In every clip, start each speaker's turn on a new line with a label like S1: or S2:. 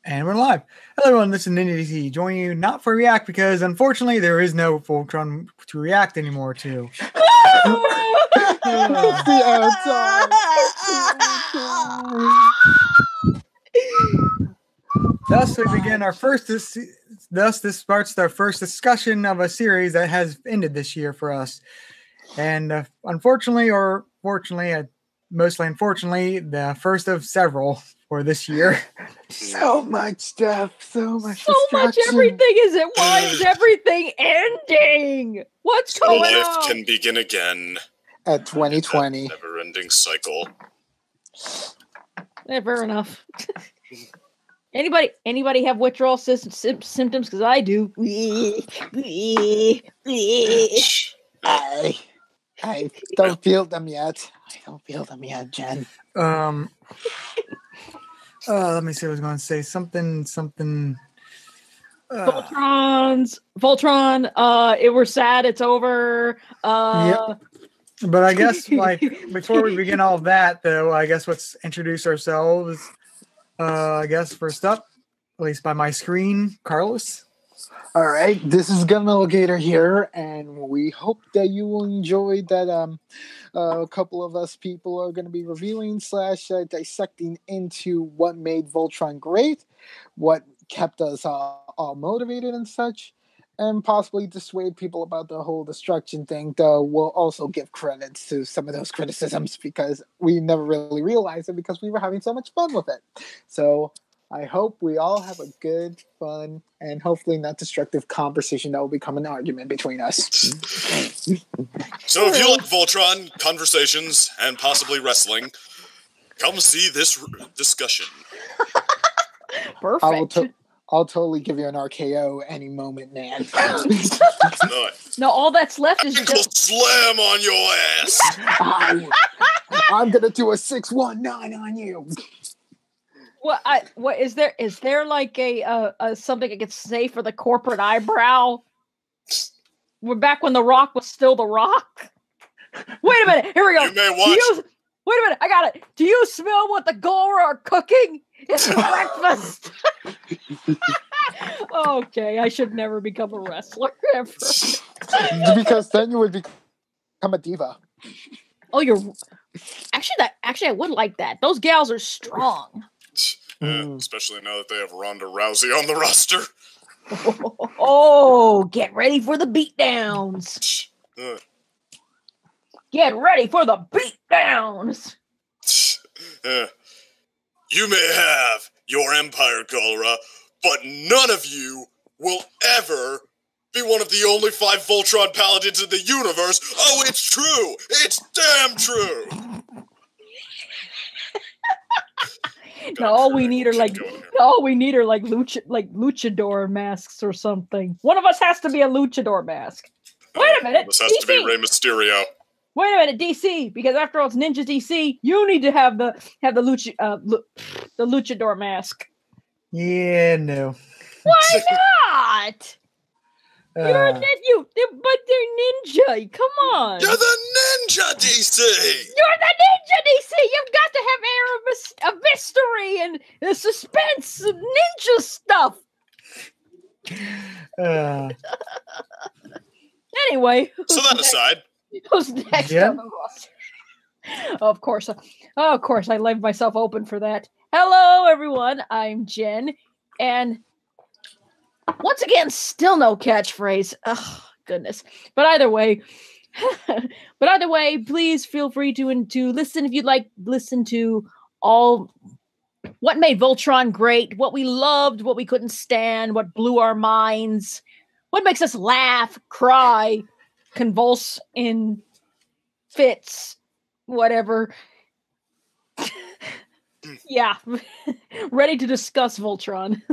S1: And we're live. Hello everyone, this is Ninja DC, joining you not for React because unfortunately there is no Voltron to react anymore to. Thus we begin our first, this starts our first discussion of a series that has ended this year for us. And unfortunately, or fortunately, mostly unfortunately, the first of several for this year.
S2: So much stuff, so much
S3: everything is it. Why is everything ending? What's going on?
S4: Life can begin again
S2: at 2020.
S4: Never-ending cycle.
S3: Yeah, fair enough. Anybody have withdrawal symptoms? Because I do.
S2: I don't feel them yet. Jen.
S1: Let me see what I was going to say. Something.
S3: Voltron. We're sad. It's over.
S1: Yep. But I guess, like, before we begin all of that, though, I guess let's introduce ourselves. I guess first up, at least by my screen, Carlos.
S2: All right, this is Gun Alligator here, and we hope that you will enjoy that. A couple of us people are going to be reviewing / dissecting into what made Voltron great, what kept us all motivated and such, and possibly dissuade people about the whole destruction thing, though we'll also give credits to some of those criticisms because we never really realized it because we were having so much fun with it. So I hope we all have a good, fun, and hopefully not destructive conversation that will become an argument between us.
S4: So if you like Voltron, conversations, and possibly wrestling, come see this discussion.
S3: Perfect.
S2: I'll totally give you an RKO any moment, man.
S3: No, all that's left is just
S4: slam on your ass.
S2: I'm gonna do a 619 on you.
S3: What is there? Is there like a something I could say for the corporate eyebrow? We're back when The Rock was still The Rock. Wait a minute. Here we go.
S4: You may watch.
S3: Wait a minute. I got it. Do you smell what the Gore are cooking? It's breakfast. Okay, I should never become a wrestler ever.
S2: Because then you would become a diva.
S3: Oh, actually I would like that. Those gals are strong.
S4: Especially now that they have Ronda Rousey on the roster.
S3: Oh, get ready for the beatdowns. Get ready for the beatdowns.
S4: You may have your empire, Cholera, but none of you will ever be one of the only 5 Voltron paladins in the universe. Oh, it's true. It's damn true.
S3: No, all we need are like luchador masks or something. One of us has to be a luchador mask. Wait a minute.
S4: This has to be Rey Mysterio.
S3: Wait a minute, DC, because after all, it's Ninja DC. You need to have the luchador mask.
S1: Yeah, no.
S3: Why not? But they're ninja. Come on.
S4: You're the Ninja DC.
S3: You're the Ninja DC. You've got to have air of mystery and the suspense of ninja stuff. Anyway.
S4: So that aside.
S3: Who's next on the roster? Of course, I left myself open for that. Hello, everyone. I'm Jen, and once again, still no catchphrase. Oh, goodness. But either way, please feel free to listen if you'd like. Listen to all what made Voltron great, what we loved, what we couldn't stand, what blew our minds, what makes us laugh, cry, convulse in fits, whatever. Yeah. Ready to discuss Voltron.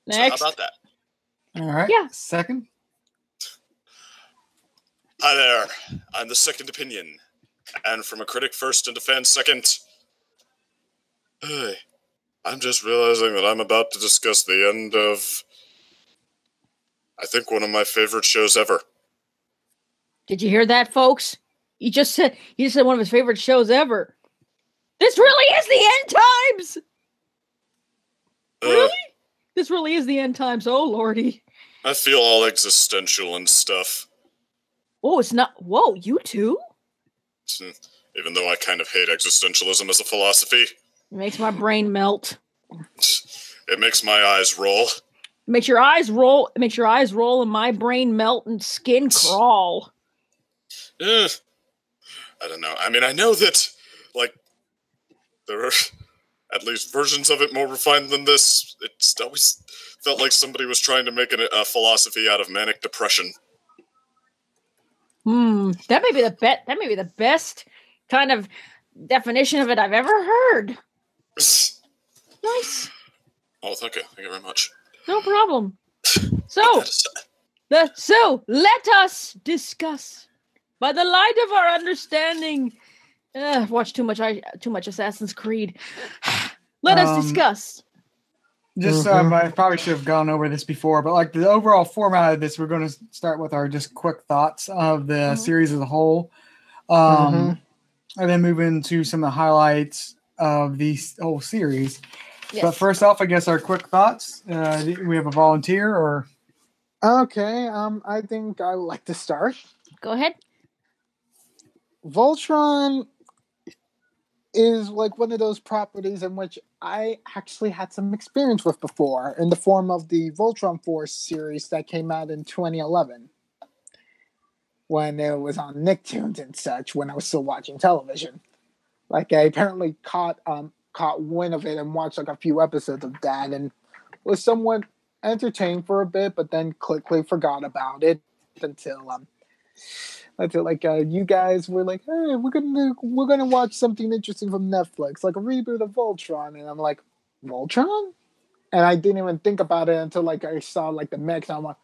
S3: Next.
S4: So how about that?
S1: All right.
S3: Yeah.
S1: Second.
S4: Hi there. I'm the second opinion. And from a critic first and a fan second. Hey, I'm just realizing that I'm about to discuss the end of, I think, one of my favorite shows ever.
S3: Did you hear that, folks? He just said one of his favorite shows ever. This really is is the end times! Really? This really is the end times. Oh, lordy.
S4: I feel all existential and stuff.
S3: Oh, it's not. Whoa, you too?
S4: Even though I kind of hate existentialism as a philosophy.
S3: It makes my brain melt.
S4: It makes my eyes roll.
S3: It makes your eyes roll. It makes your eyes roll and my brain melt and skin crawl.
S4: I don't know. I mean, I know that, like, there are at least versions of it more refined than this. It's always felt like somebody was trying to make a philosophy out of manic depression.
S3: That may be the best kind of definition of it I've ever heard. Nice.
S4: Oh, thank you. Thank you very much.
S3: No problem. So let us discuss by the light of our understanding. I've watched too much Assassin's Creed. Let us discuss.
S1: Just, I probably should have gone over this before, but like the overall format of this, we're going to start with our just quick thoughts of the series as a whole, and then move into some of the highlights of the whole series. Yes. But first off, I guess our quick thoughts. We have a volunteer, or
S2: okay. I think I would like to start.
S3: Go ahead.
S2: Voltron is like one of those properties in which I actually had some experience with before, in the form of the Voltron Force series that came out in 2011, when it was on Nicktoons and such, when I was still watching television. Like, I apparently caught wind of it and watched like a few episodes of that, and was somewhat entertained for a bit, but then quickly forgot about it until you guys were like, hey, we're gonna watch something interesting from Netflix, like a reboot of Voltron, and I'm like, Voltron? And I didn't even think about it until like I saw like the mix, and I'm like,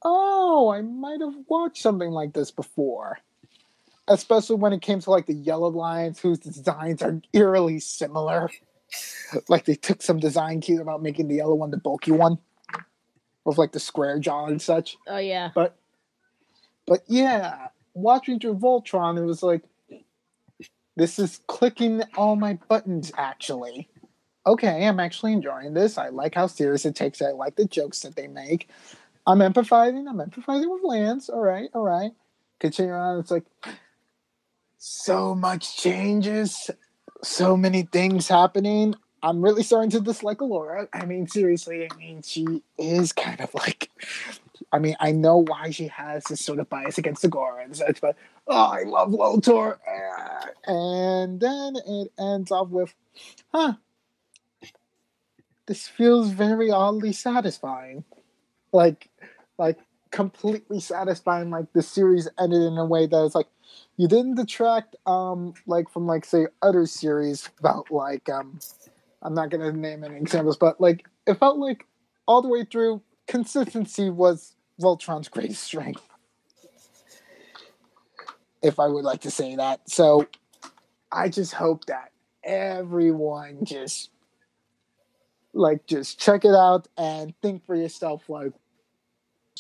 S2: oh, I might have watched something like this before. Especially when it came to like the yellow lions, whose designs are eerily similar. Like they took some design cues about making the yellow one the bulky one, with like the square jaw and such.
S3: Oh yeah.
S2: But yeah, watching through Voltron, it was like, this is clicking all my buttons, actually. Okay, I'm actually enjoying this. I like how serious it takes it. I like the jokes that they make. I'm empathizing with Lance. All right. Continue on, it's like, so much changes, so many things happening. I'm really starting to dislike Allura. I mean, seriously, she is kind of like... I know why she has this sort of bias against Agora and such, but I love Lotor. And then it ends off with, this feels very oddly satisfying. Like completely satisfying. Like the series ended in a way that is like, you didn't detract like from like say other series about like I'm not gonna name any examples, but like it felt like all the way through consistency was Voltron's greatest strength, if I would like to say that. So I just hope that everyone just check it out and think for yourself, like,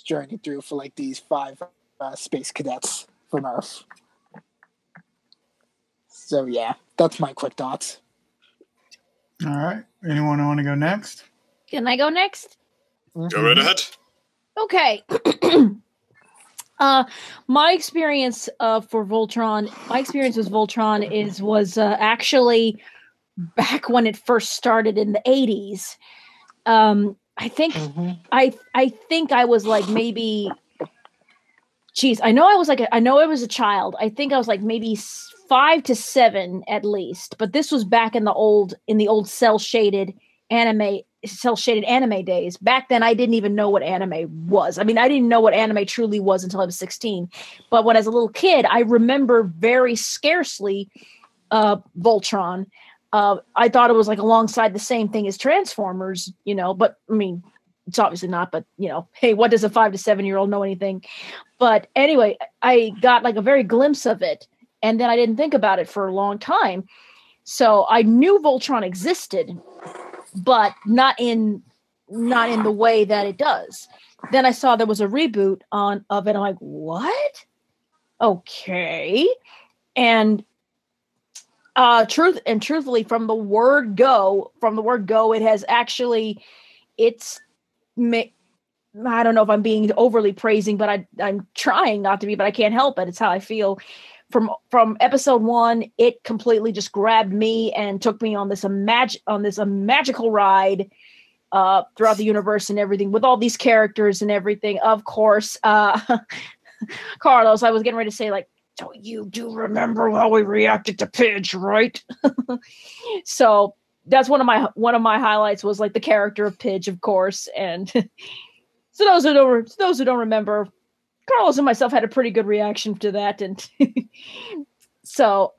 S2: journey through for like these 5 space cadets from Earth. So yeah, that's my quick thoughts.
S1: All right. Anyone want to go next?
S3: Can I go next?
S4: Go right ahead.
S3: Okay. My experience with Voltron was actually back when it first started in the 80s. I think I was like maybe, I know I was a child. I think I was like maybe 5 to 7 at least, but this was back in the old cell shaded anime days. Back then I didn't even know what anime was. I mean, I didn't know what anime truly was until I was 16. But when as a little kid, I remember very scarcely Voltron. I thought it was like alongside the same thing as Transformers, but I mean, it's obviously not, but hey, what does a 5 to 7-year-old know anything? But anyway, I got like a very glimpse of it, and then I didn't think about it for a long time. So I knew Voltron existed, but not in the way that it does. Then I saw there was a reboot of it. I'm like, what? Okay. And Truthfully, from the word go, it has actually, I don't know if I'm being overly praising, but I'm trying not to be, but I can't help it. It's how I feel. From episode 1, it completely just grabbed me and took me on this magical ride throughout the universe and everything, with all these characters and everything. Of course, Carlos, I was getting ready to say, like, so you do remember how we reacted to Pidge, right? So that's one of my highlights, was like the character of Pidge, of course. And so those who don't remember, Carlos and myself had a pretty good reaction to that. And so,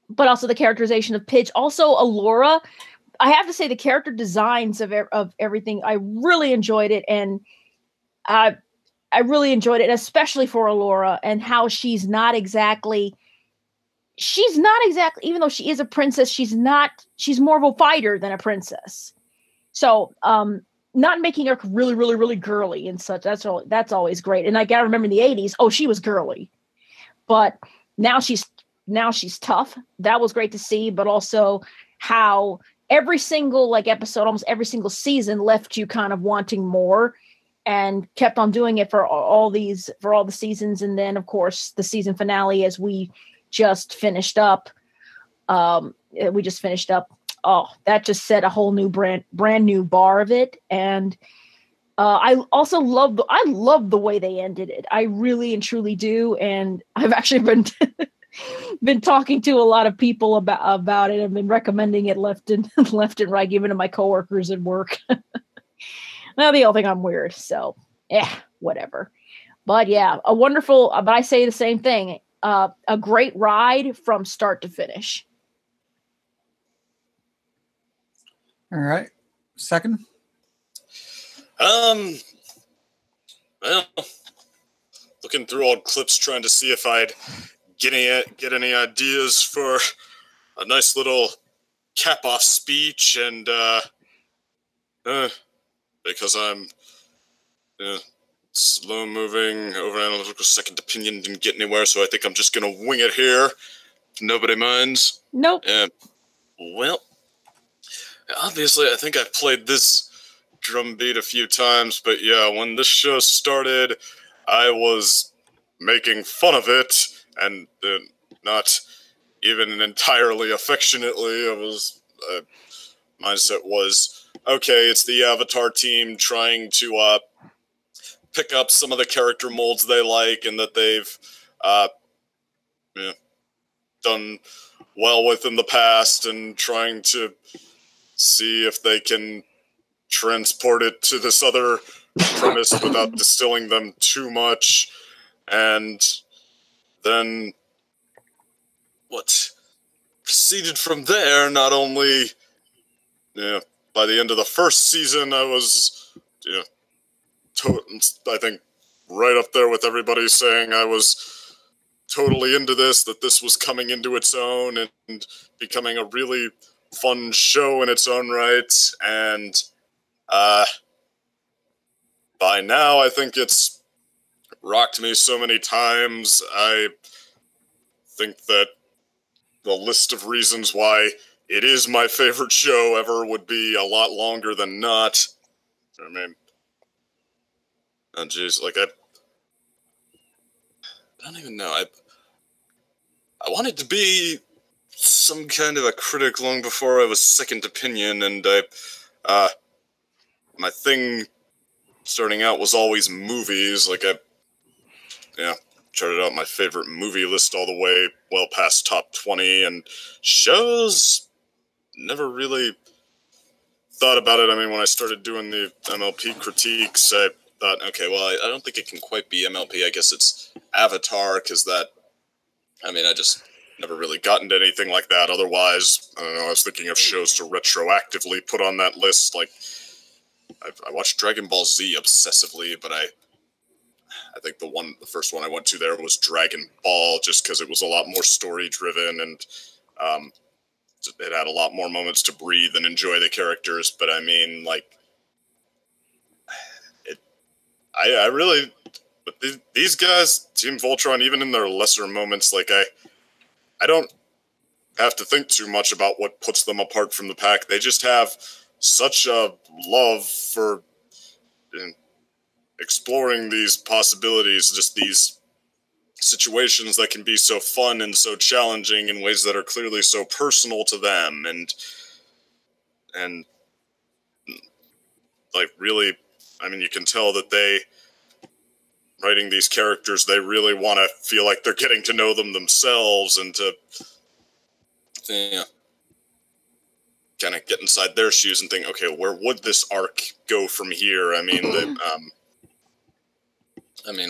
S3: but also the characterization of Pidge, also Alora. I have to say, the character designs of everything, I really enjoyed it. And I really enjoyed it, especially for Alora, and how she's not exactly, even though she is a princess, she's more of a fighter than a princess. So, not making her really, really, really girly and such. That's always great. And I gotta remember in the 80s, she was girly, but now she's tough. That was great to see, but also how every single episode, almost every single season, left you kind of wanting more, and kept on doing it for all the seasons. And then, of course, the season finale, as we just finished up. Oh, that just set a whole new brand new bar of it. And I also love the way they ended it. I really and truly do. And I've actually been talking to a lot of people about it. I've been recommending it left and right, even to my coworkers at work. Now they all think I'm weird, so whatever. But yeah, but I say the same thing. A great ride from start to finish.
S1: All right. Second?
S4: Well, looking through old clips, trying to see if I'd get any ideas for a nice little cap-off speech, and because I'm slow-moving, over-analytical second opinion, didn't get anywhere, so I think I'm just gonna wing it here. If nobody minds.
S3: Nope.
S4: Well, obviously, I think I've played this drum beat a few times, but yeah, when this show started, I was making fun of it, and not even entirely affectionately. Mindset was, okay, it's the Avatar team trying to pick up some of the character molds they like and that they've done well with in the past, and trying to see if they can transport it to this other premise without distilling them too much. And then what proceeded from there, not only by the end of the first season, I was I think right up there with everybody saying I was totally into this, that this was coming into its own and becoming a really fun show in its own right. And by now, I think it's rocked me so many times. I think that the list of reasons why it is my favorite show ever would be a lot longer than not. I mean, oh jeez, I don't even know. I wanted to be some kind of a critic long before I was second opinion, and my thing starting out was always movies. Charted out my favorite movie list all the way well past top 20, and shows, never really thought about it. I mean, when I started doing the MLP critiques, I thought, okay, well, I don't think it can quite be MLP. I guess it's Avatar, because I just never really gotten to anything like that. Otherwise, I don't know, I was thinking of shows to retroactively put on that list. Like, I watched Dragon Ball Z obsessively, but I think the first one I went to there was Dragon Ball, just because it was a lot more story-driven, and it had a lot more moments to breathe and enjoy the characters. But I mean, I really, but these guys, Team Voltron, even in their lesser moments, I don't have to think too much about what puts them apart from the pack. They just have such a love for exploring these possibilities, just these situations that can be so fun and so challenging in ways that are clearly so personal to them, and like really, I mean, you can tell that they, writing these characters, they really want to feel like they're getting to know them themselves and to kind of get inside their shoes and think, okay, where would this arc go from here? I mean,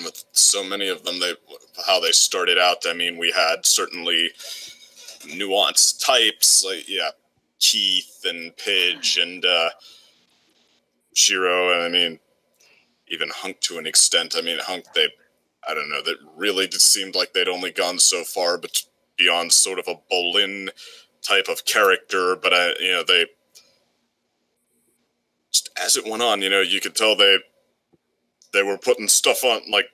S4: with so many of them, how they started out, I mean, we had certainly nuanced types, like, Keith and Pidge and Shiro, and I mean, even Hunk to an extent. I mean, Hunk, I don't know, that really just seemed like they'd only gone so far, but beyond sort of a Bolin type of character, but they just, as it went on, you could tell they were putting stuff on, like,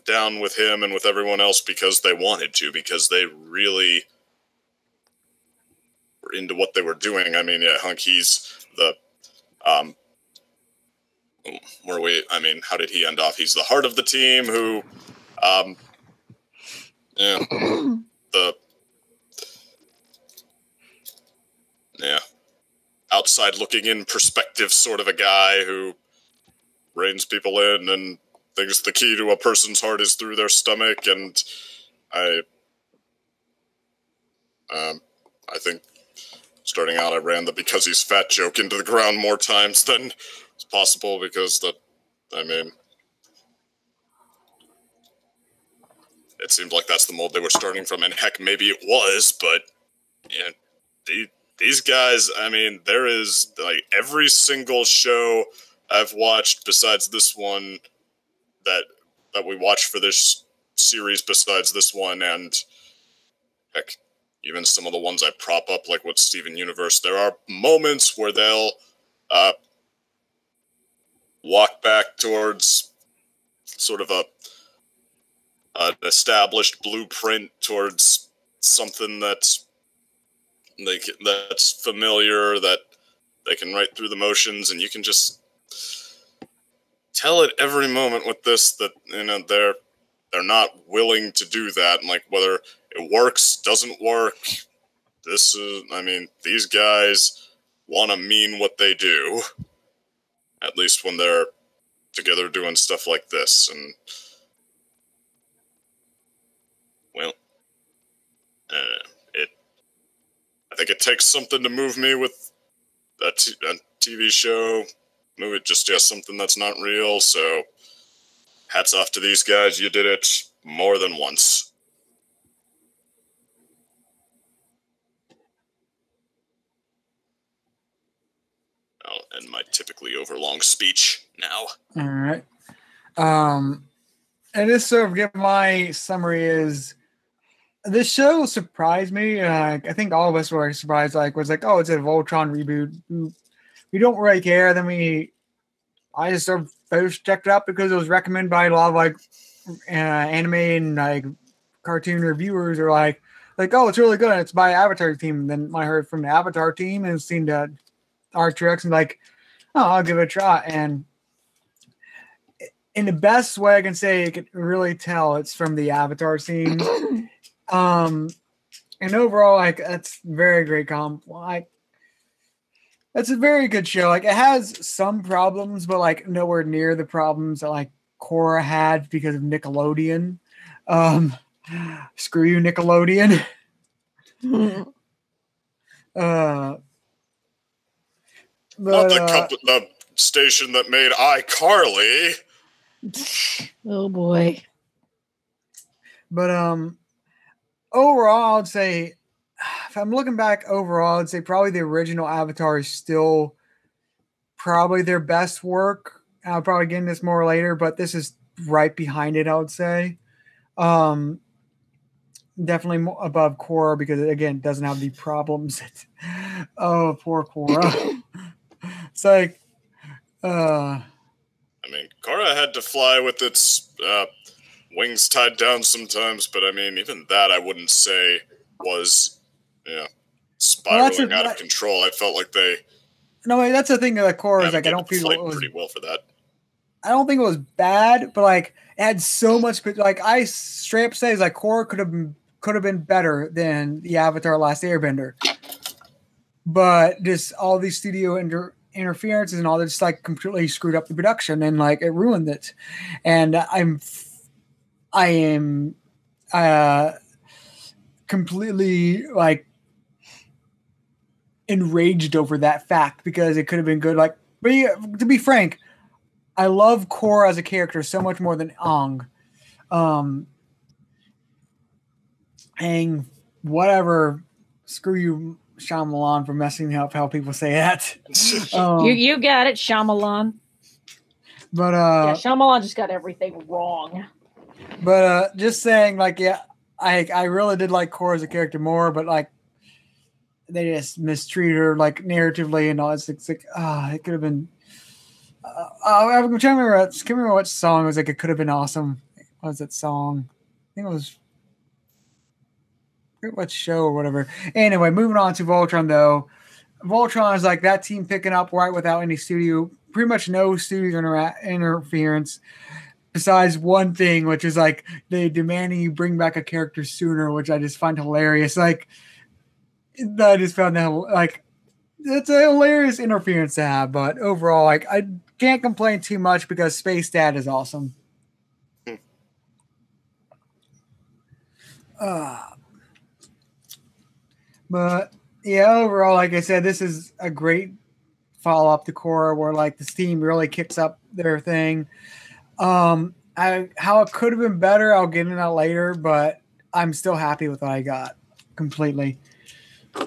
S4: down with him and with everyone else because they wanted to, because they really were into what they were doing. I mean, Hunk, he's the how did he end off? He's the heart of the team who outside looking in perspective sort of a guy who reins people in and thinks the key to a person's heart is through their stomach. And I think starting out I ran the because he's fat joke into the ground more times than it's possible, because it seemed like that's the mold they were starting from, and heck, maybe it was, but these guys, I mean, there is, like, every single show I've watched besides this one that we watched for this series besides this one, and heck, even some of the ones I prop up, like with Steven Universe, there are moments where they'll walk back towards sort of an established blueprint, towards something that's familiar, that they can write through the motions, and you can just tell at every moment with this that they're not willing to do that, and like whether it works, doesn't work, these guys want to mean what they do, at least when they're together doing stuff like this. And well, I think it takes something to move me with a TV show. Move it just something that's not real. So hats off to these guys. You did it more than once. I'll end my typically overlong speech now.
S1: All right. And just sort of give my summary is, this show surprised me. I think all of us were surprised. Was like, oh, it's a Voltron reboot. We don't really care. Then I just sort of first checked it out because it was recommended by a lot of anime and cartoon reviewers are like, oh, it's really good. And it's by Avatar team. And then I heard from the Avatar team and seen the art tricks and like, oh, I'll give it a try. And in the best way I can say, you can really tell it's from the Avatar scene. And overall, that's very great that's a very good show. It has some problems, but nowhere near the problems that Korra had because of Nickelodeon. Screw you, Nickelodeon.
S4: Not the station that made iCarly.
S3: Oh boy.
S1: But overall, I'd say, if I'm looking back overall, I'd say probably the original Avatar is still probably their best work. I'll probably get into this more later, but this is right behind it, I would say. Definitely above Korra because it, again, doesn't have the problems. Oh, poor Korra. It's
S4: Korra had to fly with its wings tied down sometimes, but even that I wouldn't say was spiraling out of control. I felt like they.
S1: No, wait, that's the thing of the core is like I don't feel it was
S4: pretty well for that.
S1: I don't think it was bad, but like it had so much. Like I straight up say, is like core could have been better than the Avatar: Last Airbender, but just all these studio interferences and all that just like completely screwed up the production and like it ruined it. And I am completely like enraged over that fact because it could have been good. Like, but to be frank, I love Korra as a character so much more than Aang. And whatever, screw you, Shyamalan, for messing up how people say that.
S3: You got it, Shyamalan.
S1: But
S3: Shyamalan just got everything wrong.
S1: But just saying, like, yeah, I really did like Korra as a character more, but like they just mistreat her like narratively and all. It's like it could have been. I'm trying to remember what song it was like. It could have been awesome. What was that song? I think it was what show or whatever. Anyway, moving on to Voltron though. Voltron is like that team picking up right without any pretty much no studio interference. Besides one thing, which is like they demanding you bring back a character sooner, which I just find hilarious. Like I just found that like it's a hilarious interference to have, but overall, like I can't complain too much because Space Dad is awesome. But yeah, overall, like I said, this is a great follow-up to Korra where like this team really kicks up their thing. How it could have been better, I'll get into that later, but I'm still happy with what I got completely.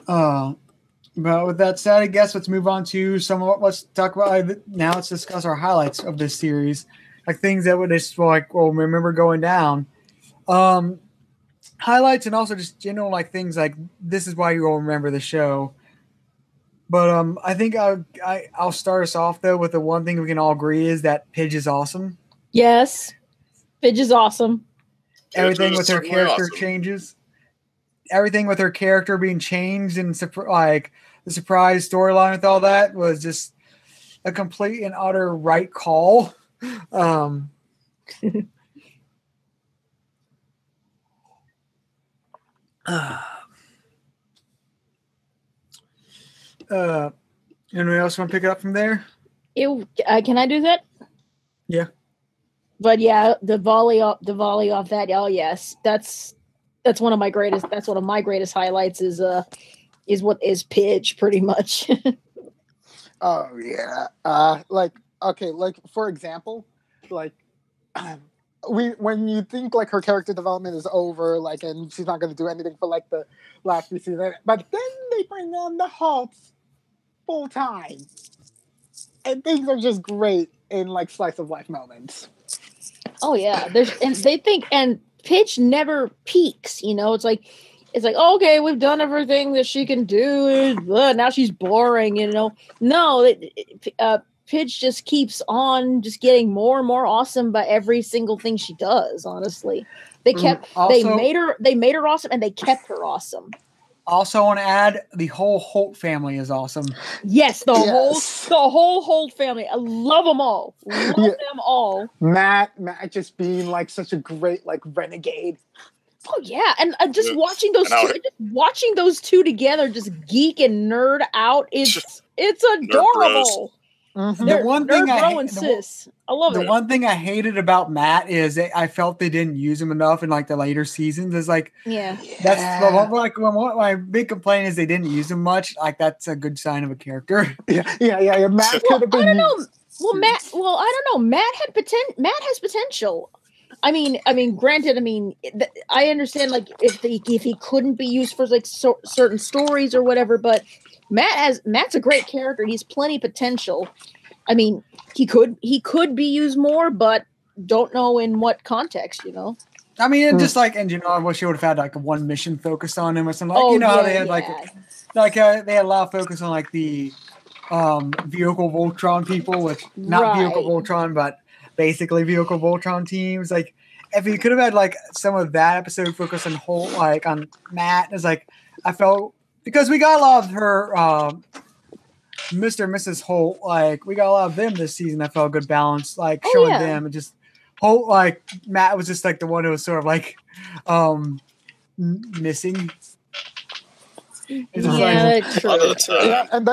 S1: But with that said, I guess let's move on to let's talk about now. Let's discuss our highlights of this series, like things that would just like remember going down. Highlights and also just general like things like this is why you will remember the show. But I think I'll start us off though with the one thing we can all agree is that Pidge is awesome.
S3: Yes, Pidge is awesome.
S1: Everything with her character changes. Everything with her character being changed and like the surprise storyline with all that was just a complete and utter right call. You anyone else want to pick it up from there?
S3: Can I do that?
S1: Yeah.
S3: But yeah, the volley off that. Oh yes, that's one of my greatest. That's one of my greatest highlights. Is what is Pidge pretty much.
S2: Oh yeah. Like for example, like when you think like her character development is over, like and she's not going to do anything for like the last few seasons, but then they bring on the Hulks full time, and things are just great in like slice of life moments.
S3: Oh yeah, and Pidge never peaks. You know, it's like oh, okay, we've done everything that she can do. Now she's boring. You know, no, Pidge just keeps on just getting more and more awesome by every single thing she does. Honestly, they made her awesome, and they kept her awesome.
S1: Also, want to add the whole Holt family is awesome.
S3: Yes, the whole Holt family. I love them all. Love them all.
S2: Matt just being like such a great like renegade.
S3: Oh yeah, and just watching those two together, just geek and nerd out. It's adorable.
S2: Mm-hmm.
S1: The one thing I love
S3: it.
S1: The one thing I hated about Matt is I felt they didn't use him enough in like the later seasons. It's like that's like my big complaint is they didn't use him much. Like that's a good sign of a character.
S2: Yeah. Matt could have been.
S3: I don't know. Well, I don't know. Matt has potential. I mean, granted. I understand like if he couldn't be used for like certain stories or whatever, but Matt's a great character. He's plenty potential. I mean, he could be used more, but don't know in what context, you know.
S1: I mean, just like in general, I wish they would have had like a one mission focused on him or something. Like how they had they had a lot of focus on like the vehicle Voltron people, which not vehicle Voltron, but basically vehicle Voltron teams. Like if you could have had like some of that episode focused on on Matt, it's like I felt because we got a lot of her Mr. and Mrs. Holt, like we got a lot of them this season. I felt a good balance, like showing them and just Holt, like Matt was just like the one who was sort of like missing.
S3: Yeah, true.
S2: Yeah, and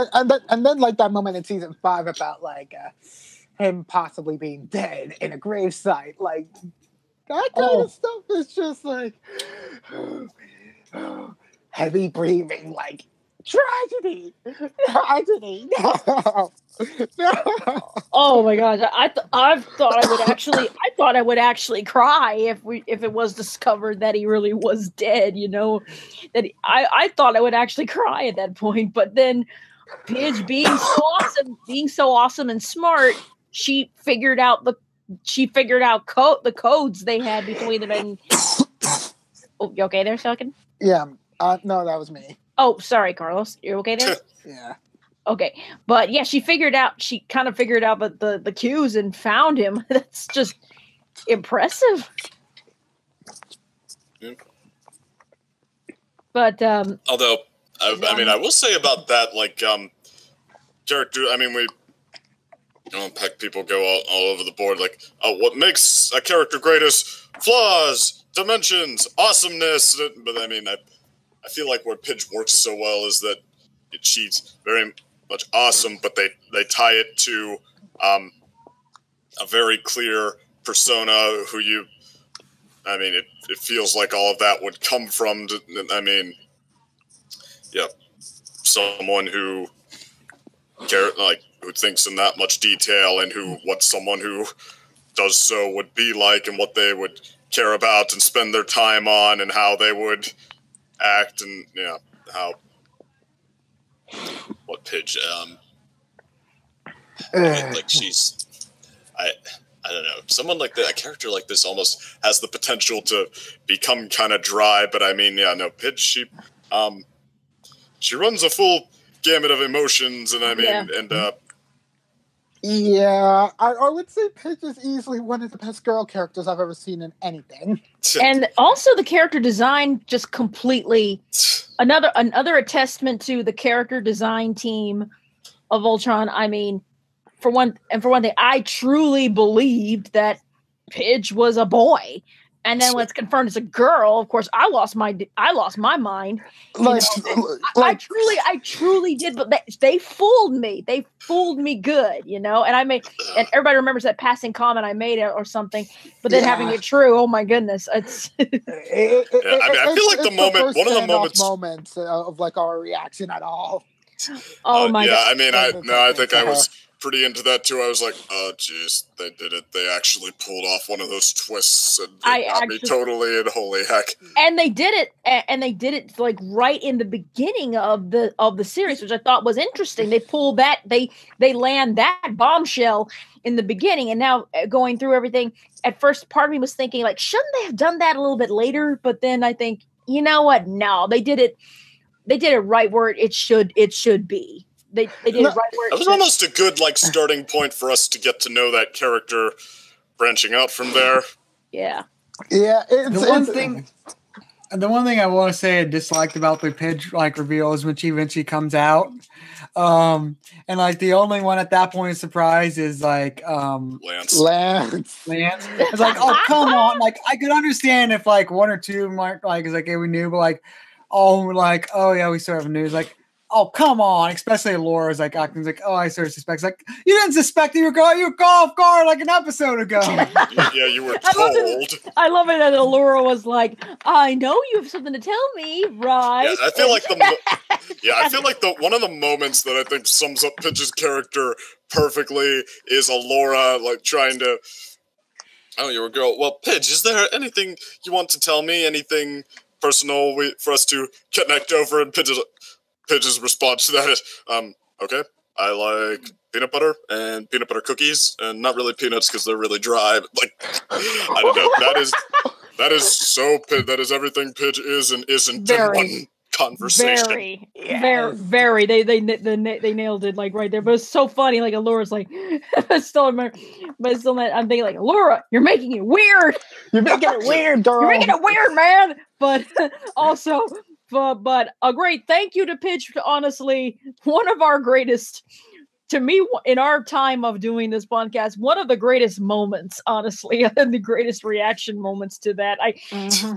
S2: then like that moment in season 5 about like him possibly being dead in a gravesite, like that kind of stuff is just like heavy breathing, like tragedy. No.
S3: Oh my gosh, I thought I would actually cry if it was discovered that he really was dead. You know, I thought I would actually cry at that point. But then Pidge being so awesome and smart, she figured out the codes they had between them. And oh, you okay there, second?
S2: Yeah. No, that was me.
S3: Oh, sorry, Carlos. You okay there?
S2: Yeah.
S3: Okay, but yeah, she kind of figured out the cues and found him. That's just impressive.
S4: Yeah.
S3: But
S4: although I mean, I will say about that, like character. I mean, we peck people go all over the board. Like, what makes a character great is flaws, dimensions, awesomeness. But I mean, I feel like where Pidge works so well is that she's very much awesome, but they tie it to a very clear persona who you. I mean, it feels like all of that would come from. I mean, yeah, someone who who thinks in that much detail, and what someone who does so would be like, and what they would care about and spend their time on, and how they would act, and what Pidge like she's I don't know, someone like that, a character like this almost has the potential to become kind of dry, but I mean, yeah, no, Pidge, she runs a full gamut of emotions, and I mean,
S2: yeah, I would say Pidge is easily one of the best girl characters I've ever seen in anything.
S3: And also the character design just completely another attestament to the character design team of Voltron. I mean, for one thing, I truly believed that Pidge was a boy. And then when it's confirmed as a girl, of course, I lost my mind. I truly did, but they fooled me. They fooled me good, you know. And and everybody remembers that passing comment I made or something. But then having it true, oh my goodness, it's.
S4: I feel like one of the moments
S2: of like our reaction at all.
S3: Oh my god!
S4: I mean, I think I was pretty into that too. I was like, oh jeez, they did it. They actually pulled off one of those twists, and got me totally in. Holy heck!
S3: And they did it like right in the beginning of the series, which I thought was interesting. They pull that, they land that bombshell in the beginning, and now going through everything. At first, part of me was thinking like, shouldn't they have done that a little bit later? But then I think, you know what? No, they did it. They did it right where it should be. They did it right where
S4: it was almost a good starting point for us to get to know that character, branching out from there.
S3: Yeah.
S2: Yeah.
S1: The one thing I want to say I disliked about the Pidge reveal is when she eventually comes out. And the only one at that point surprised is
S4: Lance.
S1: It's like, oh come on. I could understand if one or two might is hey, we knew, but oh yeah, we sort of knew. It's like, oh come on, especially Laura's acting oh, I sort of suspect. It's you didn't suspect you were off guard an episode ago.
S4: Yeah, you were told.
S3: I love it that Laura was like, I know you have something to tell me, right?
S4: Yeah, I feel like one of the moments that I think sums up Pidge's character perfectly is Laura trying to. Oh, you're a girl. Well, Pidge, is there anything you want to tell me? Anything personal for us to connect over? And Pidge's response to that is, okay, I like peanut butter and peanut butter cookies, and not really peanuts because they're really dry. But I don't know. That is everything Pidge is and isn't in one conversation.
S3: Very. They nailed it right there. But it's so funny. Laura's I'm thinking Laura, you're making it weird.
S2: You're making it weird, girl.
S3: You're making it weird, man. But also But a great thank you to Pidge. Honestly, one of our greatest, to me, in our time of doing this podcast, one of the greatest moments, honestly, and the greatest reaction moments to that.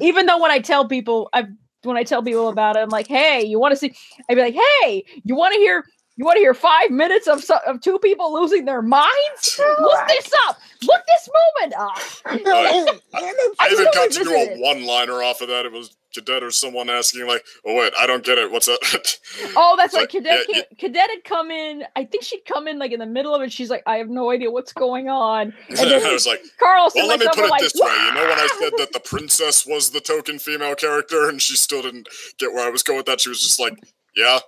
S3: Even though when I tell people about it, I'm like, hey, you want to see? I'd be like, hey, you want to hear 5 minutes of two people losing their minds? Look this up. Look this moment up.
S4: I even got to do a one-liner off of that. It was Cadet or someone asking, like, "Oh wait, I don't get it. What's that?"
S3: Oh, that's right. Cadet had come in. I think she'd come in like in the middle of it. She's like, "I have no idea what's going on." And then
S4: I was like,
S3: Carlson,
S4: "Well, let me put it this way. You know when I said that the princess was the token female character, and she still didn't get where I was going with that? She was just like, yeah."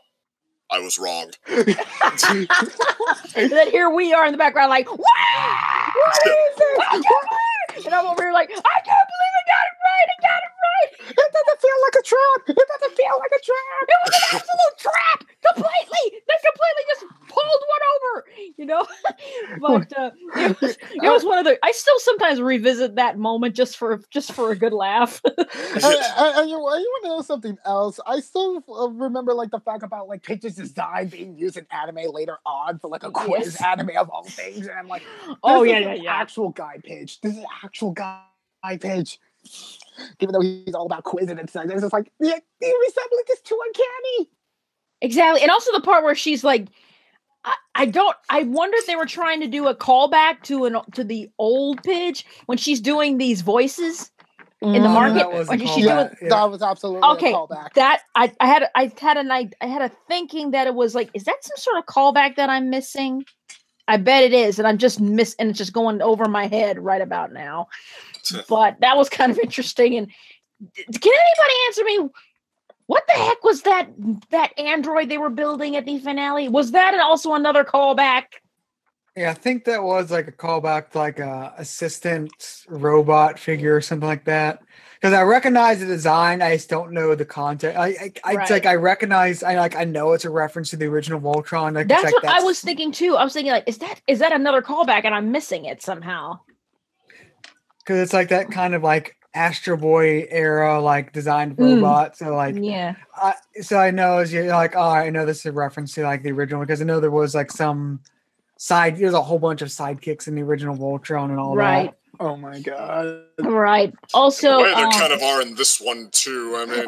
S4: I was wrong.
S3: And then here we are in the background, like, what is this? I can't believe it! And I'm over here like, I can't believe I got it right!
S2: It doesn't feel like a trap! It doesn't feel like a trap!
S3: It was an absolute trap! Completely! They completely just pulled one over! You know? But it was one of the... I still sometimes revisit that moment just for a good laugh.
S2: And you want to know something else? I still remember like the fact about like Pidge's design being used in anime later on for like a quiz anime of all things, and I'm like, actual guy Pidge. This is actual guy Pidge. Even though he's all about quizzing and stuff, it's just like the resemblance is too uncanny.
S3: Exactly, and also the part where she's like, I wonder if they were trying to do a callback to the old Pidge when she's doing these voices in the market.
S2: That was absolutely a callback.
S3: That I had a thinking that it was like, is that some sort of callback that I'm missing? I bet it is, and I'm just and it's just going over my head right about now. But that was kind of interesting. And can anybody answer me? What the heck was that android they were building at the finale? Was that also another callback?
S1: Yeah, I think that was like a callback to like a assistant robot figure or something like that. Because I recognize the design, I just don't know the content. It's like I recognize, I know it's a reference to the original Voltron. Like,
S3: that's what I was thinking too. I was thinking like, is that another callback and I'm missing it somehow? Because
S1: it's like that kind of like Astro Boy era like designed robot. So like so I know as you're like, oh, I know this is a reference to like the original, because I know there was like some there's a whole bunch of sidekicks in the original Voltron and all that.
S2: Oh my god.
S3: Right. Also,
S4: there kind of are in this one too. I mean,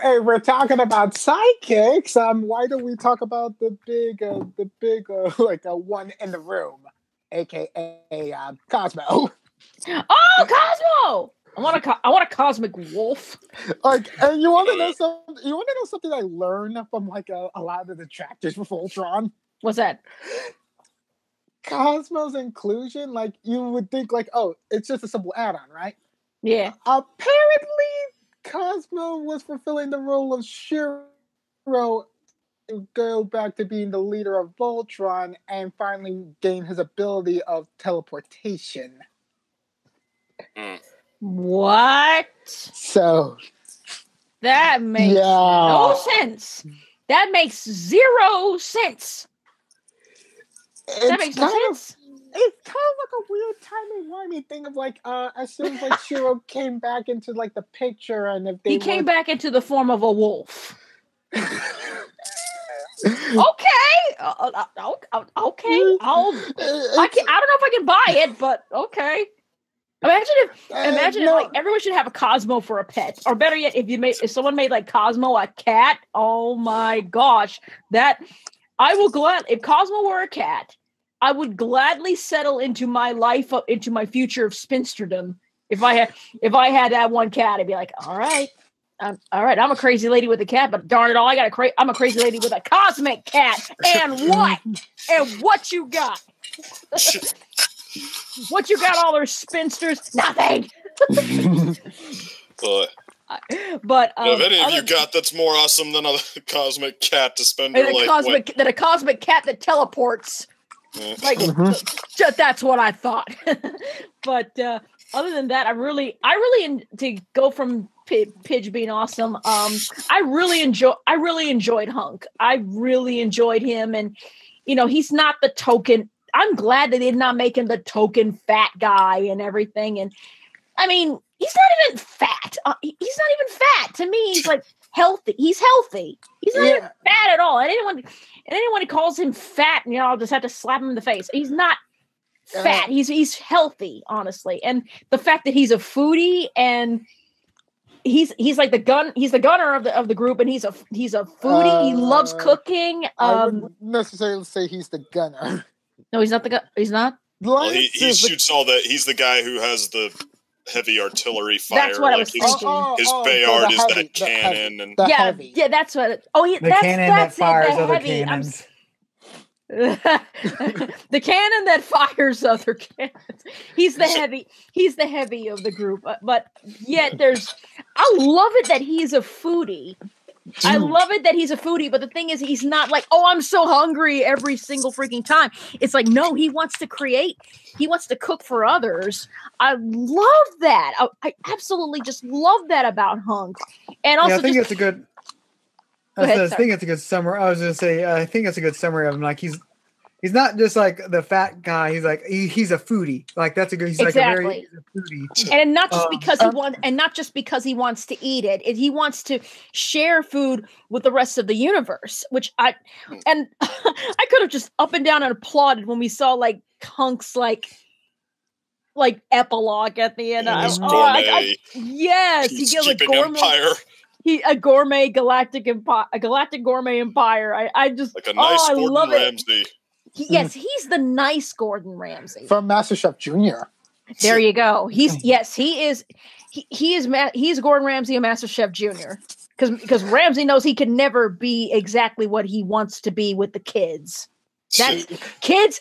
S2: hey, we're talking about sidekicks. Why don't we talk about the big like one in the room, aka Cosmo?
S3: Oh, Cosmo! I want a cosmic wolf.
S2: Like, and you want to know something? You want to know something I learned from like a lot of the detractors for Voltron?
S3: What's that?
S2: Cosmo's inclusion, like you would think, like, oh, it's just a simple add-on, right?
S3: Yeah.
S2: Apparently, Cosmo was fulfilling the role of Shiro to go back to being the leader of Voltron and finally gain his ability of teleportation.
S3: What?
S2: So
S3: that makes no sense. That makes 0 sense. That makes no sense.
S2: It's kind of like a weird timey-wimey thing of like, as soon as like Shiro came back into like the picture, and if he
S3: came back into the form of a wolf. Okay. Okay. I don't know if I can buy it, but okay. Imagine if like everyone should have a Cosmo for a pet, or better yet, if someone made like Cosmo a cat. Oh my gosh, if Cosmo were a cat, I would gladly settle into my life, into my future of spinsterdom. If I had that one cat, I'd be like, all right, I'm a crazy lady with a cat, but darn it all, I'm a crazy lady with a cosmic cat. And what? And what you got? What you got, all those spinsters? Nothing. But
S4: if any of you got that's more awesome than a cosmic cat to spend your life
S3: than a cosmic cat that teleports. Like that's what I thought. But other than that, I really to go from Pidge being awesome. I really enjoyed Hunk. I really enjoyed him, and he's not the token. I'm glad that they did not make him the token fat guy and everything. And I mean, he's not even fat. He's not even fat. To me, he's like healthy. He's healthy. He's not even fat at all. And anyone who calls him fat, I'll just have to slap him in the face. He's not fat. He's healthy, honestly. And the fact that he's a foodie and he's like the gunner of the group, and he's a foodie. He loves cooking.
S2: I wouldn't necessarily say he's the gunner.
S3: No, he's not the gun. He's not.
S4: Well, he shoots all that. He's the guy who has the heavy artillery fire.
S3: That's what I was thinking.
S4: His Bayard is that cannon, and
S3: yeah, that's what.
S1: The cannon that fires other cannons.
S3: The cannon that fires other cannons. He's the heavy. He's the heavy of the group. But yet, I love it that he's a foodie. I love it that he's a foodie, but the thing is, he's not like, oh, I'm so hungry every single freaking time. It's like, no, he wants to create. He wants to cook for others. I love that. I absolutely just love that about Hunk. And also,
S1: I think it's a good. I think it's a good summary. I was going to say, I think it's a good summary of him. Like he's not just like the fat guy. He's like he's a foodie. Like that's a good. He's
S3: exactly.
S1: like a foodie.
S3: And not just because he wants, and not just because he wants to eat it. He wants to share food with the rest of the universe. Which I could have just up and down and applauded when we saw like Hunk's like epilogue at the end. Yes, he gives a gourmet empire. A gourmet galactic empire, a galactic gourmet empire. I just
S4: like a nice Gordon Ramsay.
S3: Yes, he's the nice Gordon Ramsay
S2: from MasterChef Junior.
S3: There you go. He is Gordon Ramsay and MasterChef Junior. Because Ramsay knows he can never be exactly what he wants to be with the kids. That's kids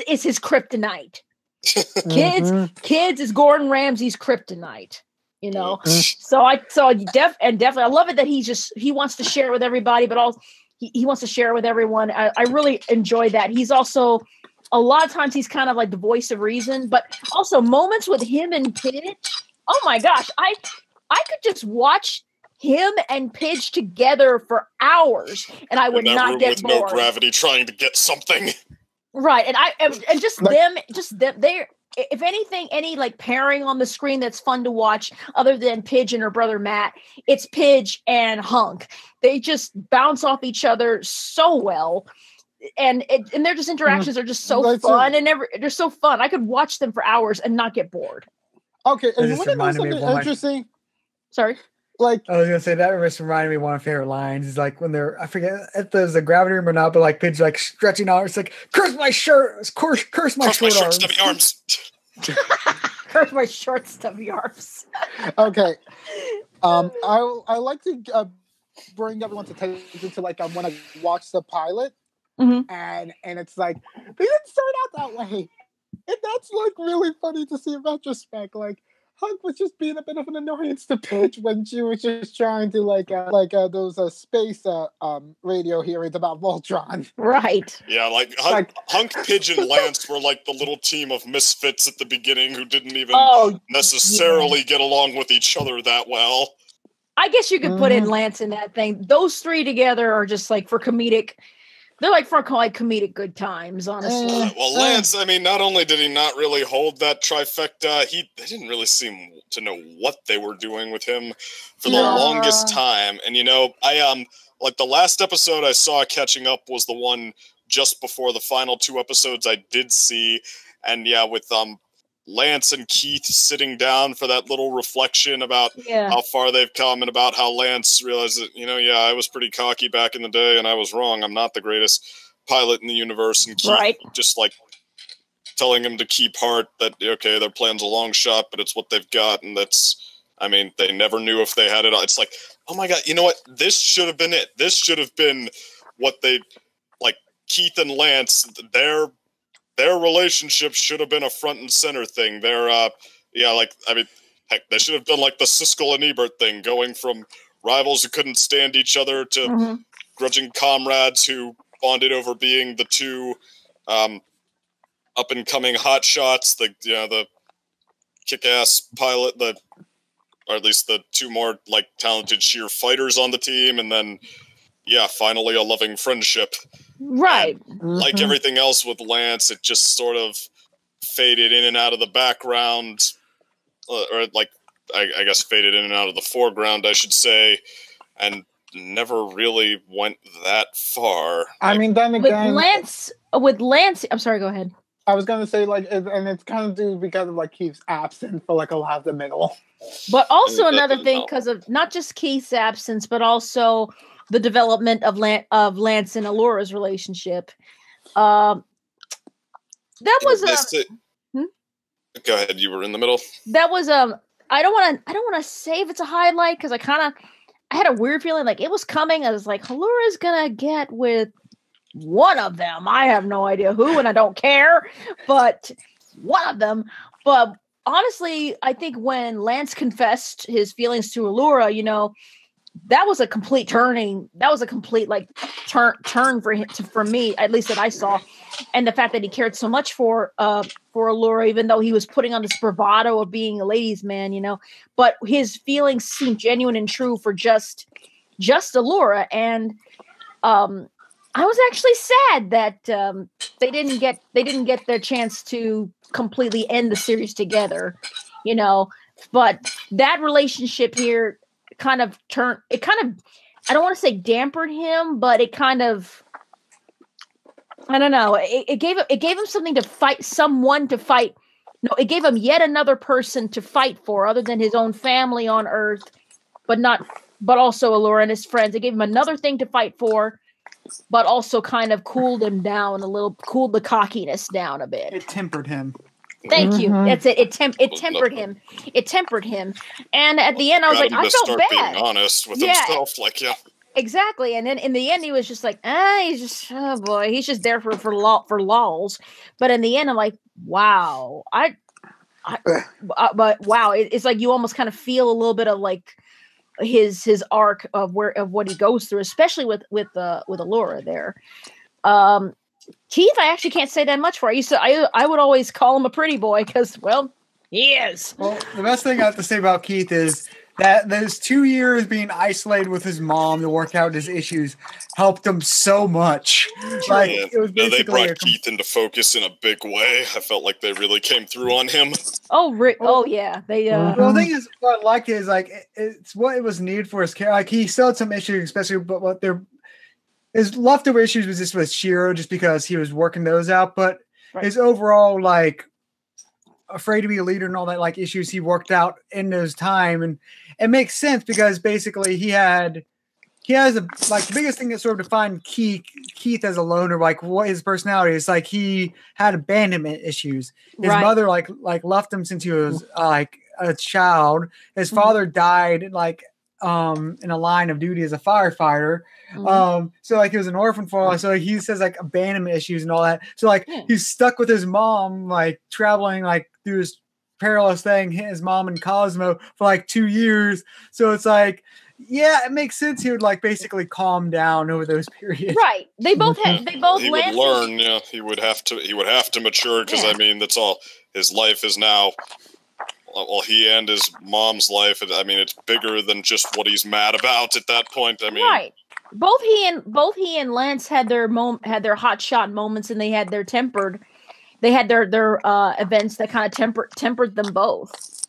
S3: is his kryptonite. Kids is Gordon Ramsay's kryptonite. So definitely I love it that he wants to share with everybody, but also he wants to share with everyone. I really enjoy that. He's also a lot of times he's kind of like the voice of reason, but also moments with him and Pidge. Oh my gosh, I could just watch him and Pidge together for hours, and I would not get bored.
S4: No gravity, trying to get something.
S3: Right, and just them. They're. If anything, any like pairing on the screen that's fun to watch, other than Pidge and her brother Matt, it's Pidge and Hunk. They just bounce off each other so well, and their just interactions are just so fun, and they're so fun. I could watch them for hours and not get bored.
S2: Okay, and you want to know something interesting?
S3: Sorry.
S2: Like
S1: I was gonna say, that just reminded me of one of my favorite lines. Is like when I forget if there's a gravity room or not, but like Pidge like stretching out. It's like curse my shirt, curse my short arms.
S4: Stubby arms.
S3: Curse my short stubby arms.
S2: Okay, I like to bring everyone's attention to like when I watched the pilot, and it's like they didn't start out that way, and that's like really funny to see in retrospect. Like Hunk was just being a bit of an annoyance to Pidge when she was just trying to those space radio hearings about Voltron.
S3: Right.
S4: Yeah, Hunk, Pidge, and Lance were like the little team of misfits at the beginning who didn't even necessarily get along with each other that well.
S3: I guess you could put in Lance in that thing. Those three together are just like for comedic. They're like for comedic good times, honestly.
S4: Well, Lance, I mean, not only did he not really hold that trifecta, they didn't really seem to know what they were doing with him for the longest time. And, I like the last episode I saw catching up was the one just before the final two episodes I did see. And yeah, with Lance and Keith sitting down for that little reflection about how far they've come and about how Lance realized that, I was pretty cocky back in the day and I was wrong. I'm not the greatest pilot in the universe. And Keith just like telling him to keep heart that, okay, their plan's a long shot, but it's what they've got. And they never knew if they had it. It's like, oh my God, you know what? This should have been it. This should have been what they, like Keith and Lance, their relationship should have been a front and center thing. Heck, they should have done like the Siskel and Ebert thing, going from rivals who couldn't stand each other to grudging comrades who bonded over being the two up and coming hot shots, the kick-ass pilot, or at least the two more like talented sheer fighters on the team, and then finally a loving friendship.
S3: Right.
S4: Like everything else with Lance, it just sort of faded in and out of the background, or like I guess, faded in and out of the foreground, I should say, and never really went that far.
S2: I mean, then again,
S3: with Lance, I'm sorry, go ahead.
S2: I was gonna say, like, and it's kind of due because of, like, Keith's absent for, like, a lot of the middle.
S3: But also another thing, because of not just Keith's absence, but also the development of Lance and Alora's relationship. That was
S4: Go ahead. You were in the middle.
S3: That was I don't want to say if it's a highlight because I had a weird feeling like it was coming. I was like, Alora's gonna get with one of them. I have no idea who, and I don't care, but one of them. But honestly, I think when Lance confessed his feelings to Allura, you know, that was a complete turning. That was a complete like turn for him, for me, at least that I saw. And the fact that he cared so much for Allura, even though he was putting on this bravado of being a ladies' man, you know, but his feelings seemed genuine and true for just Allura. And I was actually sad that they didn't get their chance to completely end the series together, you know. But that relationship here I don't want to say dampened him, but it kind of, I don't know. It gave him something to fight, someone to fight. No, it gave him yet another person to fight for other than his own family on Earth, but also Allura and his friends. It gave him another thing to fight for, but also kind of cooled him down a little, cooled the cockiness down a bit.
S1: It tempered him.
S3: Thank you. That's it. It tempered him. It tempered him. And at the end, I was like, I felt bad.
S4: Being honest with himself, like, yeah.
S3: Exactly. And then in the end, he was just like, oh boy, he's just there for lols. But in the end, I'm like, wow, but wow, it's like you almost kind of feel a little bit of like his arc of what he goes through, especially with Allura there. Keith, I actually can't say that much for. I would always call him a pretty boy because, well, he is.
S1: Well, the best thing I have to say about Keith is that those 2 years being isolated with his mom to work out his issues helped him so much. Like, it was basically
S4: they brought Keith into focus in a big way. I felt like they really came through on him.
S3: Oh yeah, they.
S1: Well, the thing is, what I like is like it's what it was needed for his character. Like he still had some issues, especially, but what his leftover issues was just with Shiro, just because he was working those out. But his overall like afraid to be a leader and all that like issues he worked out in those time, and it makes sense because basically he has a like the biggest thing that sort of defined Keith as a loner, like what his personality is. Like he had abandonment issues. His mother like left him since he was like a child. His father died like in a line of duty as a firefighter. So like he was an orphan for a while. So he says like abandonment issues and all that. So like he's stuck with his mom, like traveling like through this perilous thing, his mom and Cosmo for like 2 years. So it's like, yeah, it makes sense. He would like basically calm down over those periods.
S3: Right. He would
S4: learn. Yeah, he would have to mature because I mean that's all. His life is now. Well, he and his mom's life. I mean, it's bigger than just what he's mad about at that point. I mean,
S3: right. Both he and Lance had their hot shot moments, and they had their events that kind of tempered them both,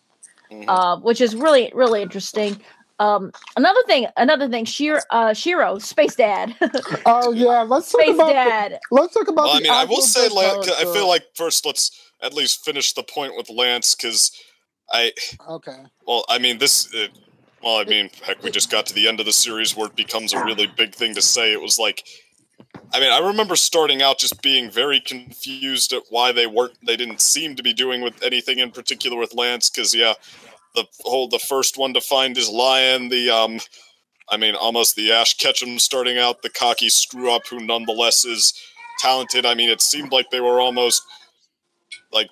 S3: which is really really interesting. Another thing, Shiro, Space Dad.
S2: Oh yeah, let's talk about Dad. Let's talk about.
S4: Well, I mean, I will say, I feel like first let's at least finish the point with Lance because. Well, I mean, heck, we just got to the end of the series where it becomes a really big thing to say. It was like, I mean, I remember starting out just being very confused at why they didn't seem to be doing with anything in particular with Lance, because, the first one to find his lion, almost the Ash Ketchum starting out, the cocky screw-up who nonetheless is talented. I mean, it seemed like they were almost, like...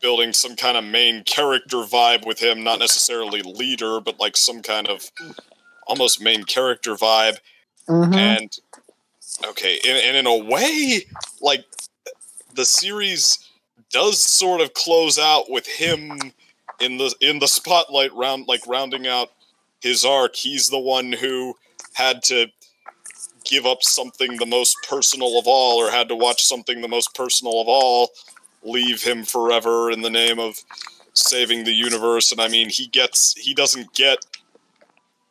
S4: building some kind of main character vibe with him, not necessarily leader, but like some kind of almost main character vibe. And in a way, like the series does sort of close out with him in the spotlight rounding out his arc. He's the one who had to give up something the most personal of all, or had to watch something the most personal of all leave him forever in the name of saving the universe, and I mean, he doesn't get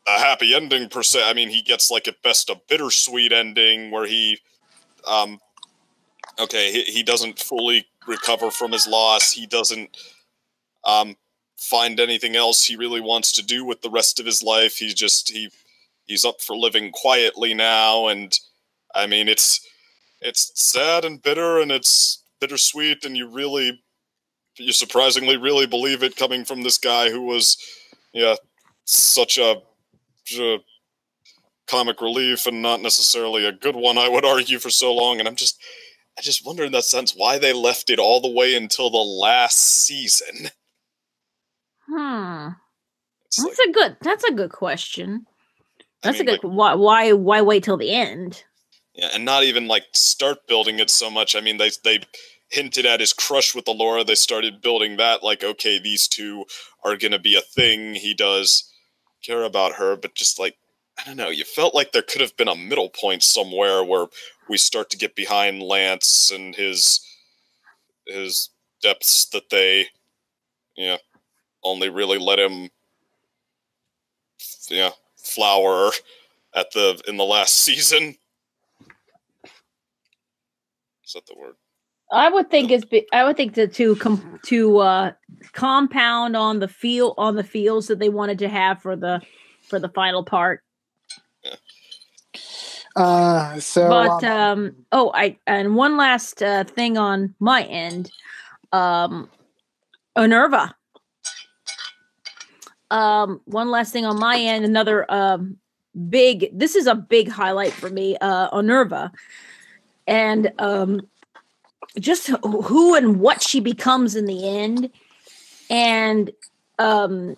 S4: a happy ending per se. I mean, he gets, like, at best a bittersweet ending where he doesn't fully recover from his loss. He doesn't find anything else he really wants to do with the rest of his life. He's up for living quietly now, and I mean, it's sad and bitter, and it's bittersweet, and you surprisingly really believe it coming from this guy who was, such a comic relief and not necessarily a good one, I would argue, for so long. And I just wonder in that sense why they left it all the way until the last season.
S3: That's a good question. Why wait till the end?
S4: Yeah, and not even like start building it so much. I mean, they hinted at his crush with Allura. They started building that, like, okay, these two are gonna be a thing. He does care about her, but just like, I don't know, you felt like there could have been a middle point somewhere where we start to get behind Lance and his depths that they, only really let him, flower in the last season. Is that the word?
S3: I would think to compound on the feels that they wanted to have for the final part.
S4: Yeah.
S3: And one last thing on my end, Onerva. One last thing on my end, another this is a big highlight for me, Onerva. And just who and what she becomes in the end. And I've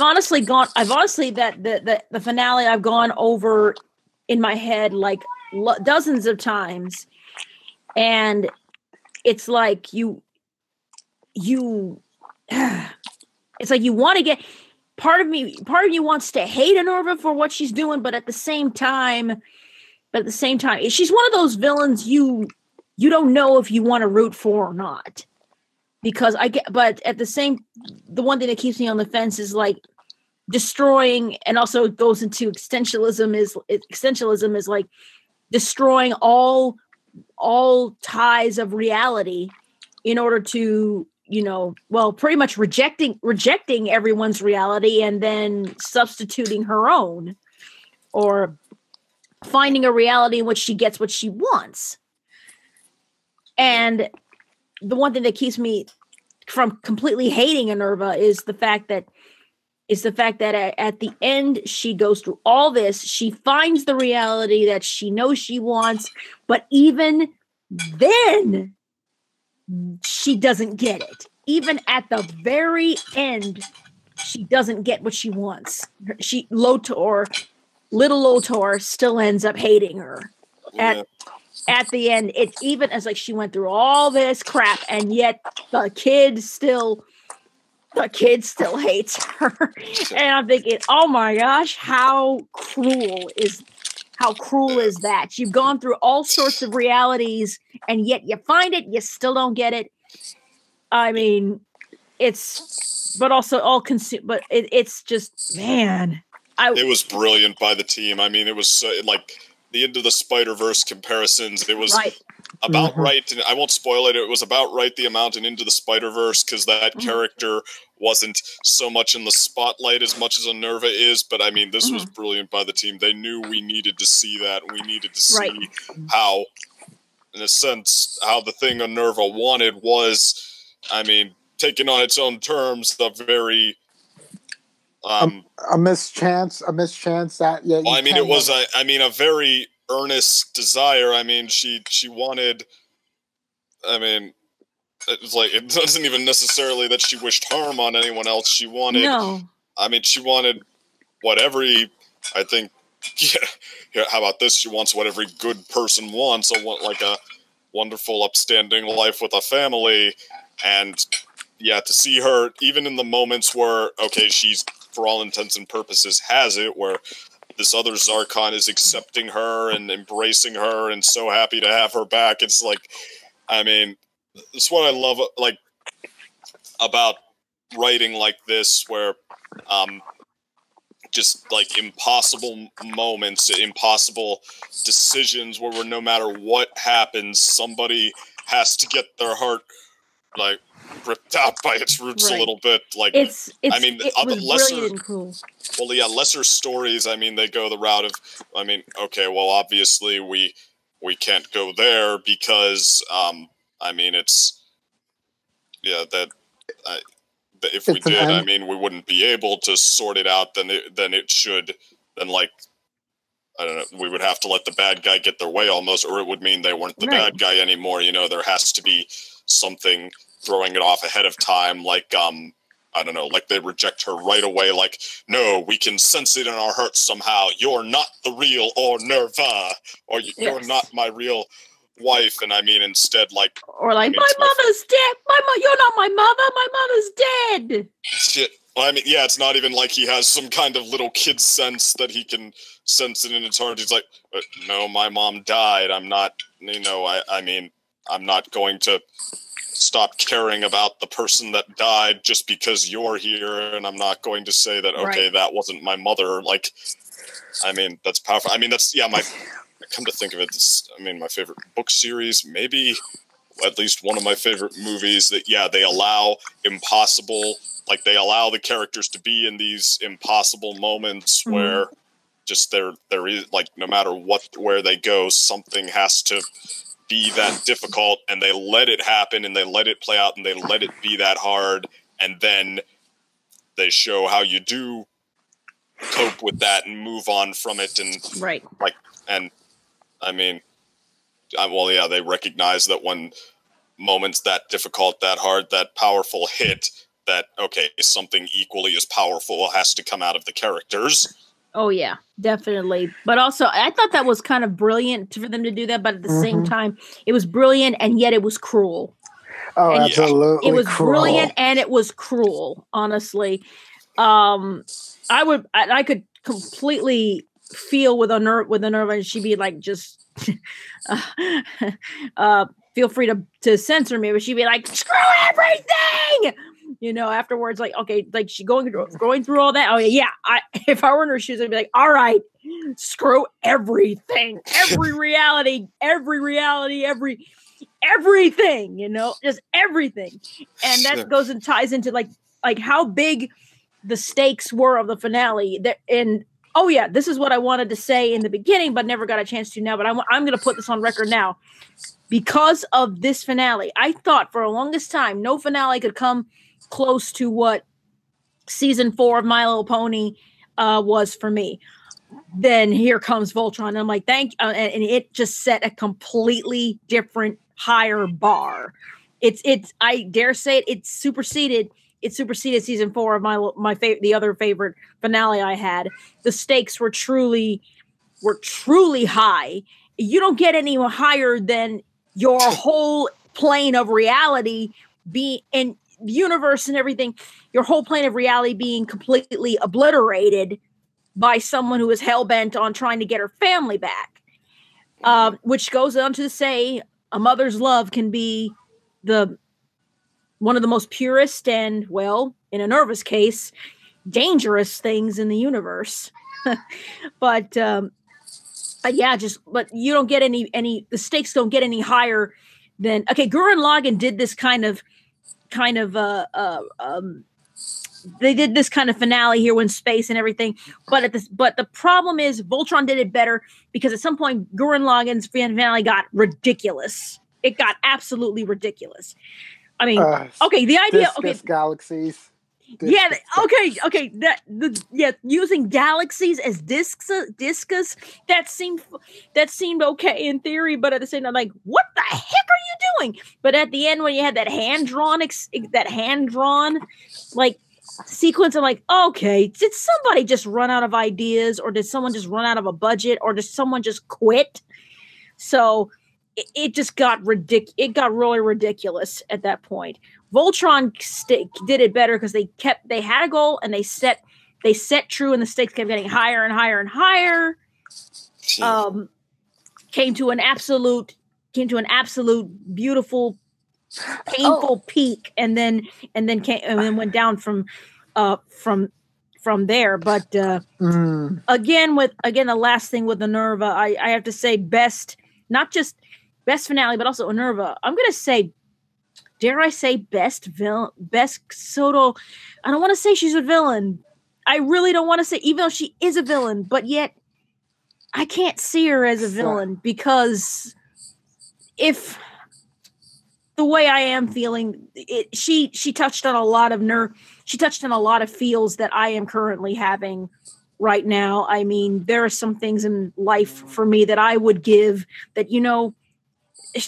S3: honestly that the finale I've gone over in my head like dozens of times, and it's like you it's like you want to get part of you wants to hate Onerva for what she's doing, but at the same time she's one of those villains you don't know if you want to root for or not. Because but at the one thing that keeps me on the fence is like destroying, and also goes into existentialism is like destroying all ties of reality in order to, pretty much rejecting everyone's reality and then substituting her own, or finding a reality in which she gets what she wants. And the one thing that keeps me from completely hating Onerva is the fact that at the end she goes through all this, she finds the reality that she knows she wants, but even then she doesn't get it. Even at the very end, she doesn't get what she wants. Little Lotor still ends up hating her. At the end, it's even as like she went through all this crap, and yet the kid still hates her. And I'm thinking, oh my gosh, how cruel is that? You've gone through all sorts of realities, and yet you find it, you still don't get it. I mean, it's just, man.
S4: It was brilliant by the team. I mean, it was like the Into the Spider-Verse comparisons. It was about right, and I won't spoil it. It was about right the amount in Into the Spider-Verse, because that character wasn't so much in the spotlight as much as Onerva is. But I mean, this was brilliant by the team. They knew we needed to see that. We needed to see how, in a sense, how the thing Onerva wanted was, I mean, taken on its own terms, the very
S2: a mischance that
S4: it was a very earnest desire. I mean, she wanted, I mean, it's like, it wasn't even necessarily that she wished harm on anyone else. She wanted, she wanted what every, I think, how about this? She wants what every good person wants, like a wonderful, upstanding life with a family. And to see her, even in the moments where, okay, she's, for all intents and purposes, has it, where this other Zarkon is accepting her and embracing her and so happy to have her back. It's like, I mean, it's what I love. Like, about writing like this, where just like impossible moments, impossible decisions, where no matter what happens, somebody has to get their heart like ripped out by its roots a little bit. Like it was
S3: brilliant and cool.
S4: Well, yeah, lesser stories. I mean, they go the route of, I mean, okay, well, obviously we can't go there because, I mean, it's, yeah, that. If we did, I mean, we wouldn't be able to sort it out. Then like, I don't know, we would have to let the bad guy get their way almost, or it would mean they weren't the bad guy anymore. You know, there has to be something throwing it off ahead of time, like, I don't know, like they reject her right away, like, no, we can sense it in our hearts somehow. You're not the real Nerva, or you're not my real wife. And I mean, instead, like,
S3: or like, my mother's dead. You're not my mother. My mother's dead.
S4: Shit. Well, I mean, yeah, it's not even like he has some kind of little kid sense that he can sense it in his heart. He's like, no, my mom died. I'm not, you know, I mean, I'm not going to stop caring about the person that died just because you're here, and I'm not going to say that, okay, that wasn't my mother. Like, I mean, that's powerful. I mean, that's, yeah, come to think of it, I mean, my favorite book series, maybe at least one of my favorite movies, that, yeah, they allow impossible, like, they allow the characters to be in these impossible moments where just there is, like, no matter where they go, something has to be that difficult, and they let it happen, and they let it play out, and they let it be that hard, and then they show how you do cope with that and move on from it, and like, and I mean, well, yeah, they recognize that when moments that difficult, that hard, that powerful hit, that, okay, something equally as powerful has to come out of the characters.
S3: Oh, yeah, definitely. But also, I thought that was kind of brilliant for them to do that, but at the same time, it was brilliant, and yet it was cruel.
S2: Oh, and absolutely.
S3: It was
S2: cruel.
S3: Brilliant, and it was cruel, honestly. I could completely feel with a nerve, and she'd be like, just feel free to censor me, but she'd be like, screw everything, you know, afterwards, like, okay, like, she going through all that. Oh yeah, if I were in her shoes, I'd be like, all right, screw everything, every reality, everything, you know, just everything. And that goes and ties into like how big the stakes were of the finale. And oh yeah, this is what I wanted to say in the beginning, but never got a chance to now. But I'm going to put this on record now. Because of this finale, I thought for the longest time, no finale could come close to what season 4 of My Little Pony was for me. Then here comes Voltron, and I'm like, thank you. And it just set a completely different, higher bar. I dare say it superseded season 4 of the other favorite finale I had. The stakes were truly high. You don't get any higher than your whole plane of reality and universe and everything, your whole plane of reality being completely obliterated by someone who is hell-bent on trying to get her family back. Which goes on to say a mother's love can be one of the most purest and, well, in a Nerva's case, dangerous things in the universe. But yeah, but you don't get any, the stakes don't get any higher than, okay, Gurren Lagann did this kind of they did this kind of finale here when space and everything, but the problem is Voltron did it better, because at some point Gurren Lagann's finale got ridiculous. It got absolutely ridiculous. I mean, okay, the idea,
S2: galaxies.
S3: Okay. Using galaxies as discus, that seemed okay in theory, but at the same time, like, what the heck are you doing? But at the end, when you had that hand drawn like sequence, I'm like, okay, did somebody just run out of ideas, or did someone just run out of a budget, or did someone just quit? So it just got ridiculous. It got really ridiculous at that point. Voltron did it better, because they had a goal, and they set true, and the stakes kept getting higher and higher and higher. Came to an absolute beautiful painful peak, and then went down from there. But again, the last thing with Minerva, I have to say best, not just best finale, but also Minerva. I'm gonna say, dare I say, best villain, best total. I don't want to say she's a villain. I really don't want to say, even though she is a villain, but yet I can't see her as a villain, because if the way I am feeling, she touched on a lot of she touched on a lot of feels that I am currently having right now. I mean, there are some things in life for me that I would give that,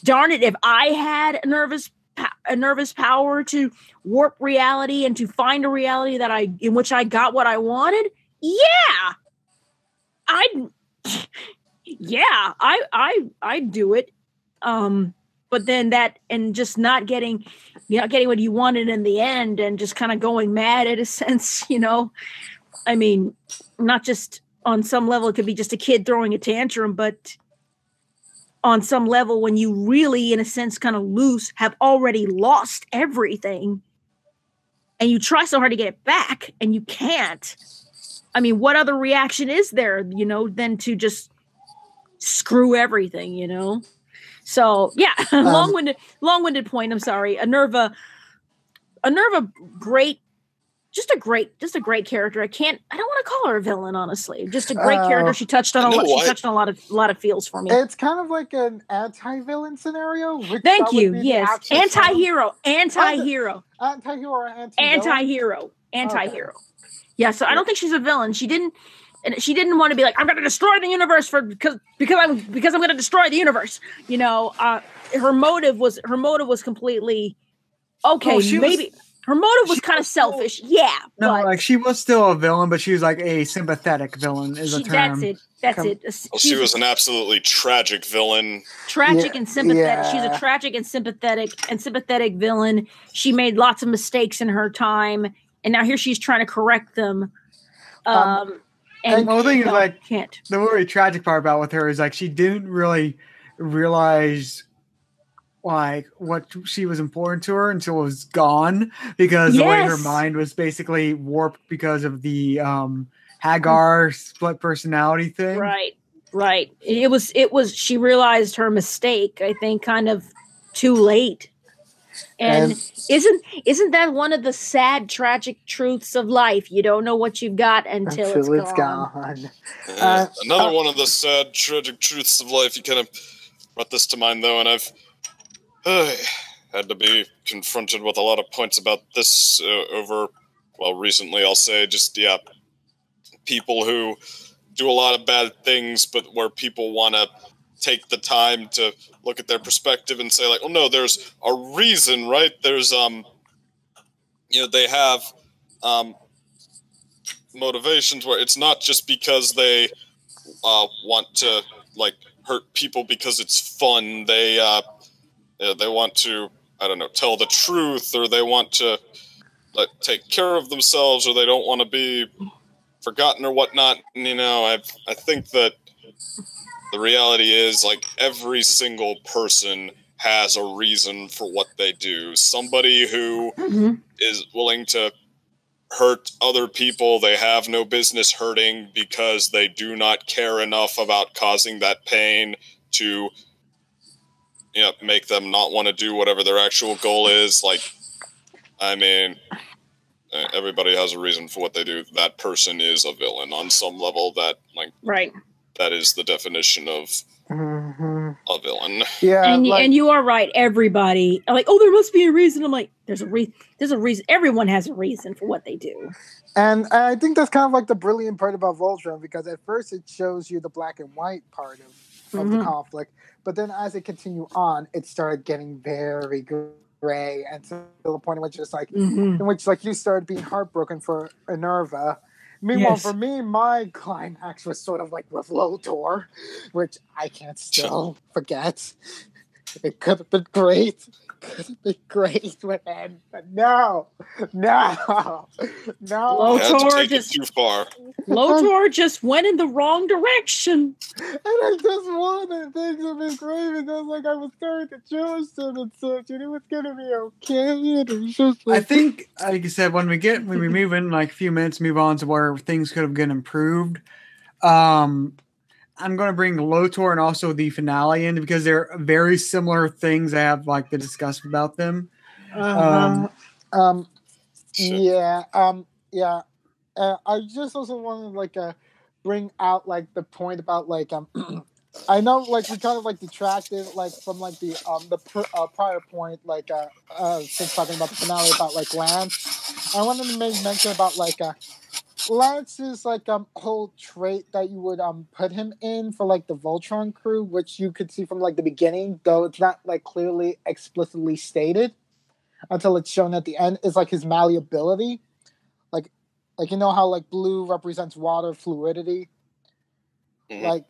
S3: darn it, if I had a nervous power to warp reality and to find a reality in which I got what I wanted, I'd do it. But then and just not getting what you wanted in the end, and just kind of going mad in a sense, I mean, not just on some level, it could be just a kid throwing a tantrum, but on some level, when you really, in a sense, kind of have already lost everything, and you try so hard to get it back and you can't. I mean, what other reaction is there, than to just screw everything, So yeah, long-winded point. I'm sorry. Minerva, great, just a great character. I don't want to call her a villain, honestly. Just a great character. She touched on a lot of feels for me.
S2: It's kind of like an anti-villain scenario.
S3: Thank you. Yes, anti-hero.
S2: Anti-hero.
S3: Okay. Yeah. So I don't think she's a villain. She didn't want to be like, I'm going to destroy the universe because I'm going to destroy the universe. Her motive was completely okay. Her motive was kind of selfish.
S1: She was still a villain, but she was like a sympathetic villain is a term.
S3: That's it.
S4: Well, she was an absolutely tragic villain.
S3: Tragic and sympathetic. Yeah. She's a tragic and sympathetic villain. She made lots of mistakes in her time, and now here she's trying to correct them.
S1: And the thing is, like, the really tragic part about with her is, like, she didn't really realize, like, what she was important to her until it was gone, because the way her mind was basically warped because of the Hagar split personality thing.
S3: Right. It was. She realized her mistake, I think, kind of too late. And isn't that one of the sad, tragic truths of life? You don't know what you've got until it's gone.
S4: Another one of the sad, tragic truths of life. You kind of brought this to mind, though, and I've had to be confronted with a lot of points about this recently. I'll say people who do a lot of bad things, but where people want to take the time to look at their perspective and say, like, oh no, there's a reason, right? There's they have motivations where it's not just because they want to, like, hurt people because it's fun. They want to, I don't know, tell the truth, or they want to, like, take care of themselves, or they don't want to be forgotten or whatnot. And, I think that the reality is, like, every single person has a reason for what they do. Somebody who is willing to hurt other people they have no business hurting because they do not care enough about causing that pain to make them not want to do whatever their actual goal is. Like, I mean, everybody has a reason for what they do. That person is a villain on some level. That, like,
S3: right.
S4: That is the definition of a villain.
S2: Yeah,
S3: and you are right. Everybody, like, oh, there must be a reason. I'm like, there's a reason. Everyone has a reason for what they do.
S2: And I think that's kind of like the brilliant part about Voltron, because at first it shows you the black and white part of the conflict, but then as it continued on, it started getting very gray, and to the point in which it's like, in which, like, you started being heartbroken for Minerva. Meanwhile, for me, my climax was sort of like with Lotor, which I can't still forget. It could have been great. could have been great with him, but no.
S3: Lotor
S4: Take it too far.
S3: Lotor just went in the wrong direction.
S2: And I just wanted things to be great because like I was starting to trust him and such, and it was gonna be okay. And it was just like,
S1: I think, like I said, when we move in like a few minutes, move on to where things could have been improved. I'm going to bring Lotor and also the finale in because they're very similar things I have like to discuss about them.
S2: yeah. I just also want to like bring out like the point about like I know like we kind of like detracted like from like the prior point like since talking about the finale about like Lance. I wanted to make mention about like Lance's like whole trait that you would put him in for like the Voltron crew, which you could see from like the beginning, though it's not like clearly explicitly stated until it's shown at the end, is like his malleability. Like you know how like blue represents water fluidity?
S4: Mhm.
S2: Like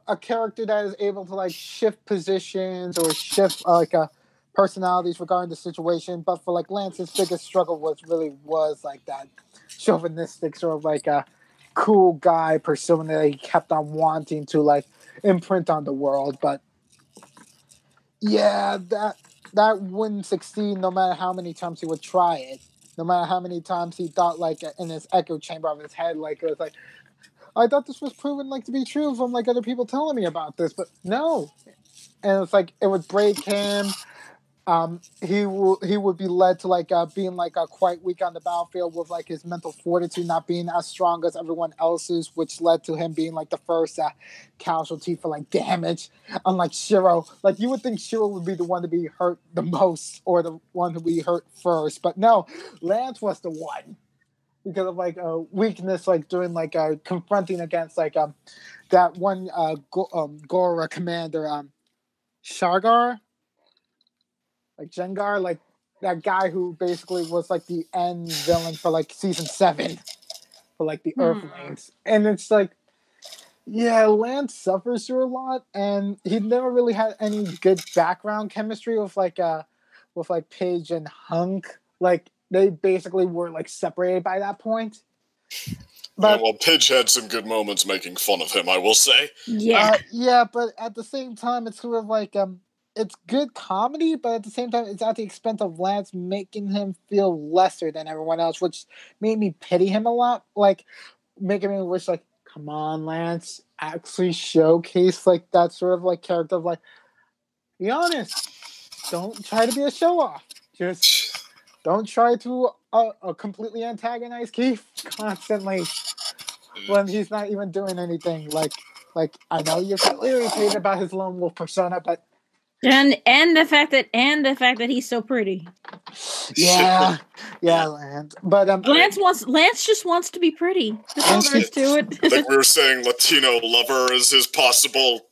S2: a character that is able to like shift positions or shift like personalities regarding the situation, but for like Lance's biggest struggle was like that chauvinistic sort of like a cool guy persona that he kept on wanting to like imprint on the world. But yeah, that wouldn't succeed no matter how many times he would try it, no matter how many times he thought like in his echo chamber of his head like it was like, I thought this was proven like to be true from like other people telling me about this, but no. And it's like it would break him. He would be led to like being like quite weak on the battlefield with like his mental fortitude not being as strong as everyone else's, which led to him being like the first casualty for like damage. Unlike Shiro, like you would think Shiro would be the one to be hurt the most or the one to be hurt first, but no, Lance was the one because of like a weakness, like during like confronting against like that one Gora commander Shargar. Like Jengar, like that guy who basically was like the end villain for like season 7 for like the Earthlings. And it's like, yeah, Lance suffers through a lot, and he never really had any good background chemistry with like Pidge and Hunk. Like they basically were like separated by that point. But
S4: well, Pidge had some good moments making fun of him, I will say.
S3: Yeah.
S2: But at the same time, it's sort of like it's good comedy, but at the same time, it's at the expense of Lance making him feel lesser than everyone else, which made me pity him a lot. Like, making me wish, like, come on, Lance, actually showcase, like, that sort of, like, character of, like, be honest, don't try to be a show-off. Just don't try to completely antagonize Keith constantly when he's not even doing anything. Like I know you're irritated about his lone wolf persona, but
S3: And the fact that he's so pretty.
S2: Yeah, Lance. But
S3: Lance just wants to be pretty. That's all there is to it.
S4: Like we were saying, Latino lover is his possible,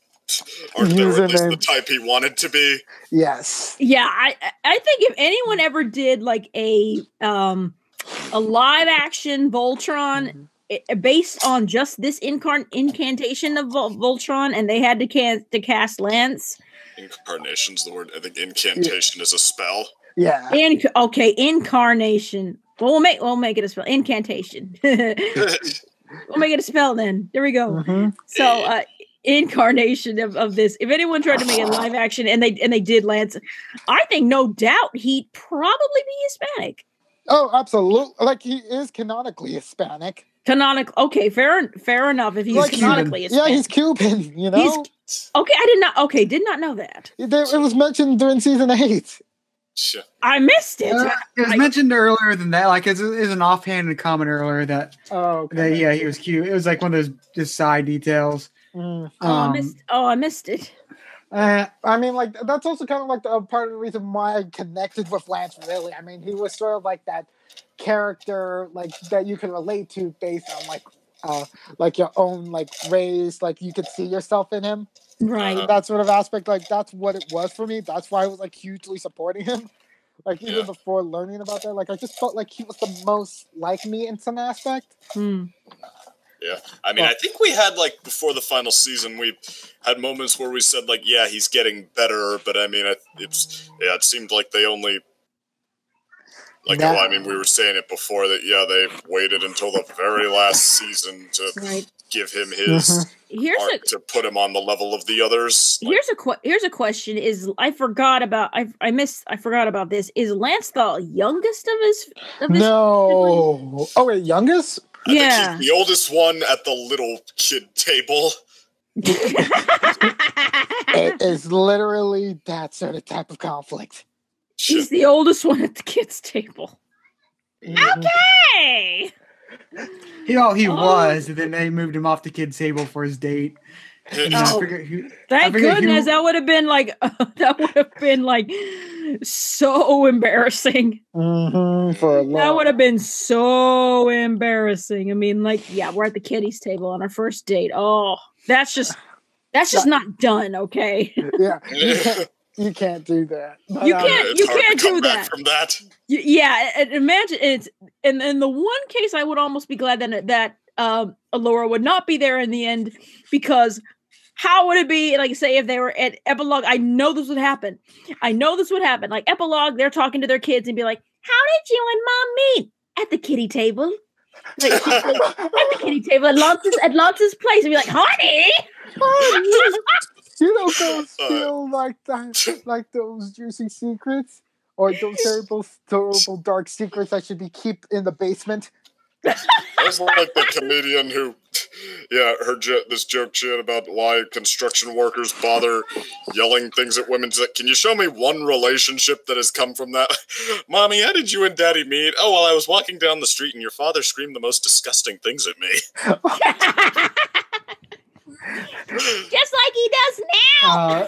S4: or at least the type he wanted to be.
S2: Yes.
S3: Yeah, I think if anyone ever did like a live action Voltron based on just this incantation of Voltron, and they had to cast Lance.
S4: Incarnation's the word. I think incantation is a spell.
S2: Yeah.
S3: Incarnation. Well, we'll make it a spell. Incantation. We'll make it a spell then. There we go.
S2: Mm-hmm.
S3: So, incarnation of this. If anyone tried to make it live action and they did Lance, I think no doubt he'd probably be Hispanic.
S2: Oh, absolutely. Like he is canonically Hispanic.
S3: Okay, fair enough. If he's like canonically Hispanic.
S2: Yeah, he's Cuban. You know.
S3: I did not know that.
S2: It was mentioned during season 8.
S4: Sure.
S3: I missed it.
S1: It was mentioned earlier than that. Like it's an offhanded comment earlier that.
S2: Oh. Okay.
S1: That, he was cute. It was like one of those just side details.
S3: I missed it.
S2: I mean, like that's also kind of like a part of the reason why I connected with Lance. Really, I mean, he was sort of like that character, like that you can relate to based on like your own like race. Like you could see yourself in him,
S3: right?
S2: That sort of aspect. Like that's what it was for me. That's why I was like hugely supporting him. Like even before learning about that, like I just felt like he was the most like me in some aspect.
S4: Yeah, I mean, I think we had, like, before the final season, we had moments where we said, like, yeah, he's getting better, but I mean, it seemed like they only, like,
S2: Nah.
S4: I mean, we were saying it before that, yeah, they waited until the very last season to give him his arc to put him on the level of the others. Like,
S3: here's a question: I forgot about this. Is Lance the youngest of his?
S2: No.
S3: Siblings?
S2: Oh wait, youngest?
S4: I think he's the oldest one at the little kid table.
S2: It is literally that sort of type of conflict.
S3: He's the oldest one at the kids' table. Okay.
S1: He was, and then they moved him off the kids' table for his date.
S3: Thank goodness. That would have been like so embarrassing.
S2: That
S3: would have been so embarrassing. I mean, like, yeah, we're at the kiddies' table on our first date. Oh, that's just not done. Okay.
S2: Yeah. You can't do that.
S3: But, you can't do that.
S4: From that.
S3: Yeah, and imagine it's in the one case I would almost be glad that Allura would not be there in the end, because how would it be, like, say, if they were at epilogue? I know this would happen. Like, epilogue, they're talking to their kids and be like, "How did you and Mom meet?" At the kiddie table. Like, at the kiddie table at Lance's place, and be like, "Honey."
S2: You know, those feel like that, like those juicy secrets, or those terrible dark secrets that should be kept in the basement.
S4: That's like the comedian who, heard this joke shit about why construction workers bother yelling things at women. Like, can you show me one relationship that has come from that? Mommy, how did you and Daddy meet? Oh, well, I was walking down the street and your father screamed the most disgusting things at me.
S3: Just like he does now.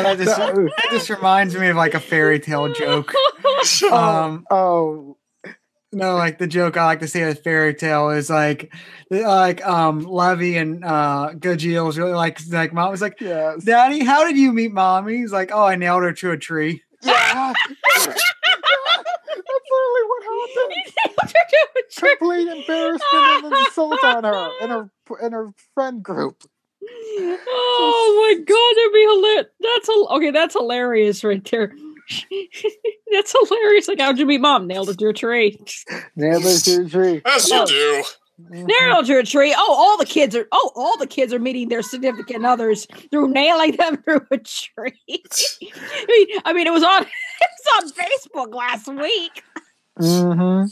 S1: That just reminds me of, like, a fairy tale joke. No, like, the joke I like to say with fairy tale is like Levy and Gajeel was really like Mom was like,
S2: yes.
S1: "Daddy, how did you meet Mommy?" He's like, "Oh, I nailed her to a tree."
S2: Yeah. That's literally what happened.
S3: He nailed her to a tree.
S2: Complete embarrassment and insult on her and her friend group.
S3: Oh my God, that'd be hilarious. That's hilarious right there. That's hilarious. Like, how'd you meet Mom? Nailed it to a tree.
S2: Nailed it to a tree.
S4: As you do.
S3: Nailed to a tree. Oh, all the kids are meeting their significant others through nailing them through a tree. I mean, it was on Facebook last week.
S4: Well,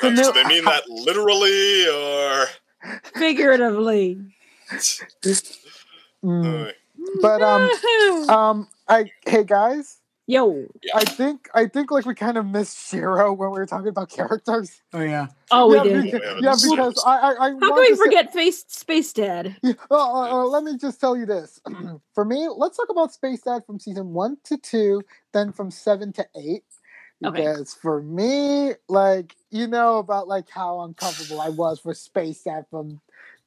S4: do they mean that literally or
S2: figuratively? But hey guys.
S3: Yo.
S2: I think like we kind of missed Shiro when we were talking about characters.
S1: Oh yeah.
S3: Oh, we did.
S2: Because I
S3: how can we forget Space Dad?
S2: Yeah, let me just tell you this. For me, let's talk about Space Dad from season 1 to 2, then from 7 to 8. Because for me, like, you know about like how uncomfortable I was for Space Dad from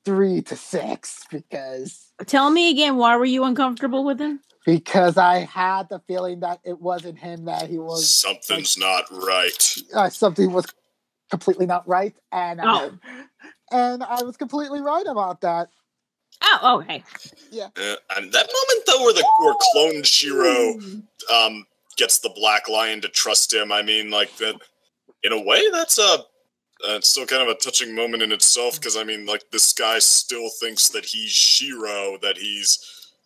S2: 3 to 6. Because
S3: tell me again, why were you uncomfortable with him?
S2: Because I had the feeling that it wasn't him, that he was...
S4: Something's not right.
S2: Something was completely not right. And and I was completely right about that.
S3: Oh, okay.
S2: Yeah.
S4: And that moment, though, where cloned Shiro gets the Black Lion to trust him, I mean, like, that. In a way, that's it's still kind of a touching moment in itself, because, I mean, like, this guy still thinks that he's Shiro,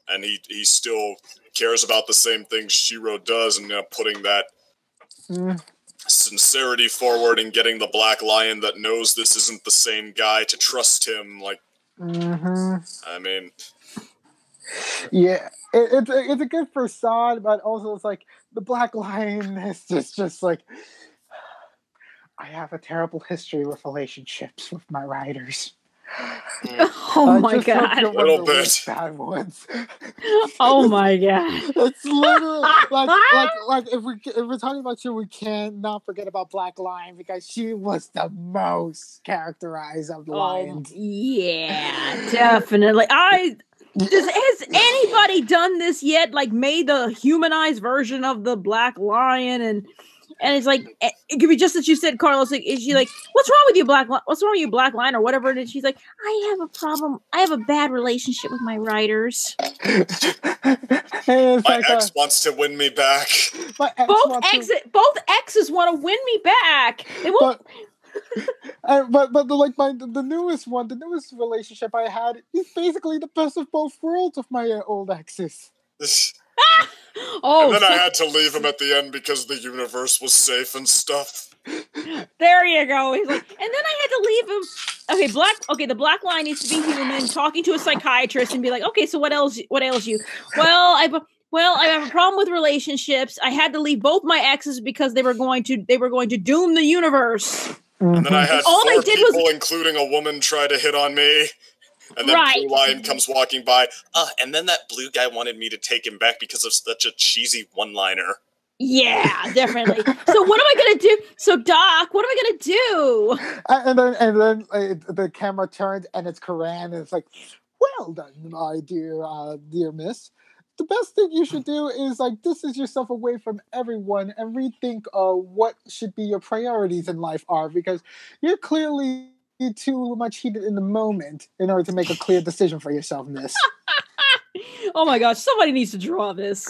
S4: and he still cares about the same things Shiro does, and putting that sincerity forward and getting the Black Lion that knows this isn't the same guy to trust him. Like, I mean,
S2: yeah, it's a good facade, but also it's like the Black Lion is just like, I have a terrible history with relationships with my writers.
S3: Oh my God!
S4: A little bit.
S2: Bad ones.
S3: Oh my God!
S2: It's literally like if we're talking about you, we can't not forget about Black Lion, because she was the most characterized of the lions.
S3: Yeah, definitely. Has anybody done this yet? Like, made the humanized version of the Black Lion And it's like, it could be just that you said, Carlos, like, is she like, what's wrong with you, what's wrong with you, Black Line, or whatever? And she's like, I have a problem. I have a bad relationship with my writers.
S4: My ex wants to win me back.
S3: Both exes want to win me back. They won't.
S2: But the newest relationship I had is basically the best of both worlds of my old exes.
S4: And then I had to leave him at the end because the universe was safe and stuff.
S3: There you go. He's like, and then I had to leave him. Okay, the Black Line needs to be human, talking to a psychiatrist and be like, okay, so what ails you? Well, I have a problem with relationships. I had to leave both my exes because they were going to doom the universe.
S4: And then I had four people, including a woman, try to hit on me. And then Blue Line comes walking by. And then that blue guy wanted me to take him back because of such a cheesy one-liner.
S3: Yeah, definitely. So what am I going to do? So Doc, what am I going to do?
S2: And then the camera turns and it's Karan and it's like, well done, my dear miss. The best thing you should do is like distance yourself away from everyone and rethink what should be your priorities in life are, because you're clearly too much heated in the moment in order to make a clear decision for yourself, miss.
S3: Oh my gosh, somebody needs to draw this.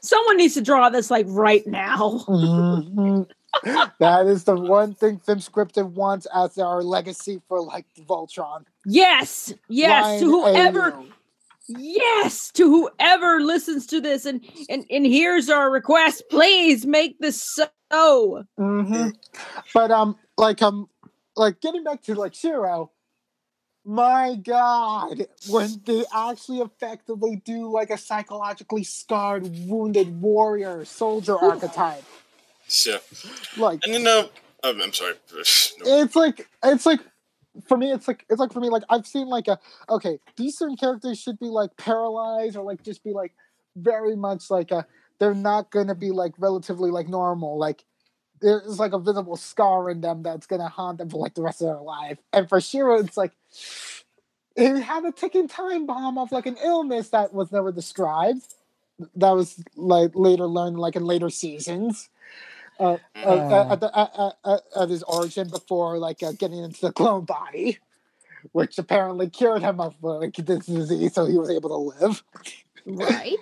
S3: Someone needs to draw this like right now.
S2: That is the one thing Film Scripted wants as our legacy for like Voltron.
S3: Yes, to whoever listens to this and here's our request, please make this so.
S2: But like getting back to like Shiro, my God, when they actually effectively do like a psychologically scarred, wounded warrior soldier archetype.
S4: Yeah.
S2: Like,
S4: and I'm sorry.
S2: It's like for me, like I've seen like these certain characters should be like paralyzed or like just be like very much like they're not gonna be like relatively like normal. Like there's like a visible scar in them that's gonna haunt them for like the rest of their life. And for Shiro, it's like it had a ticking time bomb of like an illness that was never described. That was like later learned like in later seasons. At his origin before like getting into the clone body, which apparently cured him of like this disease, so he was able to live.
S3: Right,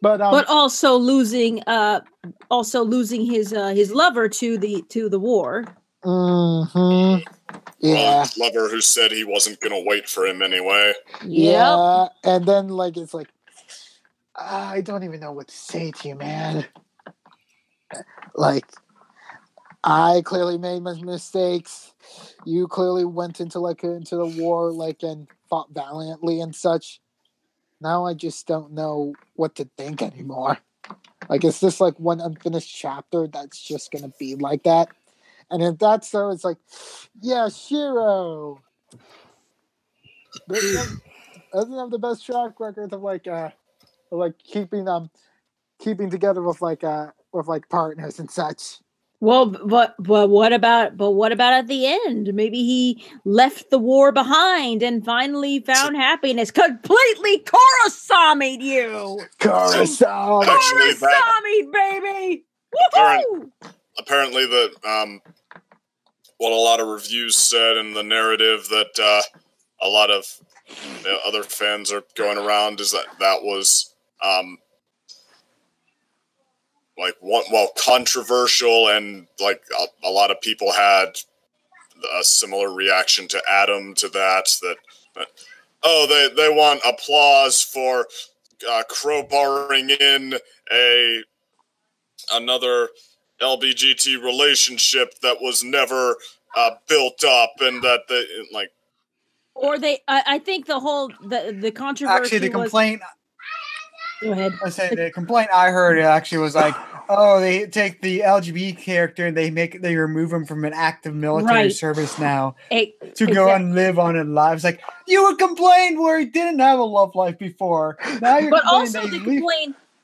S2: but
S3: also losing his lover to the war.
S2: Mm-hmm. Yeah,
S4: his lover who said he wasn't gonna wait for him anyway.
S2: Yeah, and then like it's like I don't even know what to say to you, man. Like, I clearly made mistakes. You clearly went into the war and fought valiantly and such. Now I just don't know what to think anymore. Like, is this like one unfinished chapter that's just gonna be like that? And if that's so, it's like, yeah, Shiro doesn't have the best track record of keeping together with partners and such.
S3: Well, but what about at the end? Maybe he left the war behind and finally found happiness. Completely Kurosami'd you.
S2: Kurosami,
S3: baby. Woohoo!
S4: Apparently, what a lot of reviews said in the narrative that a lot of other fans are going around is that was controversial, and like a lot of people had a similar reaction to Adam to that they want applause for crowbarring in another LBGT relationship that was never built up, and that
S3: I think the controversy.
S1: Actually, the complaint.
S3: Go ahead.
S1: I say the complaint I heard actually was like, oh, they take the LGBT character and they remove him from an active military service now to go and live on in lives. Like, you would complain where he didn't have a love life before. Now you're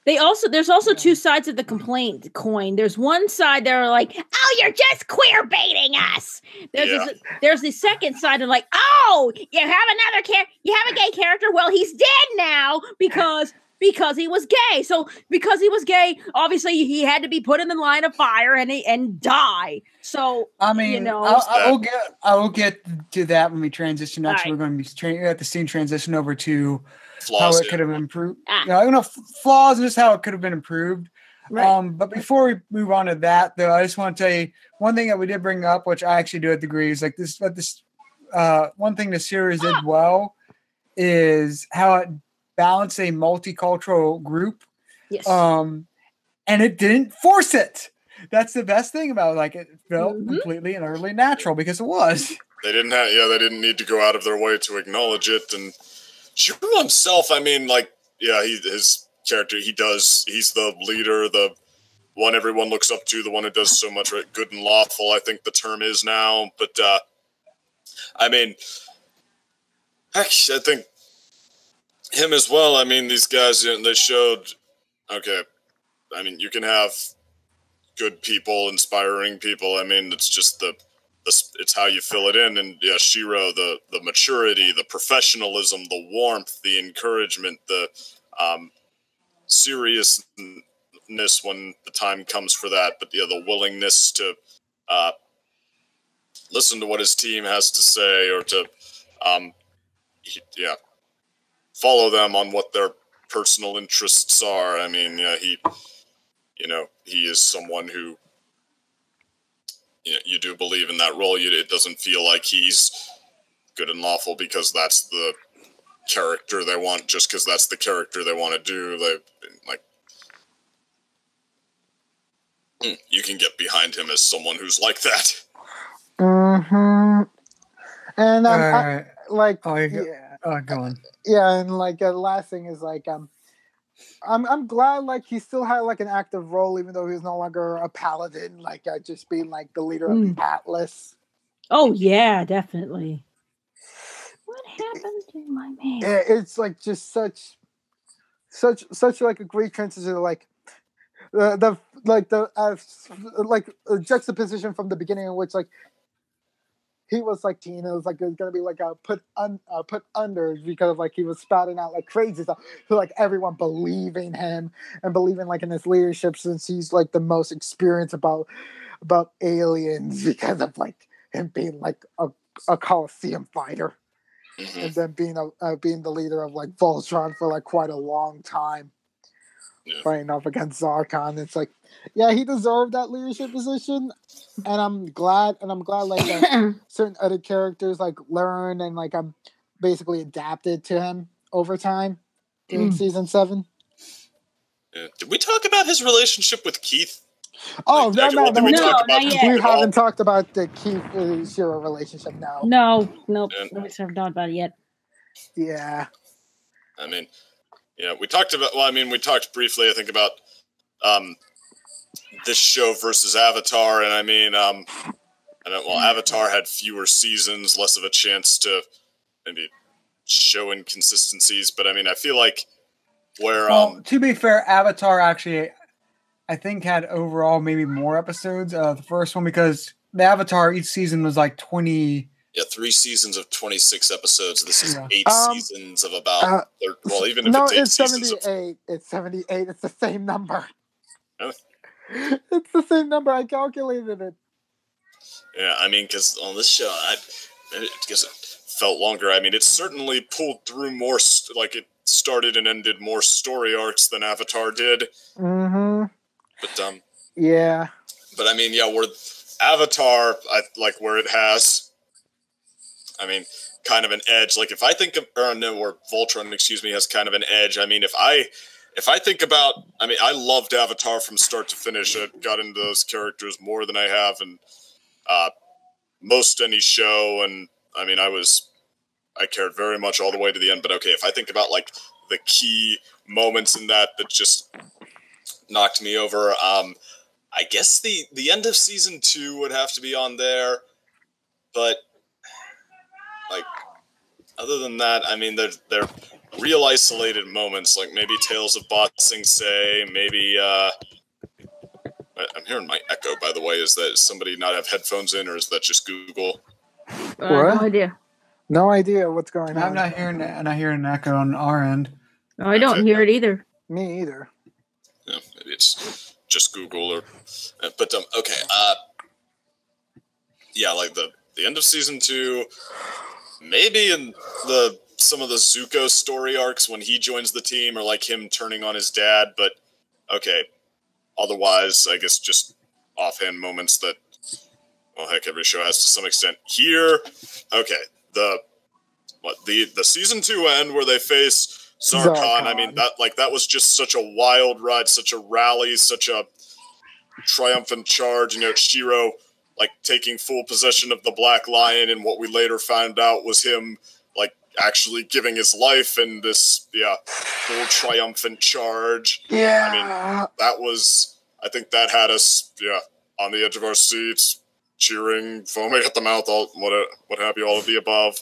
S3: there's also two sides of the complaint coin. There's one side that are like, oh, you're just queer baiting us. There's the second side of like, oh, you have a gay character. Well, he's dead now because because he was gay. So because he was gay, obviously he had to be put in the line of fire and die. So
S1: I mean,
S3: you know,
S1: I will get to that when we transition. Actually,
S3: All
S1: we're going to be at the scene transition over to
S4: Flaws,
S1: how it
S4: yeah.
S1: could have improved. Flaws and just how it could have been improved.
S3: Right.
S1: But before we move on to that, though, I just want to tell you one thing that we did bring up, which I actually do agree, is like this. One thing the series did well is how it balanced a multicultural group.
S3: Yes.
S1: And it didn't force it. That's the best thing about it. Like it felt completely and utterly natural because it was.
S4: They didn't need to go out of their way to acknowledge it. And Shiro himself, I mean, like, yeah, his character, he's the leader, the one everyone looks up to, the one who does so much right, good and lawful, I think the term is now. But, I mean, actually, I think him as well. I mean, these guys, they showed, okay, I mean, you can have good people, inspiring people. I mean, it's just it's how you fill it in. And yeah, Shiro, the maturity, the professionalism, the warmth, the encouragement, the seriousness when the time comes for that. But yeah, the willingness to listen to what his team has to say, or to follow them on what their personal interests are. I mean, yeah, he is someone who, you do believe in that role. It doesn't feel like he's good and lawful because that's the character they want, just because that's the character they want to do. You can get behind him as someone who's like that.
S2: Mm-hmm. And
S1: go on.
S2: Yeah, and like the last thing is like I'm glad like he still had like an active role even though he was no longer a paladin, like just being like the leader of the Atlas.
S3: Oh yeah, definitely. What happened to my man?
S2: It's like just such like a great transition, like the juxtaposition from the beginning in which like he was like teen, it was like it's gonna be like a put under because like he was spouting out like crazy stuff. So like everyone believing him and believing like in his leadership since he's like the most experienced about aliens because of like him being like a Coliseum fighter, and then being the leader of like Voltron for like quite a long time. Yeah. Fighting off against Zarkon. It's like, yeah, he deserved that leadership position, and I'm glad like certain other characters like learn and like I'm basically adapted to him over time during season 7.
S4: Yeah. Did we talk about his relationship with Keith?
S2: Oh,
S3: no,
S2: we haven't talked about the Keith Shiro relationship now.
S3: No, we haven't talked about it yet.
S2: Yeah.
S4: I mean, yeah, we talked briefly, I think, about this show versus Avatar, and I mean, Avatar had fewer seasons, less of a chance to maybe show inconsistencies, but I mean, I feel like
S1: to be fair, Avatar actually, I think, had overall maybe more episodes of the first one because the Avatar each season was like 20.
S4: Yeah, 3 seasons of 26 episodes. This is 8 seasons of about. Even if it's 8 seasons.
S2: It's 78. It's 78. It's the same number.
S4: Really?
S2: It's the same number. I calculated it.
S4: Yeah, I mean, because on this show, I guess it felt longer. I mean, it certainly pulled through more. Like it started and ended more story arcs than Avatar did.
S2: Mm-hmm.
S4: But
S2: yeah.
S4: But I mean, yeah, where Avatar, I where it has. I mean, kind of an edge. Like if I think of, where Voltron, has kind of an edge. I mean, if I think about, I mean, I loved Avatar from start to finish. I got into those characters more than I have in most any show. And I mean, I cared very much all the way to the end. But okay, if I think about like the key moments in that just knocked me over, I guess the end of season 2 would have to be on there. But like, other than that, I mean, they're real isolated moments, like maybe Tales of Ba Sing Se, maybe, I'm hearing my echo, by the way. Does somebody not have headphones in, or is that just Google?
S3: No idea.
S2: No idea what's going on.
S1: I'm not hearing an echo on our end.
S3: No, I don't hear it either.
S2: Me either.
S4: Yeah, maybe it's just Google or. But okay. Yeah, like the end of season 2, maybe in some of the Zuko story arcs when he joins the team, or like him turning on his dad. But okay, otherwise, I guess just offhand moments that, well, heck, every show has to some extent. Here, okay, the season 2 end where they face Zarkon. I mean, that was just such a wild ride, such a rally, such a triumphant charge. You know, Shiro like taking full possession of the Black Lion, and what we later found out was him like actually giving his life in this full triumphant charge.
S2: Yeah,
S4: I mean, I think that had us on the edge of our seats, cheering, foaming at the mouth, what have you, all of the above.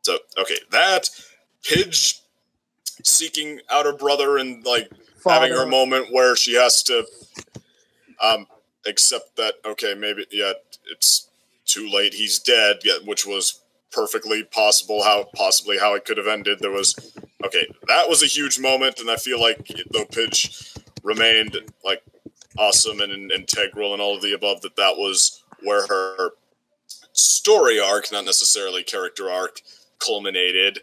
S4: So okay, that Pidge seeking out her brother and like having her moment where she has to accept that, okay, maybe it's too late, he's dead, which was perfectly possibly how it could have ended. There was that was a huge moment, and I feel like though Pidge remained like awesome and integral and all of the above, that was where her story arc, not necessarily character arc, culminated.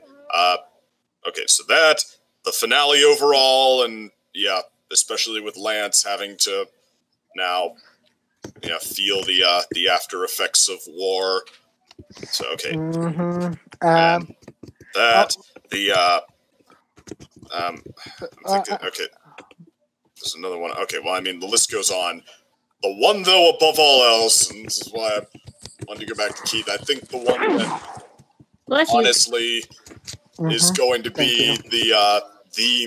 S4: Okay, so that the finale overall, and especially with Lance having to now feel the after effects of war. So okay,
S2: mm-hmm.
S4: Okay, there's another one. Okay, well, I mean, the list goes on. The one, though, above all else, and this is why I wanted to go back to Keith, I think the one that honestly is going to be the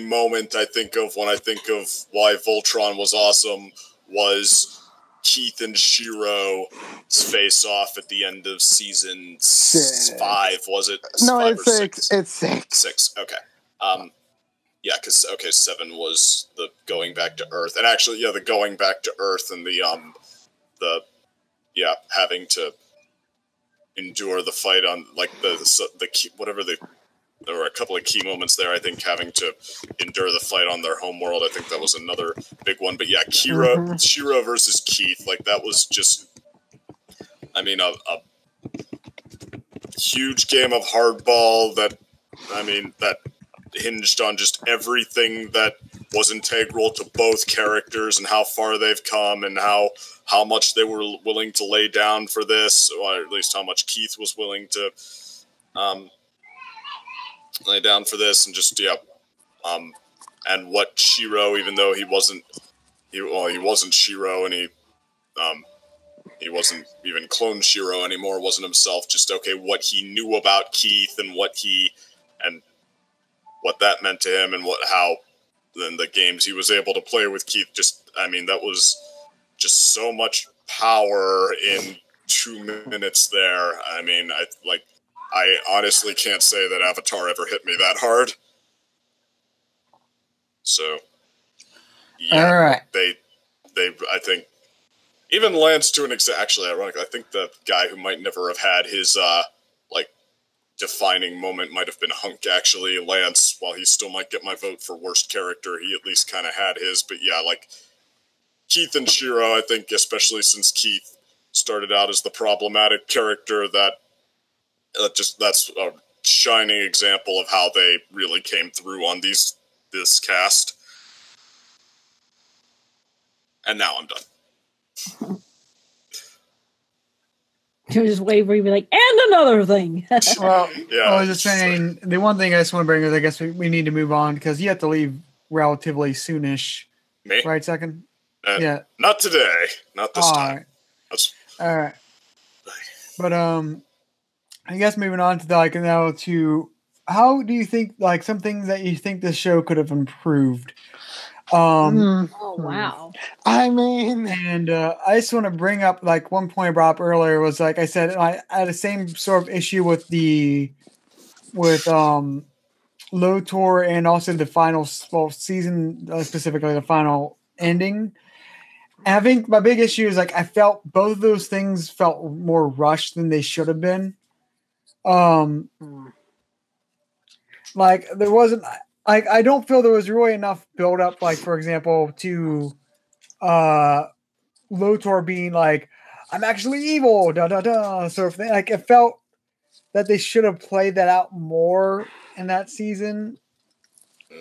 S4: moment I think of when I think of why Voltron was awesome was Keith and Shiro's face-off at the end of season 5, was it?
S2: No, it's 6. It's 6.
S4: 6, okay. Yeah, because, 7 was the going back to Earth. And actually, the going back to Earth and the having to endure the fight on, like, the key, whatever there were a couple of key moments there, I think, having to endure the fight on their home world. I think that was another big one. But yeah, Shiro versus Keith, like, that was just, I mean, a huge game of hardball that hinged on just everything that was integral to both characters and how far they've come and how much they were willing to lay down for this, or at least how much Keith was willing to lay down for this, and just and what Shiro, even though he wasn't Shiro, and he wasn't even clone Shiro anymore, wasn't himself, just what he knew about Keith and what that meant to him, and how then the games he was able to play with Keith, just, I mean, that was just so much power in 2 minutes there. I mean, I honestly can't say that Avatar ever hit me that hard. So, yeah,
S1: all right.
S4: They, I think, even Lance to an extent, actually, ironically, I think the guy who might never have had his, defining moment might have been Hunk, actually. Lance, while he still might get my vote for worst character, he at least kind of had his. But yeah, like, Keith and Shiro, I think, especially since Keith started out as the problematic character, that's a shining example of how they really came through on this cast. And now I'm done.
S3: You just wait where you'd be like, and another thing.
S1: Well, yeah, I was just saying, the one thing I just want to bring is I guess we need to move on because you have to leave relatively soonish.
S4: Me?
S1: Right, second?
S4: Yeah. Not today. Not this time.
S1: Right. All right. But I guess moving on to now to how do you think some things that you think this show could have improved?
S3: Oh wow!
S2: I mean,
S1: and I just want to bring up one point I brought up earlier was I said I had the same sort of issue with Lotor and also the final season, specifically the final ending. And I think my big issue is I felt both of those things felt more rushed than they should have been. There wasn't. I don't feel there was really enough build up, like for example, to Lotor being like, I'm actually evil, da da da, sort of thing. Like it felt that they should have played that out more in that season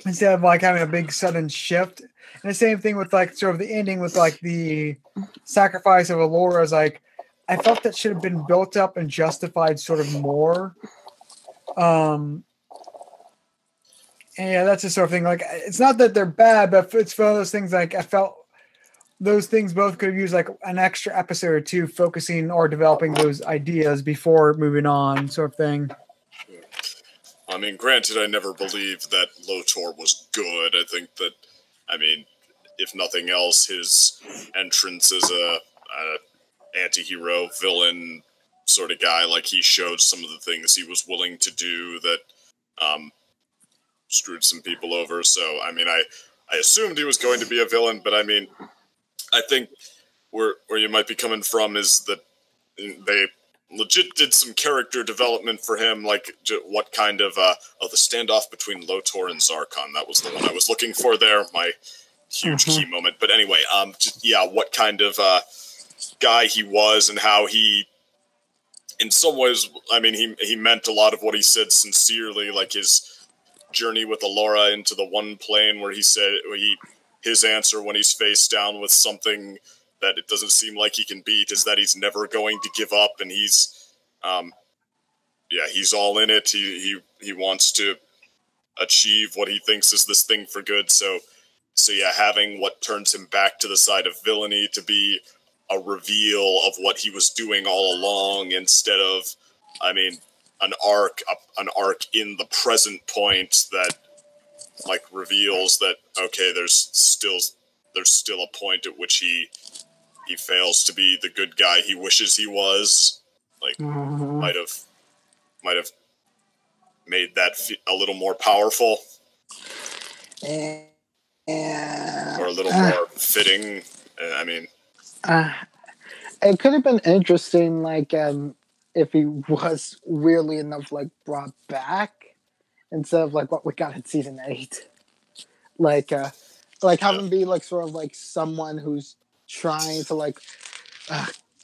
S1: instead of like having a big sudden shift. And the same thing with like sort of the ending with like the sacrifice of Allura is like I felt that should have been built up and justified sort of more. And yeah, that's the sort of thing. Like it's not that they're bad, but it's one of those things like I felt those things both could have used like an extra episode or two focusing or developing those ideas before moving on, sort of thing.
S4: I mean, granted, I never believed that Lotor was good. I think that, I mean, if nothing else, his entrance as a anti-hero villain sort of guy, like he showed some of the things he was willing to do that screwed some people over. So, I mean, I assumed he was going to be a villain, but I mean, I think where you might be coming from is that they legit did some character development for him, like what kind of the standoff between Lotor and Zarkon. That was the one I was looking for there, my huge key moment. But anyway, what kind of guy he was and how he, in some ways, I mean, he meant a lot of what he said sincerely, like his journey with Allura into the one plane where he said his answer when he's faced down with something that it doesn't seem like he can beat is that he's never going to give up, and he's all in it. He wants to achieve what he thinks is this thing for good. So yeah, having what turns him back to the side of villainy to be a reveal of what he was doing all along, instead of, I mean, an arc in the present point that like reveals that okay, there's still a point at which he fails to be the good guy he wishes he was. Like might have made that a little more powerful, or a little more fitting. I mean,
S2: it could have been interesting, like if he was weirdly enough like brought back instead of like what we got in season 8, like have him be like sort of like someone who's trying to like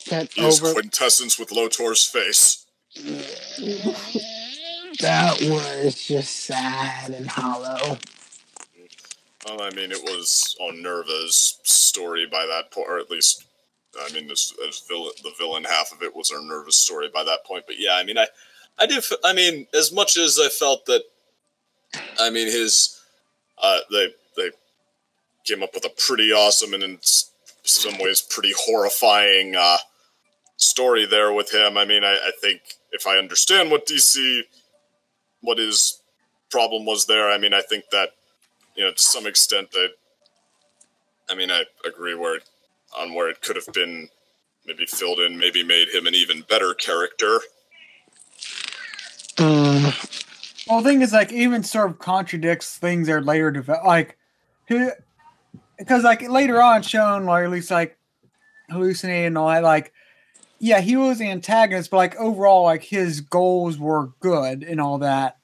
S2: get
S4: use
S2: over
S4: quintessence with Lotor's face.
S2: That was just sad and hollow.
S4: Well, I mean, it was on Nerva's story by that point, or at least, I mean, the villain half of it was on Nerva's story by that point. But yeah, I mean, I did. I mean, as much as I felt that, I mean, his they came up with a pretty awesome and in some ways pretty horrifying story there with him. I mean, I think if I understand what his problem was there, I mean, I think that, you know, to some extent, I agree where it could have been maybe filled in, maybe made him an even better character.
S1: Well, the thing is, like, even sort of contradicts things that are later developed, like, because like later on shown, or at least like hallucinating and all that, like, yeah, he was the antagonist, but like overall, like his goals were good and all that.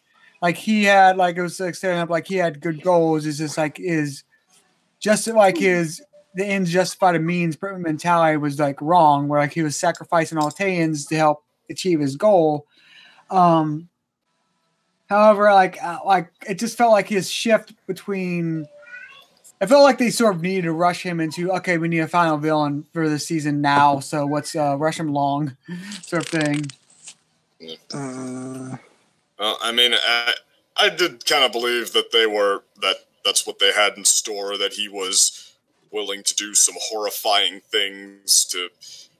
S1: Like he had, like it was like setting up, like he had good goals. It's just like the ends justify the means mentality was like wrong, where like he was sacrificing Altaians to help achieve his goal. However, like it just felt like his shift between. I felt like they sort of needed to rush him into, okay, we need a final villain for the season now, so let's rush him along, sort of thing.
S4: Well, I mean, I did kind of believe that that's what they had in store, that he was willing to do some horrifying things to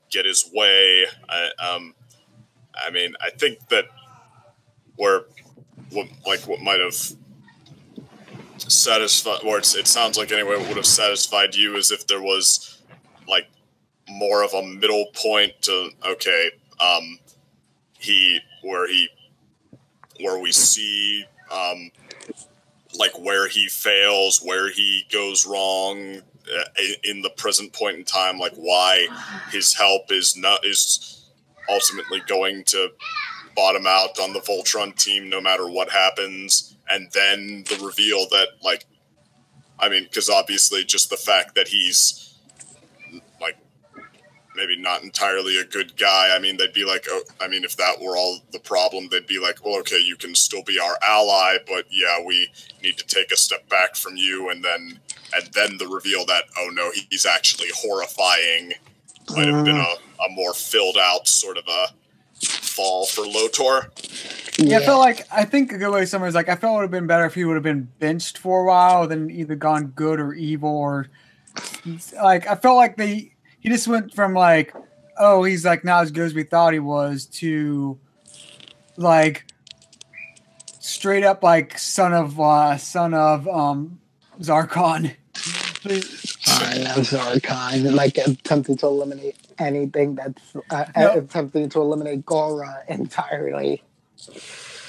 S4: get his way. I mean, I think that what might have satisfied, or it sounds like anyway, what would have satisfied you is if there was like more of a middle point to, okay, where we see like where he fails, where he goes wrong in the present point in time, like why his help is ultimately going to bottom out on the Voltron team no matter what happens, and then the reveal that, like, I mean, because obviously just the fact that he's, like, maybe not entirely a good guy, I mean, they'd be like, oh, I mean, if that were all the problem, they'd be like, well, okay, you can still be our ally, but yeah, we need to take a step back from you, and then the reveal that, oh no, he's actually horrifying, might have been a more filled out sort of a fall for Lotor.
S1: Yeah, I think a good way to summarize, like, I felt it would have been better if he would have been benched for a while than either gone good or evil, or like, I felt like he just went from like, oh, he's like not as good as we thought he was, to like straight up like son of Zarkon.
S2: Zarkon, like attempting to eliminate anything that's attempting to eliminate Gora entirely.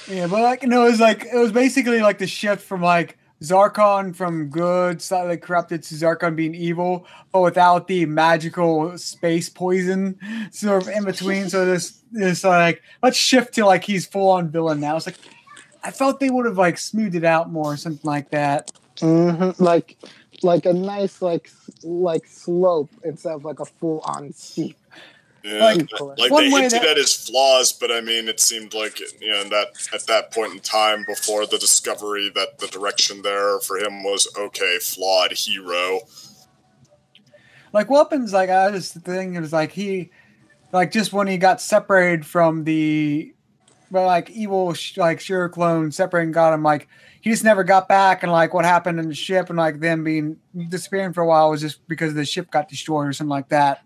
S1: Yeah, but like, no, it was basically like the shift from like Zarkon from good, slightly corrupted, to Zarkon being evil, but without the magical space poison sort of in between. So this like, let's shift to like he's full on villain now. It's like, I felt they would have like smoothed it out more, or something like that.
S2: Mm-hmm. Like a nice like slope instead of like a full on steep.
S4: Yeah, like they hinted at his flaws, but I mean, it seemed like, you know, that at that point in time, before the discovery, that the direction there for him was, okay, flawed hero.
S1: Like weapons, like I was thinking, it was like just when he got separated from the, but like evil like Shira clone separated and got him, like he just never got back, and like what happened in the ship and like them being disappearing for a while was just because the ship got destroyed or something like that.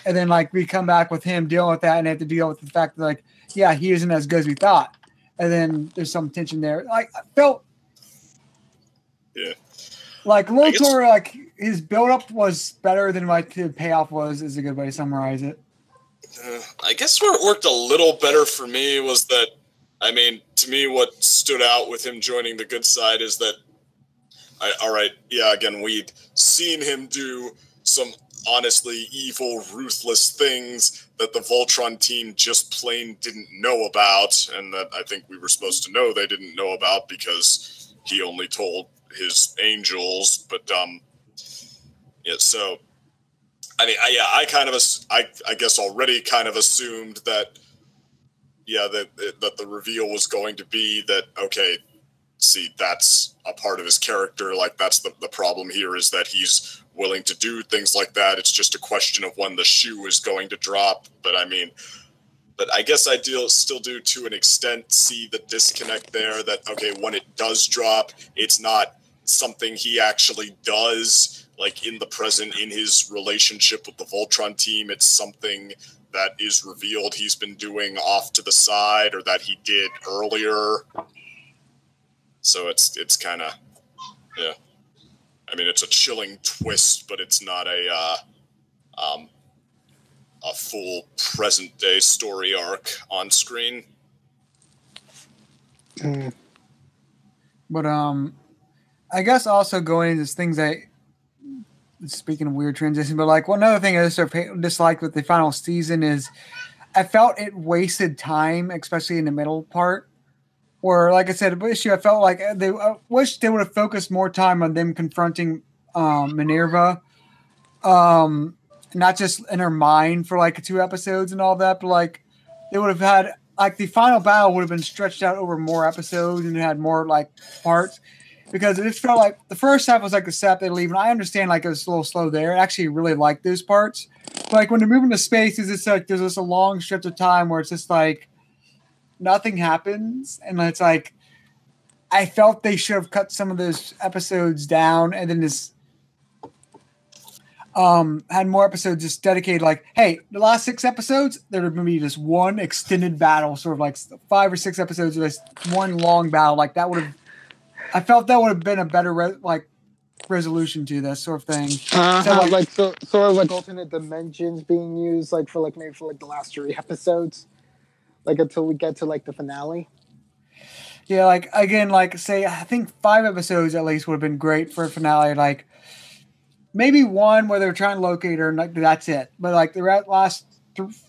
S1: And then, like, we come back with him dealing with that, and they have to deal with the fact that, like, yeah, he isn't as good as we thought. And then there's some tension there. Like, I felt,
S4: yeah,
S1: like Lotor, like his build-up was better than like the payoff was. Is a good way to summarize it.
S4: I guess where it worked a little better for me was that, I mean, to me, what stood out with him joining the good side is that, all right, yeah, again, we'd seen him do some honestly evil, ruthless things that the Voltron team just plain didn't know about, and that I think we were supposed to know they didn't know about because he only told his angels. But yeah, so I mean, I guess already kind of assumed that, yeah, that the reveal was going to be that, okay, see, that's a part of his character. Like, that's the problem here, is that he's willing to do things like that. It's just a question of when the shoe is going to drop. But I mean, but I guess I still do to an extent see the disconnect there, that, okay, when it does drop, it's not something he actually does, like in the present, in his relationship with the Voltron team. It's something that is revealed he's been doing off to the side, or that he did earlier. So it's kind of, yeah. I mean, it's a chilling twist, but it's not a full present day story arc on screen.
S1: But I guess also going into things that, speaking of weird transition, but like one other thing I sort of disliked with the final season is I felt it wasted time, especially in the middle part. Where, like I said, issue, I felt like I wish they would have focused more time on them confronting Minerva, not just in her mind for like 2 episodes and all that, but like they would have had, like, the final battle would have been stretched out over more episodes and it had more like parts, because it just felt like the first half was like the setup they leave, and I understand like it was a little slow there. I actually really like those parts, but like when they're moving to space, it's just like there's just a long stretch of time where it's just like nothing happens, and it's like I felt they should have cut some of those episodes down, and then just had more episodes just dedicated, like, hey, the last 6 episodes there would be just one extended battle, sort of like 5 or 6 episodes of just one long battle. Like that would have, I felt that would have been a better resolution to this sort of thing.
S2: So sort of like alternate dimensions being used, like for like maybe for like the last 3 episodes. Like until we get to like the finale.
S1: Yeah, like again, like say I think 5 episodes at least would have been great for a finale. Like maybe 1 where they're trying to locate her, and like that's it. But like the last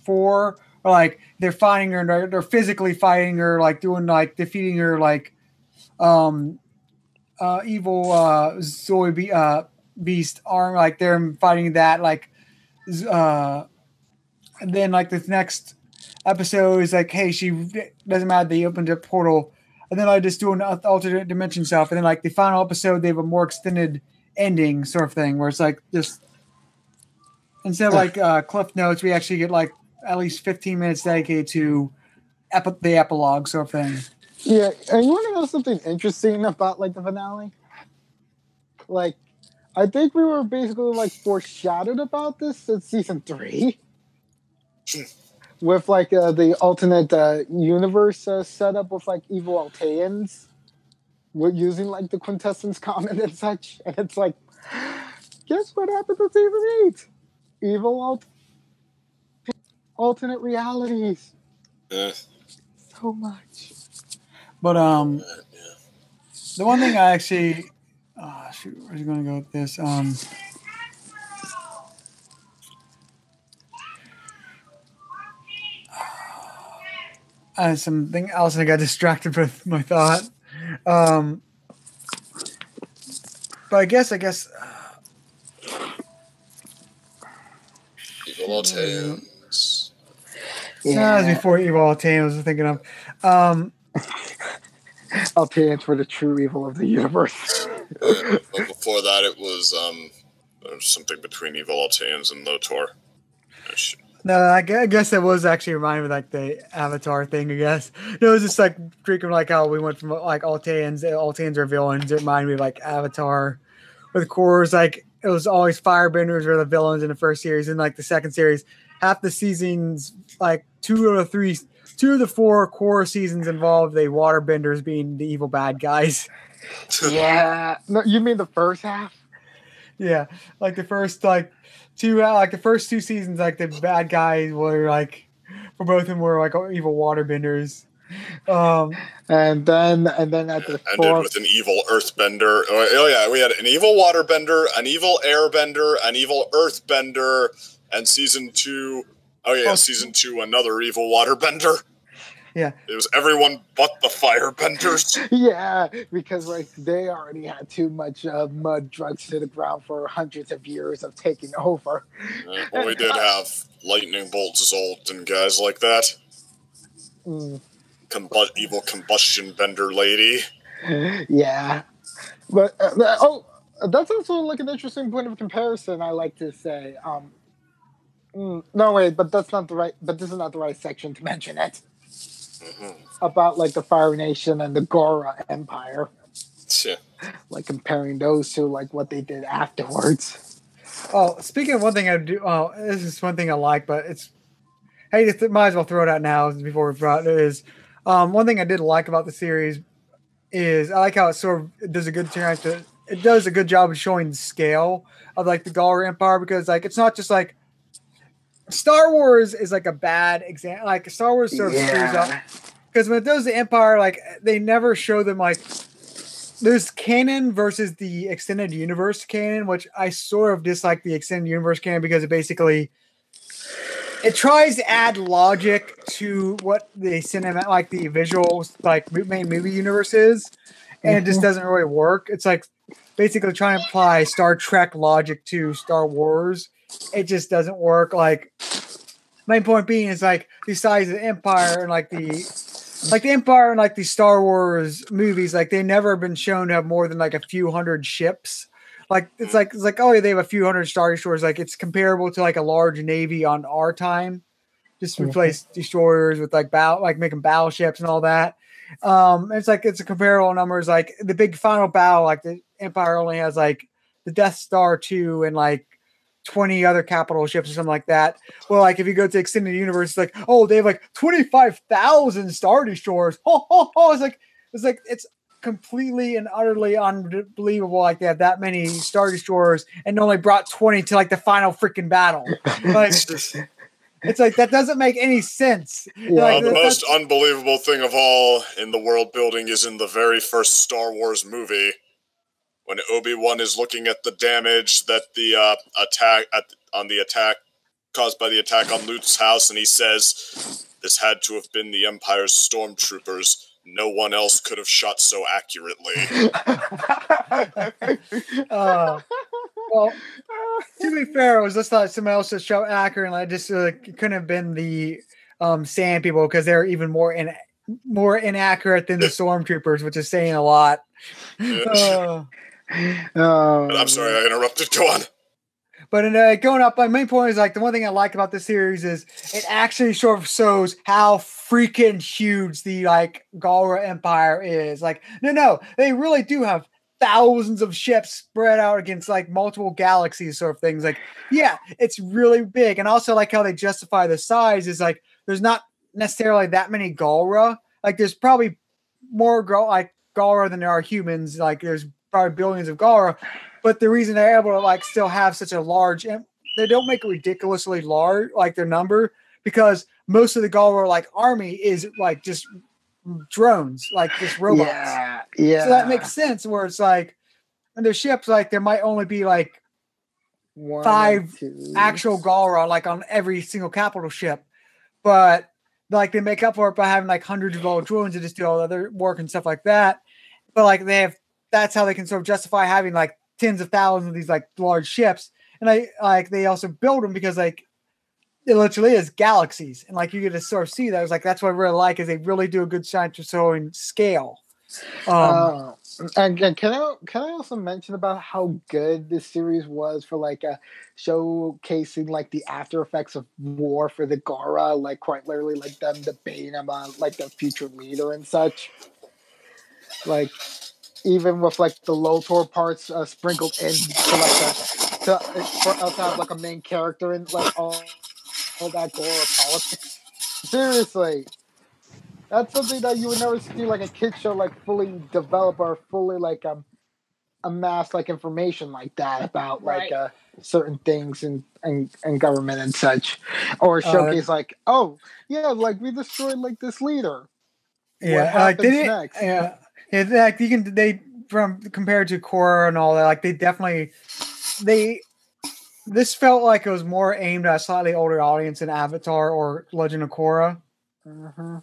S1: 4 or like they're fighting her, and they're physically fighting her, like doing like defeating her, like evil Zoe Beast arm, like they're fighting that, like and then like this next episode is like, hey, she doesn't matter, they opened a portal, and then I just do an alternate dimension stuff, and then like the final episode they have a more extended ending sort of thing where it's like just instead of like cliff notes, we actually get like at least 15 minutes dedicated to the epilogue sort of thing.
S2: Yeah, and you want to know something interesting about like the finale? Like, I think we were basically like foreshadowed about this in season 3. With like the alternate universe setup with like evil Alteans. We're using like the quintessence common and such. And it's like, guess what happened to season 8? Evil alternate realities. So much.
S1: But the one thing I actually shoot, where's he gonna go with this? I had something else and I got distracted with my thought. But I guess
S4: Evil Alteans.
S1: Yeah, that was before Evil Alteans I was thinking of.
S2: Alteans were the true evil of the universe.
S4: But before that, it was there was something between Evil Alteans and Lotor.
S1: No, I guess that was actually reminding me of like the Avatar thing, I guess. It was just like freaking like how we went from like Alteans are villains. It reminded me of like Avatar with Korrs. Like it was always firebenders were the villains in the first series, and like the second series, half the seasons, like two of the 4 core seasons involved the waterbenders being the evil bad guys.
S2: Yeah. No, you mean the first half?
S1: Yeah, like the first the first 2 seasons, like the bad guys were like for both of them were like evil waterbenders.
S2: And then at the
S4: ended with an evil earthbender. Oh yeah, we had an evil waterbender, an evil airbender, an evil earthbender, and season 2. Oh yeah, season 2, another evil waterbender.
S1: Yeah,
S4: it was everyone but the firebenders.
S2: Yeah, because like they already had too much mud drugs to the ground for hundreds of years of taking over.
S4: Well, we did have lightning bolt Zolt and guys like that. Evil combustion bender lady.
S2: Yeah, but that's also like an interesting point of comparison. I like to say. No wait, but that's not the right. But this is not the right section to mention it. About like the Fire Nation and the Gora Empire.
S4: Yeah. Like
S2: comparing those to like what they did afterwards.
S1: Oh, speaking of one thing I do, this is one thing I like, but it's hey, might as well throw it out now before we brought it is. One thing I did like about the series is I like how it sort of does a good job of showing the scale of like the Gora Empire, because like it's not just like Star Wars is like a bad example. Like Star Wars sort of screws up because when it does the Empire, like they never show them like there's canon versus the extended universe canon, which I sort of dislike the extended universe canon because it tries to add logic to what the cinema, like the visual, like main movie universe is, and it just doesn't really work. It's like basically trying to apply Star Trek logic to Star Wars. It just doesn't work. Like, main point being is like the size of the Empire and like the Empire and like the Star Wars movies, like they've never been shown to have more than like a few hundred ships. Like it's like oh yeah, they have a few hundred Star Destroyers. Like it's comparable to like a large navy on our time. Just replace destroyers with like making battleships and all that. It's like it's a comparable numbers. Like the big final battle, like the Empire only has like the Death Star 2 and like 20 other capital ships or something like that. Well, like if you go to extended universe, it's like, oh, they have like 25,000 Star Destroyers. It's like it's completely and utterly unbelievable. Like they have that many Star Destroyers and only brought 20 to like the final freaking battle. Like it's like that doesn't make any sense.
S2: Yeah.
S1: Like,
S4: the most unbelievable thing of all in the world building is in the very first Star Wars movie. When Obi-Wan is looking at the damage that the attack caused by the attack on Lute's house, and he says, "This had to have been the Empire's stormtroopers. No one else could have shot so accurately."
S1: Well, to be fair, it was just like someone else that shot accurate. Like just it couldn't have been the sand people because they're even more inaccurate than the stormtroopers, which is saying a lot.
S4: I'm sorry, I interrupted. Go on.
S1: But going up, my main point is like the one thing I like about this series is it actually sort of shows how freaking huge the like Galra Empire is. Like, no, they really do have thousands of ships spread out against like multiple galaxies, sort of things. Like, yeah, it's really big, and also like how they justify the size is like there's not necessarily that many Galra. Like, there's probably more Galra than there are humans. Like, there's probably billions of Galra. But the reason they're able to like still have such a large, they don't make it ridiculously large, like their number, because most of the Galra like army is like just drones, like just robots.
S2: Yeah.
S1: So that makes sense. Where it's like, and their ships, like there might only be like 5 actual Galra like on every single capital ship, but like they make up for it by having like hundreds of little drones that just do all the other work and stuff like that. But like that's how they can sort of justify having like tens of thousands of these like large ships, and they also build them because like it literally is galaxies, and like you get to sort of see that. It's like that's what I really like is they really do a good job to showing scale.
S2: And can I also mention about how good this series was for like showcasing like the after effects of war for the Galra, like quite literally like them debating about like their future leader and such, like. Even with like the Lotor parts sprinkled in for us to have like a main character in like all that Galra politics. Seriously, that's something that you would never see like a kid show like fully develop or fully like amass like information like that about like certain things and government and such, or showcase like like we destroyed like this leader.
S1: Yeah,
S2: what happens next?
S1: Yeah. Yeah, like from compared to Korra and all that, like this felt like it was more aimed at a slightly older audience than Avatar or Legend of Korra.
S2: Mm-hmm.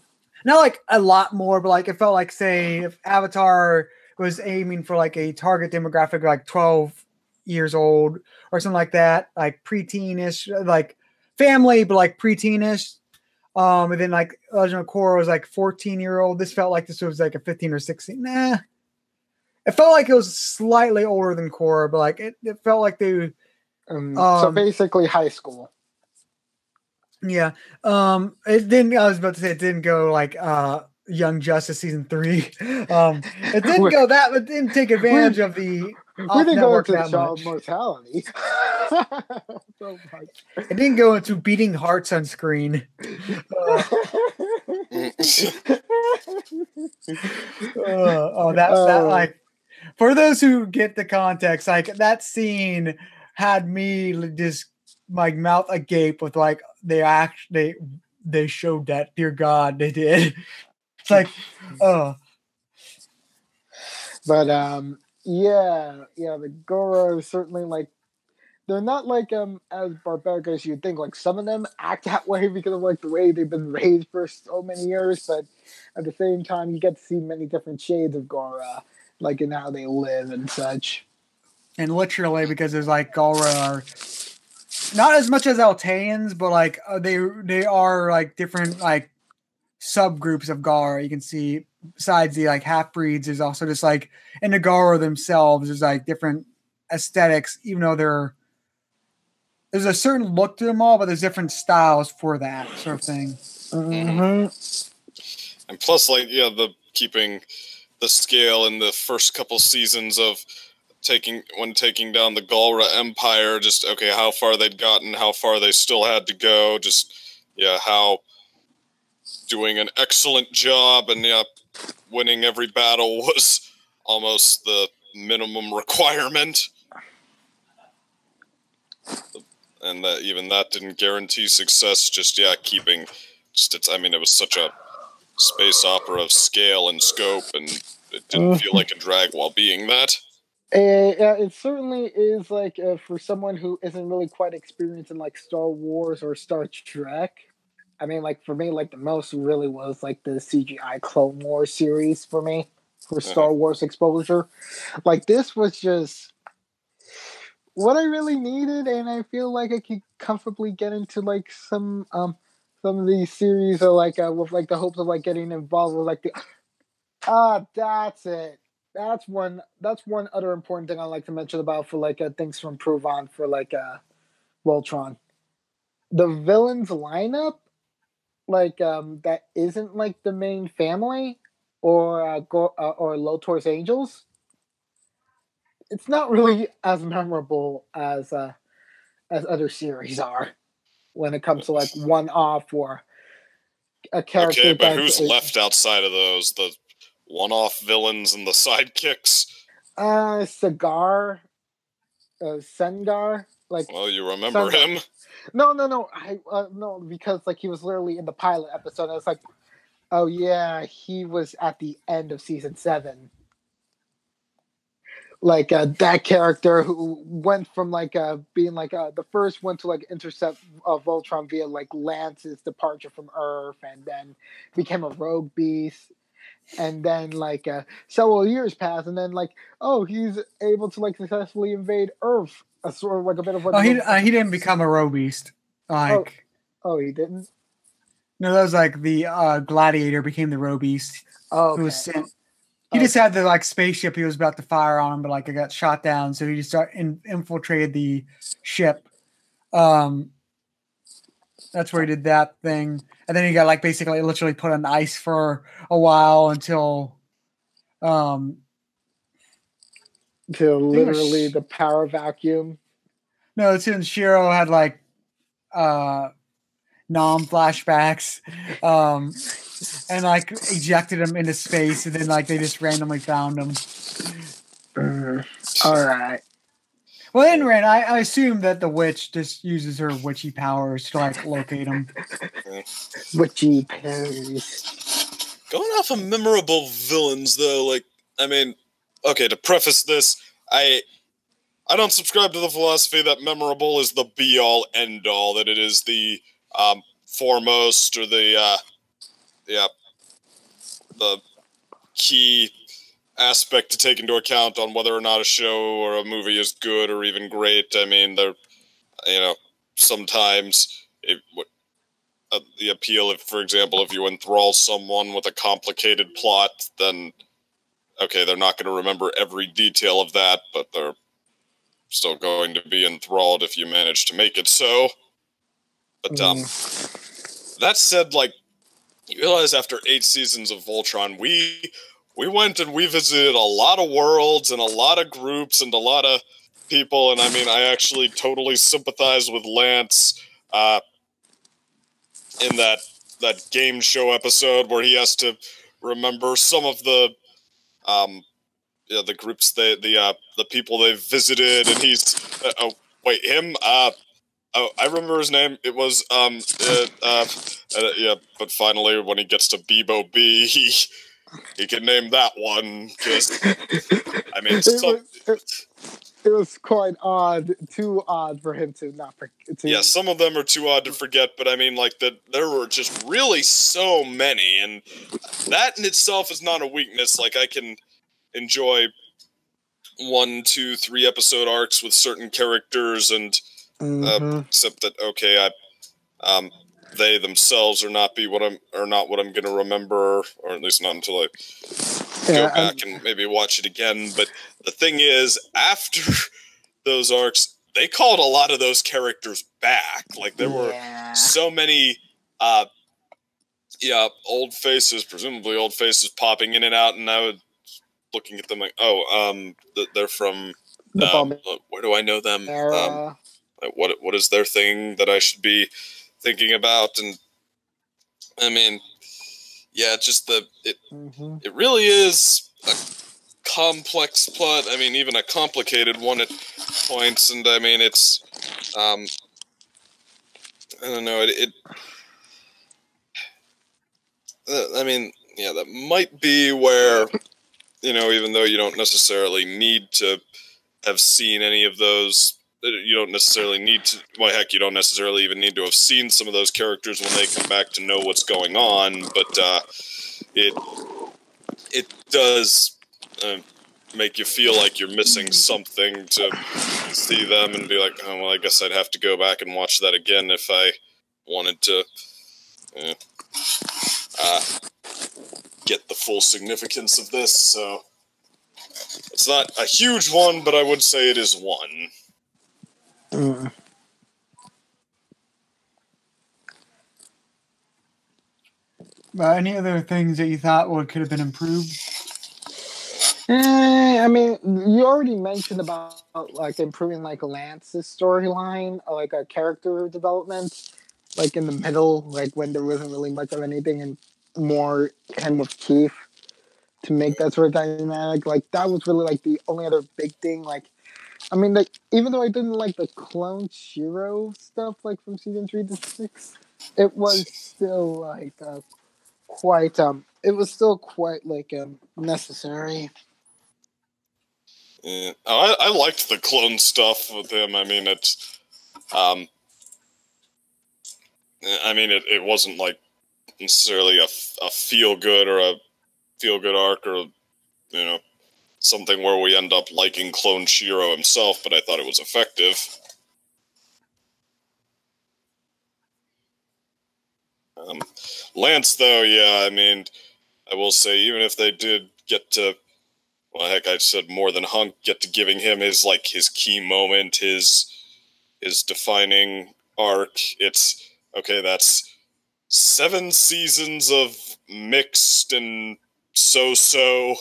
S1: Not like a lot more, but like it felt like, say, if Avatar was aiming for like a target demographic like 12 years old or something like that, like preteenish, like family, but like preteenish. And then like Legend of Korra was like 14-year-old. This felt like this was like a 15 or 16. Nah. It felt like it was slightly older than Korra, but like it felt like they
S2: so basically high school.
S1: Yeah. It didn't I was about to say it didn't go like Young Justice season 3. It didn't go that, but didn't take advantage of the
S2: we didn't go into child mortality.
S1: It didn't go into beating hearts on screen. That like for those who get the context, like that scene had me just my mouth agape with like they showed that, dear God, they did. It's like
S2: but the Goro is certainly like they're not like as barbaric as you'd think. Like some of them act that way because of like the way they've been raised for so many years, but at the same time you get to see many different shades of Gora, like in how they live and such.
S1: And literally because there's like Galra are not as much as Alteans, but like they are like different like subgroups of Galra. You can see besides the like half breeds, there's also just like in the Galra themselves, there's like different aesthetics, even though there's a certain look to them all, but there's different styles for that sort of thing.
S2: Mm-hmm.
S4: And plus, like, the keeping the scale in the first couple seasons of taking down the Galra Empire, just how far they'd gotten, how far they still had to go, how doing an excellent job and winning every battle was almost the minimum requirement. And that even that didn't guarantee success. Keeping it was such a space opera of scale and scope, and it didn't feel like a drag while being that.
S2: Yeah, it certainly is like for someone who isn't really quite experienced in like Star Wars or Star Trek. I mean, like for me, like the most really was like the CGI Clone Wars series for me for
S4: Uh-huh.
S2: Star Wars exposure. Like this was just what I really needed, and I feel like I could comfortably get into like some of these series are like with like the hopes of like getting involved with like the that's it. That's one other important thing I like to mention about for like things to improve on for like Voltron. The villains lineup, like that isn't like the main family or Lotor's Angels. It's not really as memorable as other series are when it comes to like one off or a
S4: Okay,
S2: character
S4: but
S2: that's
S4: who's left outside of those? The one-off villains and the sidekicks?
S2: Cigar, Sengar, like
S4: Well, you remember
S2: Sengar.
S4: him.
S2: No. I no because like he was literally in the pilot episode. I was like, oh yeah, he was at the end of season 7. Like that character who went from like being like the first one to like intercept Voltron via like Lance's departure from Earth, and then became a rogue beast. And then like several years pass, and then like oh he's able to like successfully invade Earth. A sort of like a bit of like
S1: Oh, he didn't become a roe beast.
S2: oh
S1: Like
S2: oh he didn't.
S1: no, that was like the gladiator became the roe beast
S2: Oh,
S1: who was
S2: okay.
S1: sent. He just had the like spaceship he was about to fire on him, but like it got shot down, so he just infiltrated the ship. Um, that's where he did that thing, and then he got like basically literally put on ice for a while until um
S2: To
S1: I think it was
S2: literally the power vacuum.
S1: no, since Shiro had like uh Nom flashbacks, and like ejected him into space, and then like they just randomly found him.
S2: All right.
S1: Well, in Ren, I assume that the witch just uses her witchy powers to like locate him.
S2: Witchy Paris.
S4: Going off of memorable villains, though, like, I mean, okay, to preface this, I don't subscribe to the philosophy that memorable is the be-all, end-all, that it is the foremost or the key aspect to take into account on whether or not a show or a movie is good or even great. I mean, sometimes the appeal, if, for example, if you enthrall someone with a complicated plot, then, okay, they're not going to remember every detail of that, but they're still going to be enthralled if you manage to make it so. But, that said, like, you realize after 8 seasons of Voltron, we went and we visited a lot of worlds and a lot of groups and a lot of people, and I mean, I actually totally sympathize with Lance, in that game show episode where he has to remember some of the the groups the people they've visited, and he's oh wait, him oh, I remember his name. It was yeah, but finally when he gets to Bebo B, he can name that one, because I mean
S2: It was quite odd, too odd for him to not forget.
S4: Yeah, some of them are too odd to forget, but I mean, like, there were just really so many, and that in itself is not a weakness. Like, I can enjoy 1, 2, 3 episode arcs with certain characters, and except that, okay, they themselves are not what I'm going to remember, or at least not until I go back and maybe watch it again. But the thing is, after those arcs, they called a lot of those characters back. Like, there were so many presumably old faces popping in and out, and I was looking at them like, oh, they're from where do I know them? What is their thing that I should be thinking about? And I mean, yeah, just it really is a complex plot. I mean, even a complicated one at points, and I mean, it's I don't know, I mean, yeah, that might be where you know, even though you don't necessarily need to have seen any of those, you don't necessarily need to, well, heck, you don't necessarily even need to have seen some of those characters when they come back to know what's going on, but it does make you feel like you're missing something to see them and be like, oh, well, I guess I'd have to go back and watch that again if I wanted to get the full significance of this, so it's not a huge one, but I would say it is one.
S1: Any other things that you thought could have been improved?
S2: I mean, you already mentioned about like improving like Lance's storyline, or like a character development, like in the middle, like when there wasn't really much of anything, and more him with Keith to make that sort of dynamic. Like that was really like the only other big thing. Like, I mean, like even though I didn't like the clone Shiro stuff, like from season 3 to 6, it was still like quite it was still quite like necessary.
S4: Yeah. I liked the clone stuff with him. I mean, it's it wasn't like necessarily a feel good or a feel good arc, or you know, something where we end up liking Clone Shiro himself, but I thought it was effective. Lance, though, yeah, I mean, I will say, even if they did get to, well, heck, I said more than Hunk, get to giving him his key moment, his defining arc, it's, okay, that's 7 seasons of mixed and so-so,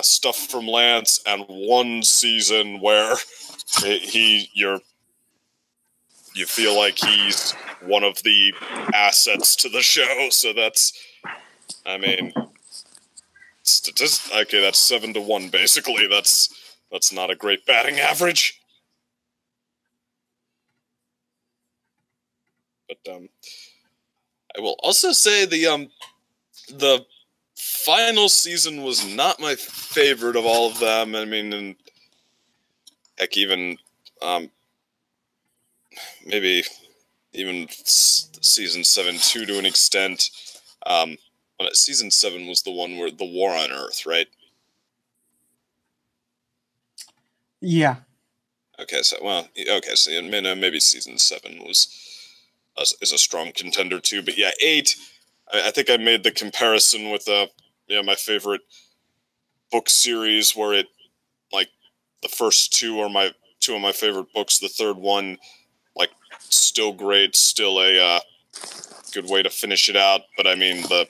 S4: stuff from Lance, and 1 season where you feel like he's one of the assets to the show, so that's, I mean, okay, that's 7-1, basically. That's not a great batting average. But, I will also say the final season was not my favorite of all of them. I mean, and heck, even, maybe even season 7 too, to an extent. Season 7 was the one where the War on Earth, right?
S1: Yeah.
S4: Okay, so maybe season 7 is a strong contender too. But yeah, 8. I think I made the comparison with my favorite book series, where it, like, the first 2 are 2 of my favorite books. The third one, like, still great, still a good way to finish it out. But I mean, where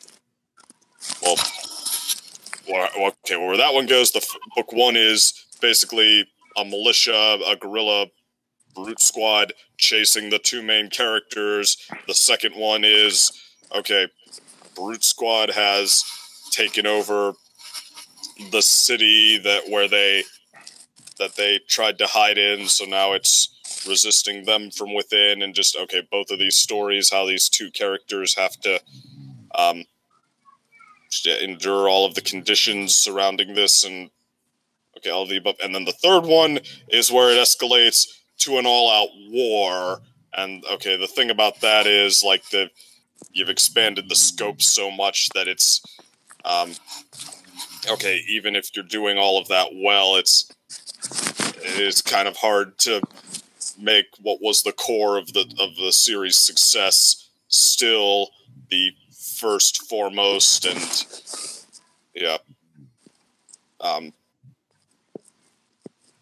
S4: that one goes, book 1 is basically a militia, a guerrilla brute squad chasing the 2 main characters. The second one is, okay, brute squad has taken over the city that they tried to hide in, so now it's resisting them from within, and just, okay, both of these stories, how these 2 characters have to endure all of the conditions surrounding this, and okay, all of the above. And then the third one is where it escalates to an all-out war, and okay, the thing about that is, like, you've expanded the scope so much that it's okay, even if you're doing all of that well, it is kind of hard to make what was the core of the series' success still the first, foremost, and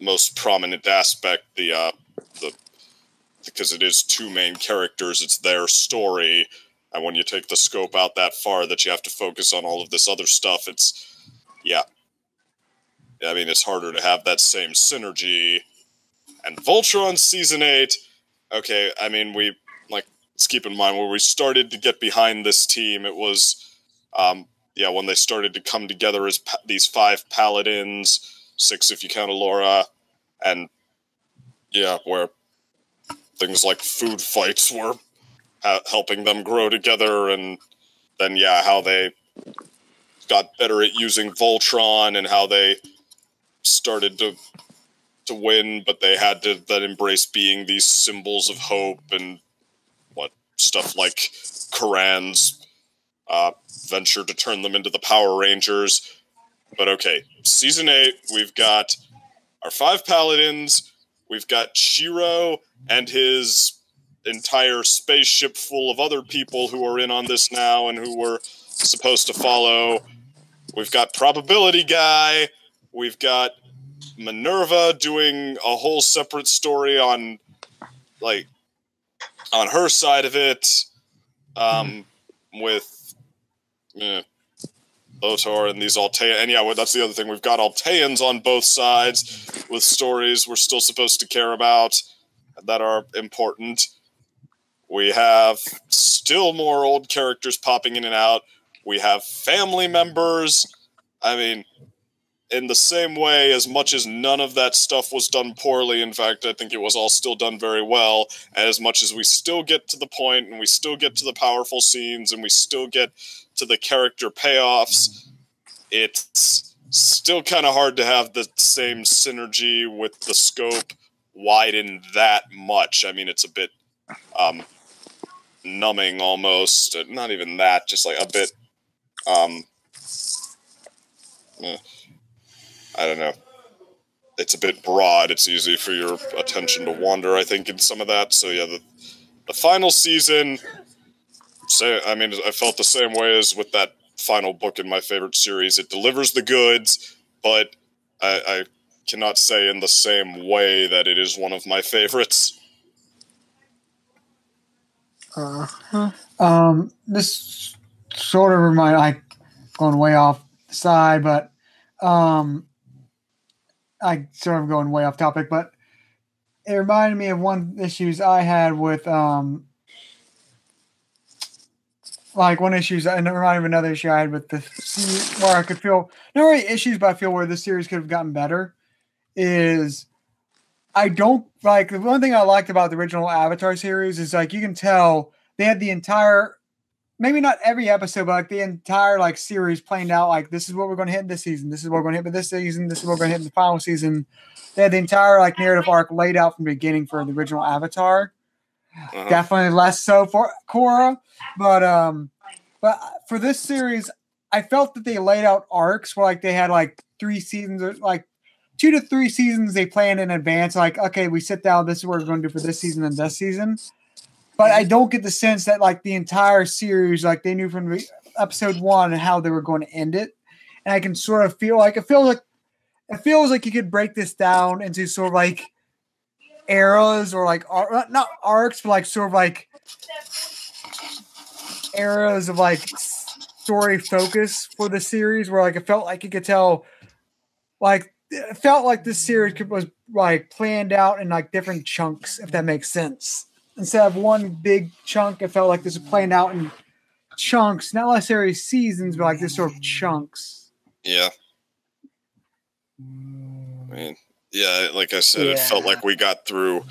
S4: most prominent aspect. Because it is 2 main characters, it's their story, and when you take the scope out that far that you have to focus on all of this other stuff, I mean, it's harder to have that same synergy. And Voltron Season 8, okay, I mean, let's keep in mind, where we started to get behind this team, it was, when they started to come together as these 5 paladins, 6 if you count Alora, and, where things like food fights were helping them grow together, and then, how they got better at using Voltron and how they started to win, but they had to then embrace being these symbols of hope and stuff like Karan's venture to turn them into the Power Rangers. But okay, Season 8, we've got our 5 Paladins, we've got Shiro and his entire spaceship full of other people who are in on this now and who we're supposed to follow. We've got Probability Guy, we've got Minerva doing a whole separate story on her side of it, with Lotor and these Alteans. And yeah, that's the other thing. We've got Alteans on both sides with stories we're still supposed to care about that are important. We have still more old characters popping in and out. We have family members. I mean, in the same way, as much as none of that stuff was done poorly, in fact, I think it was all still done very well, and as much as we still get to the point, and we still get to the powerful scenes, and we still get to the character payoffs, it's still kind of hard to have the same synergy with the scope widen that much. I mean, it's a bit numbing almost. Not even that, just like a bit I don't know. It's a bit broad. It's easy for your attention to wander, I think, in some of that. So yeah, the final season, I felt the same way as with that final book in my favorite series. It delivers the goods, but I cannot say in the same way that it is one of my favorites.
S1: This sort of going way off the side, but I sort of going way off topic, but it reminded me of one issues I had with and it reminded me of another issue I had with where I could feel not really issues, but I feel where this series could have gotten better is I don't like the one thing I liked about the original Avatar series is you can tell they had the entire, maybe not every episode, but the entire series planned out. This is what we're going to hit this season. This is what we're going to hit this season. This is what we're going to hit in the final season. They had the entire narrative arc laid out from the beginning for the original Avatar. Definitely less so for Korra, but for this series, I felt that they laid out arcs where they had 3 seasons or 2 to 3 seasons they planned in advance. Okay, we sit down. This is what we're going to do for this season and this season. But I don't get the sense that the entire series, they knew from episode 1 and how they were going to end it. And I can sort of feel it feels like you could break this down into sort of eras or not arcs, but sort of eras of story focus for the series where it felt like you could tell it felt like this series was planned out in different chunks, if that makes sense. Instead of one big chunk, it felt like this was planned out in chunks, not necessarily seasons, but this sort of chunks.
S4: Yeah. I mean, yeah, like I said, It felt like we got through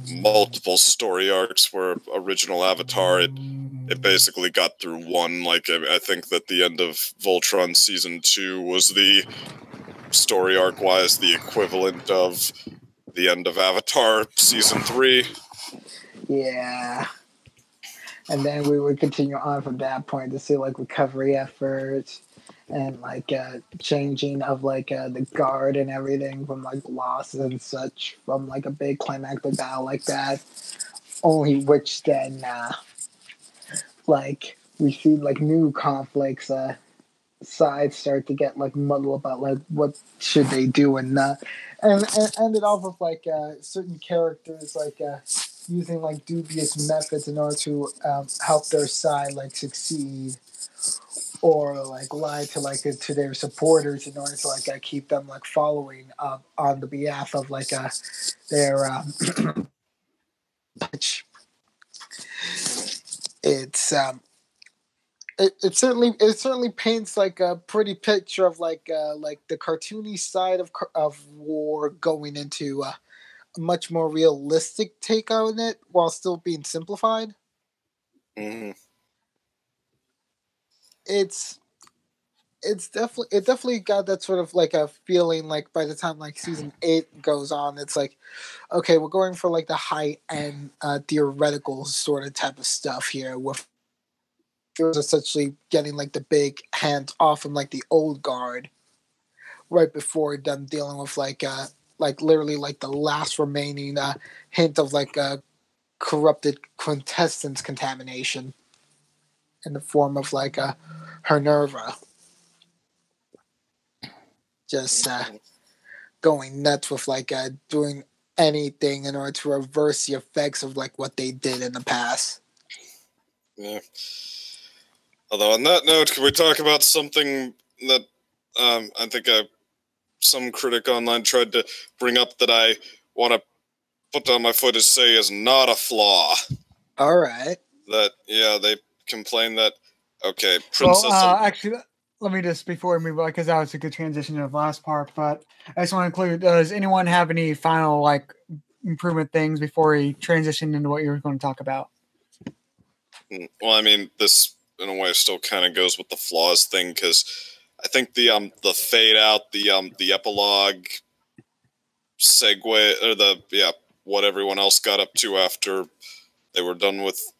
S4: multiple story arcs where original Avatar, it basically got through one. I think that the end of Voltron Season 2 was the story arc-wise the equivalent of the end of Avatar Season 3.
S2: Yeah. And then we would continue on from that point to see recovery efforts and changing of the guard and everything from losses and such from a big climactic battle like that. Only which then we see new conflicts sides start to get muddled about what should they do and not, and ended off with certain characters using dubious methods in order to help their side succeed, or lie to their supporters in order to keep them following on the behalf of their it's it certainly paints a pretty picture of the cartoony side of war going into a much more realistic take on it while still being simplified.
S4: Mm-hmm.
S2: It's it definitely got that sort of like a feeling like by the time like season 8 goes on, it's like, okay, we're going for like the high end theoretical sort of type of stuff here. With it was essentially getting like the big hand off from like the old guard right before them dealing with like literally like the last remaining hint of like corrupted quintessence contamination in the form of like her Nerva. Just going nuts with like doing anything in order to reverse the effects of like what they did in the past.
S4: Yeah. Although on that note, can we talk about something that I think some critic online tried to bring up that I want to put down my foot to say is not a flaw.
S2: All right.
S4: That, yeah, they complain that, okay,
S1: Princess... Well, actually, let me just, before we move on, because that was a good transition to the last part, but I just want to include, does anyone have any final, like, improvement things before we transition into what you're going to talk about?
S4: Well, I mean, this, in a way, still kind of goes with the flaws thing, because I think the fade out, the epilogue segue, or what everyone else got up to after they were done with,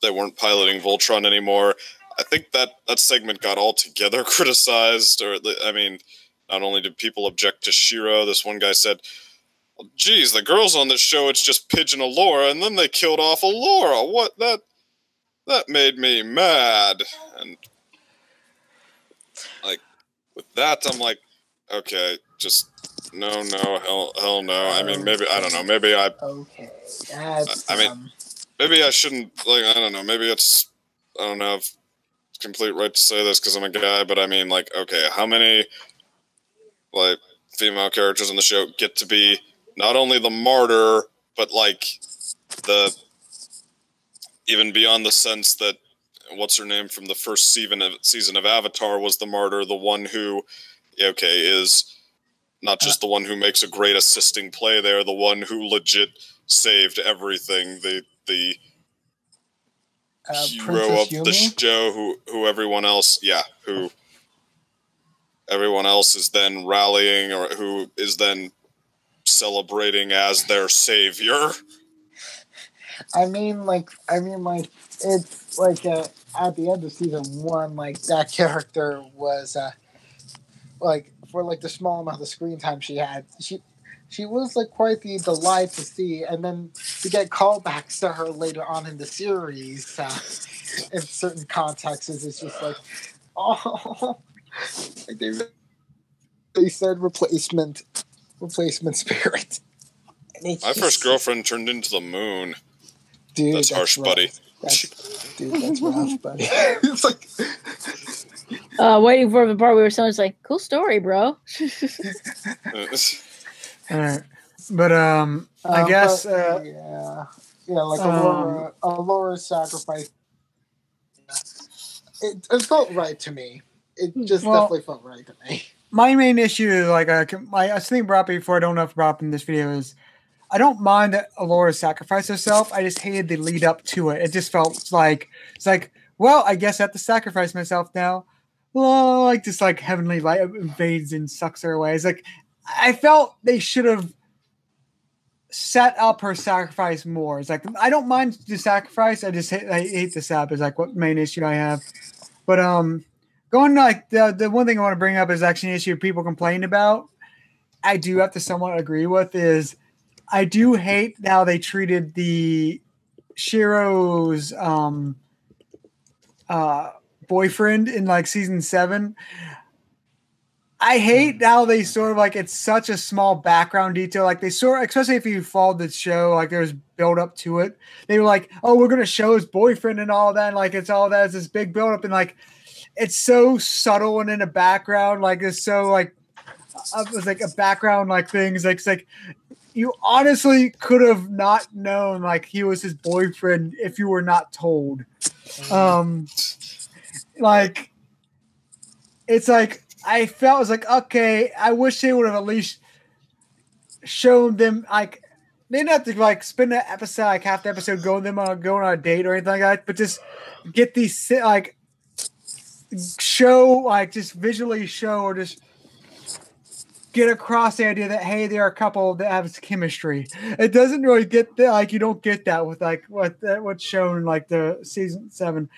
S4: they weren't piloting Voltron anymore. I think that segment got altogether criticized, or, I mean, not only did people object to Shiro, this one guy said, well, geez, the girls on this show, it's just Pidge and Allura, and then they killed off Allura. What? That made me mad. And, like, with that, I'm like, okay, just, no, hell no. I mean, maybe, I don't know, maybe I...
S2: Okay, that's...
S4: I mean, maybe I shouldn't, like, I don't know, maybe it's, I don't have complete right to say this because I'm a guy, but I mean, like, okay, how many, like, female characters on the show get to be not only the martyr, but, like, even beyond the sense that, what's her name from the first season of Avatar was the martyr, the one who, okay, is not just the one who makes a great assisting play there, the one who legit saved everything, the hero of the show, who everyone else, who everyone else is then rallying, or who is then celebrating as their savior.
S2: I mean, it's like at the end of season 1, like that character was like for like the small amount of screen time she had, she was like quite the delight to see, and then to get callbacks to her later on in the series in certain contexts is just like, oh, like they said replacement spirit.
S4: My first girlfriend turned into the moon.
S2: Dude,
S4: that's harsh,
S2: rough.
S4: buddy.
S2: That's rough, buddy. It's like
S3: waiting for the part where someone's like, "Cool story, bro."
S1: But I guess
S2: like Allura's sacrifice. It felt right to me. It just definitely felt right to me.
S1: My main issue is like I think brought up before. I don't know if brought up in this video is I don't mind that Allura sacrificed herself. I just hated the lead up to it. It just felt like it's like, well, I guess I have to sacrifice myself now. Well, like just like heavenly light invades and sucks her away. It's like I felt they should have set up her sacrifice more. It's like I don't mind the sacrifice. I hate the sap is like what main issue I have. But going like the one thing I want to bring up is actually an issue people complain about. I do have to somewhat agree with is I do hate how they treated the Shiro's boyfriend in like season 7. I hate how they sort of like it's such a small background detail. Like they sort of, especially if you followed the show, like there's build up to it. They were like, "Oh, we're gonna show his boyfriend and all that." And like it's all that. It's this big build up and like it's so subtle and in the background. Like it's so like it was like a background like things. Like it's like you honestly could have not known like he was his boyfriend if you were not told. Like it's like. I felt it was like, okay, I wish they would have at least shown them like they didn't have to like spend the episode like half the episode going on a date or anything like that, but just get these like show, like just visually show, or just get across the idea that hey, they are a couple that have chemistry. It doesn't really get that, like you don't get that with like what's shown in like the season 7.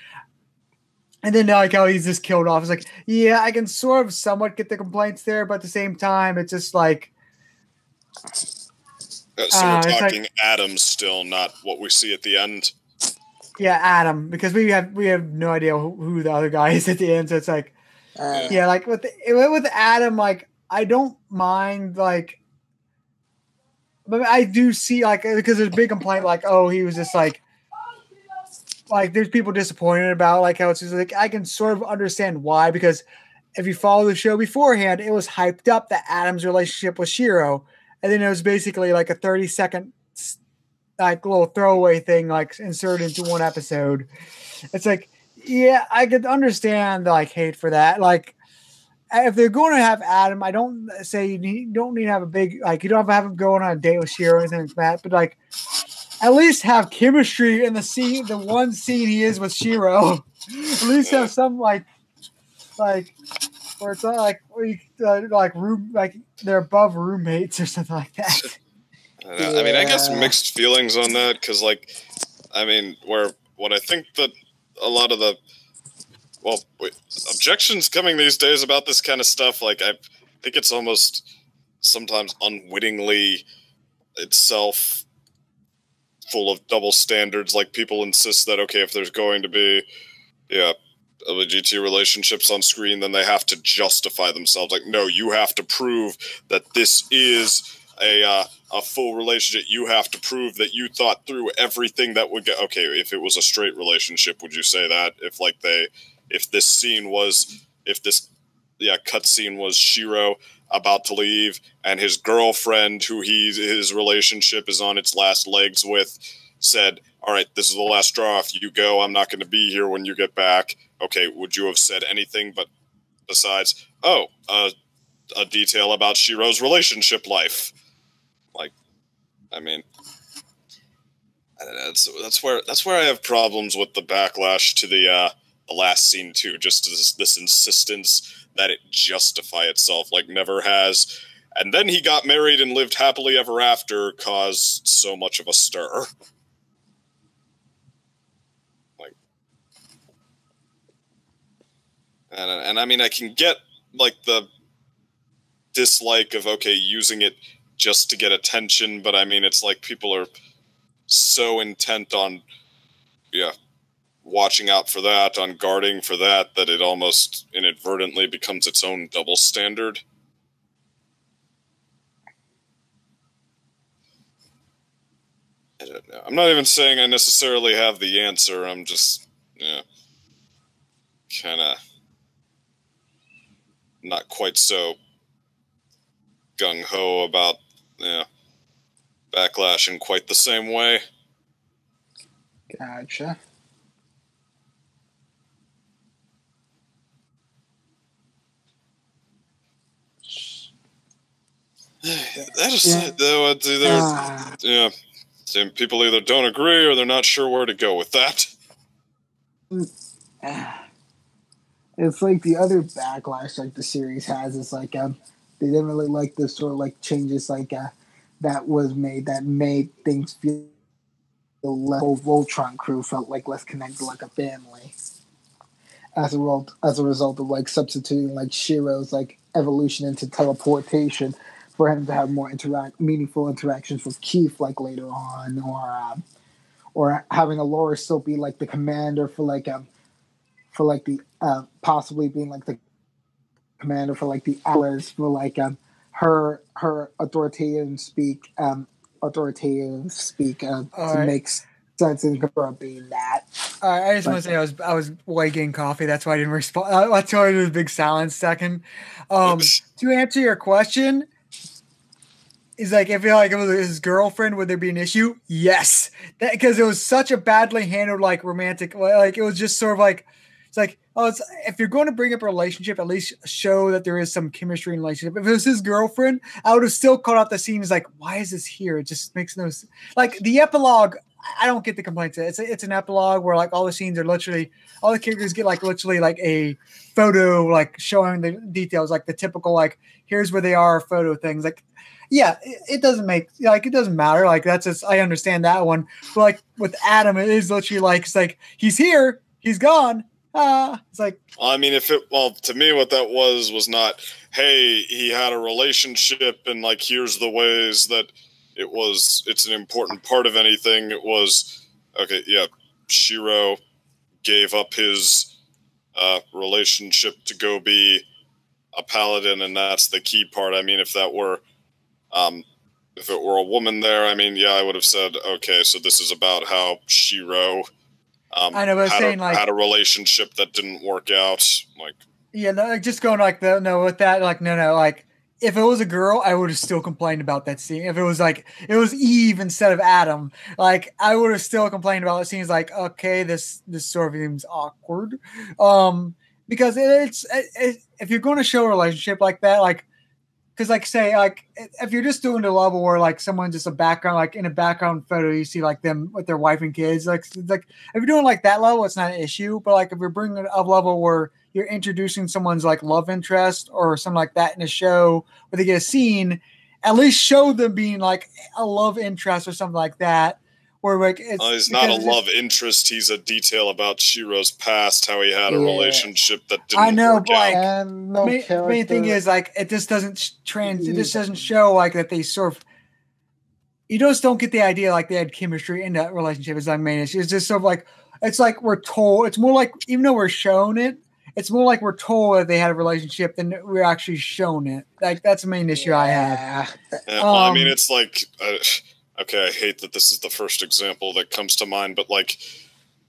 S1: And then like how he's just killed off. It's like, yeah, I can sort of somewhat get the complaints there, but at the same time, it's just like.
S4: So we're talking
S1: like,
S4: Adam still, not what we see at the end.
S1: Yeah, Adam, because we have no idea who the other guy is at the end. So it's like, yeah, like with Adam, like I don't mind like, but I do see like because there's a big complaint like, oh, he was just like there's people disappointed about like how it's just like I can sort of understand why, because if you follow the show beforehand, it was hyped up that Adam's relationship with Shiro, and then it was basically like a 30-second like little throwaway thing like inserted into one episode. It's like, yeah, I could understand like hate for that. Like if they're going to have Adam, I don't say you don't need to have a big like you don't have to have him going on a date with Shiro or anything like that, but like at least have chemistry in the scene, the one scene he is with Shiro. At least have some like where it's not like room like they're above roommates or something like that.
S4: I mean, I guess mixed feelings on that because, like, I mean, what I think that a lot of the objections coming these days about this kind of stuff, like I think it's almost sometimes unwittingly itself full of double standards. Like people insist that okay, if there's going to be LGBT relationships on screen, then they have to justify themselves. Like, no, you have to prove that this is a full relationship. You have to prove that you thought through everything that would get. Okay, if it was a straight relationship, would you say that? If this cutscene was Shiro about to leave and his girlfriend, who his relationship is on its last legs with, said, all right, this is the last straw. If you go, I'm not going to be here when you get back. Okay, would you have said anything but besides, a detail about Shiro's relationship life? Like, I mean, that's where I have problems with the backlash to the last scene too. Just this insistence that it justify itself, like never has. And then he got married and lived happily ever after caused so much of a stir. Like, and I mean, I can get like the dislike of okay, using it just to get attention, but I mean, it's like people are so intent on watching out for that, on guarding for that, that it almost inadvertently becomes its own double standard. I don't know. I'm not even saying I necessarily have the answer. I'm just, kind of not quite so gung-ho about, backlash in quite the same way.
S2: Gotcha.
S4: That aside, though, people either don't agree or they're not sure where to go with that.
S2: It's like the other backlash like the series has is like they didn't really like the sort of like changes like that was made that made things feel the whole Voltron crew felt like less connected like a family. As a result of like substituting like Shiro's like evolution into teleportation for him to have more meaningful interactions with Keith like later on, or having Allura still be like the commander for the possibly being like the commander for like the Atlas for like her authoritative speak to make sense in her being that.
S1: I just want to say I was way getting coffee. That's why I didn't respond. That's why I did a big silence second. To answer your question, is like if it was his girlfriend, would there be an issue? Yes, because it was such a badly handled like romantic. Like it was just sort of like it's like if you're going to bring up a relationship, at least show that there is some chemistry in the relationship. If it was his girlfriend, I would have still caught out the scene as like, why is this here? It just makes no sense. Like the epilogue, I don't get the complaints. It's an epilogue where like all the scenes are literally all the characters get like literally like a photo like showing the details, like the typical like here's where they are photo things. Like, yeah, it doesn't make like it doesn't matter. Like that's just I understand that one. But like with Adam, it is literally like it's like he's here, he's gone. It's like
S4: I mean, to me, what that was not, hey, he had a relationship and like here's the ways that it's an important part of anything. It was okay, yeah, Shiro gave up his relationship to go be a paladin, and that's the key part. I mean, if it were a woman there, I mean, yeah, I would have said, okay, so this is about how Shiro
S1: I know, but
S4: had a relationship that didn't work out. Like,
S1: yeah, no, just going like with that, like no, like if it was a girl, I would have still complained about that scene. If it was like it was Eve instead of Adam, like I would have still complained about it. Seems like okay, this sort of seems awkward, because it's if you're going to show a relationship like that, like. Because, like, say, like, if you're just doing the level where, like, someone's just a background, like, in a background photo, you see, like, them with their wife and kids. Like, if you're doing, like, that level, it's not an issue. But, like, if you're bringing a level where you're introducing someone's, like, love interest or something like that in a show where they get a scene, at least show them being, like, a love interest or something like that. Where, like,
S4: he's not a love interest. He's a detail about Shiro's past, how he had a relationship that didn't work out.
S1: The main thing is like it just doesn't it just doesn't show like that they sort of. You just don't get the idea like they had chemistry in that relationship. Is like main issue. It's just sort of like it's like we're told. It's more like even though we're shown it, it's more like we're told that they had a relationship than we're actually shown it. Like that's the main issue I have.
S4: Well, I mean, it's like. Okay, I hate that this is the first example that comes to mind, but like,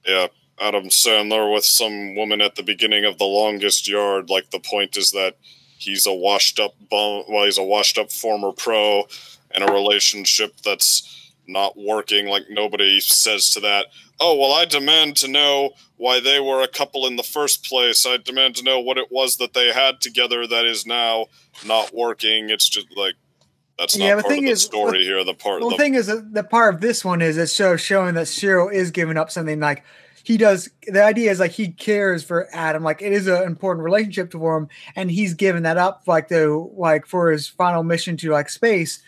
S4: yeah, Adam Sandler with some woman at the beginning of The Longest Yard. Like, the point is that he's a washed-up he's a washed-up former pro in a relationship that's not working. Like, nobody says to that, oh, well, I demand to know why they were a couple in the first place. I demand to know what it was that they had together that is now not working. It's just like, that's not part of the story here. The thing is, the part of this one is it's showing that Shiro is giving up something like he does. The idea is like he cares for Adam, like it is an important relationship to him, and he's giving that up for his final mission to like space.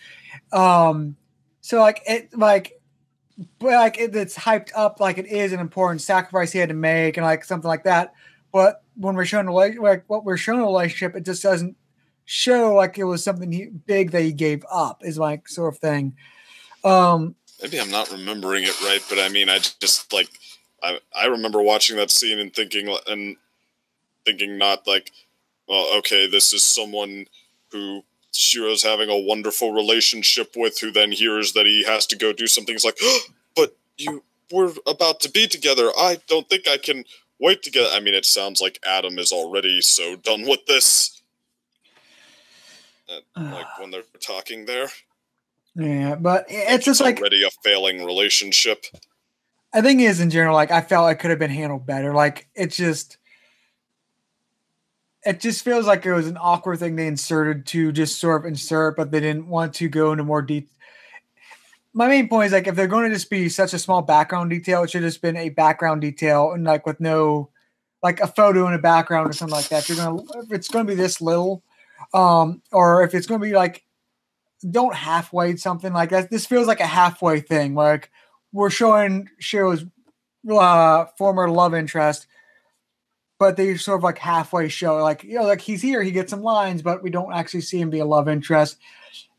S4: So like it's hyped up like it is an important sacrifice he had to make and like something like that. But when we're showing what we're showing a relationship, it just doesn't show like it was something big that he gave up is like sort of thing. Maybe I'm not remembering it right, but I mean, I just like I remember watching that scene and thinking not like, well, okay, this is someone who Shiro's having a wonderful relationship with, who then hears that he has to go do something. It's like, oh, but you were about to be together. I don't think I can wait together. I mean, it sounds like Adam is already so done with this. Like when they're talking there.
S1: Yeah, but it's just like
S4: already a failing relationship.
S1: I think it is in general, like I felt it could have been handled better. Like it just feels like it was an awkward thing they inserted to just sort of insert, but they didn't want to go into more detail. My main point is like if they're going to just be such a small background detail, it should have just been a background detail and like with no like a photo in a background or something like that. If it's gonna be this little. Or if it's going to be like, don't halfway something like that. This feels like a halfway thing. Like we're showing Shiro's former love interest, but they sort of like halfway show like, like he's here, he gets some lines, but we don't actually see him be a love interest.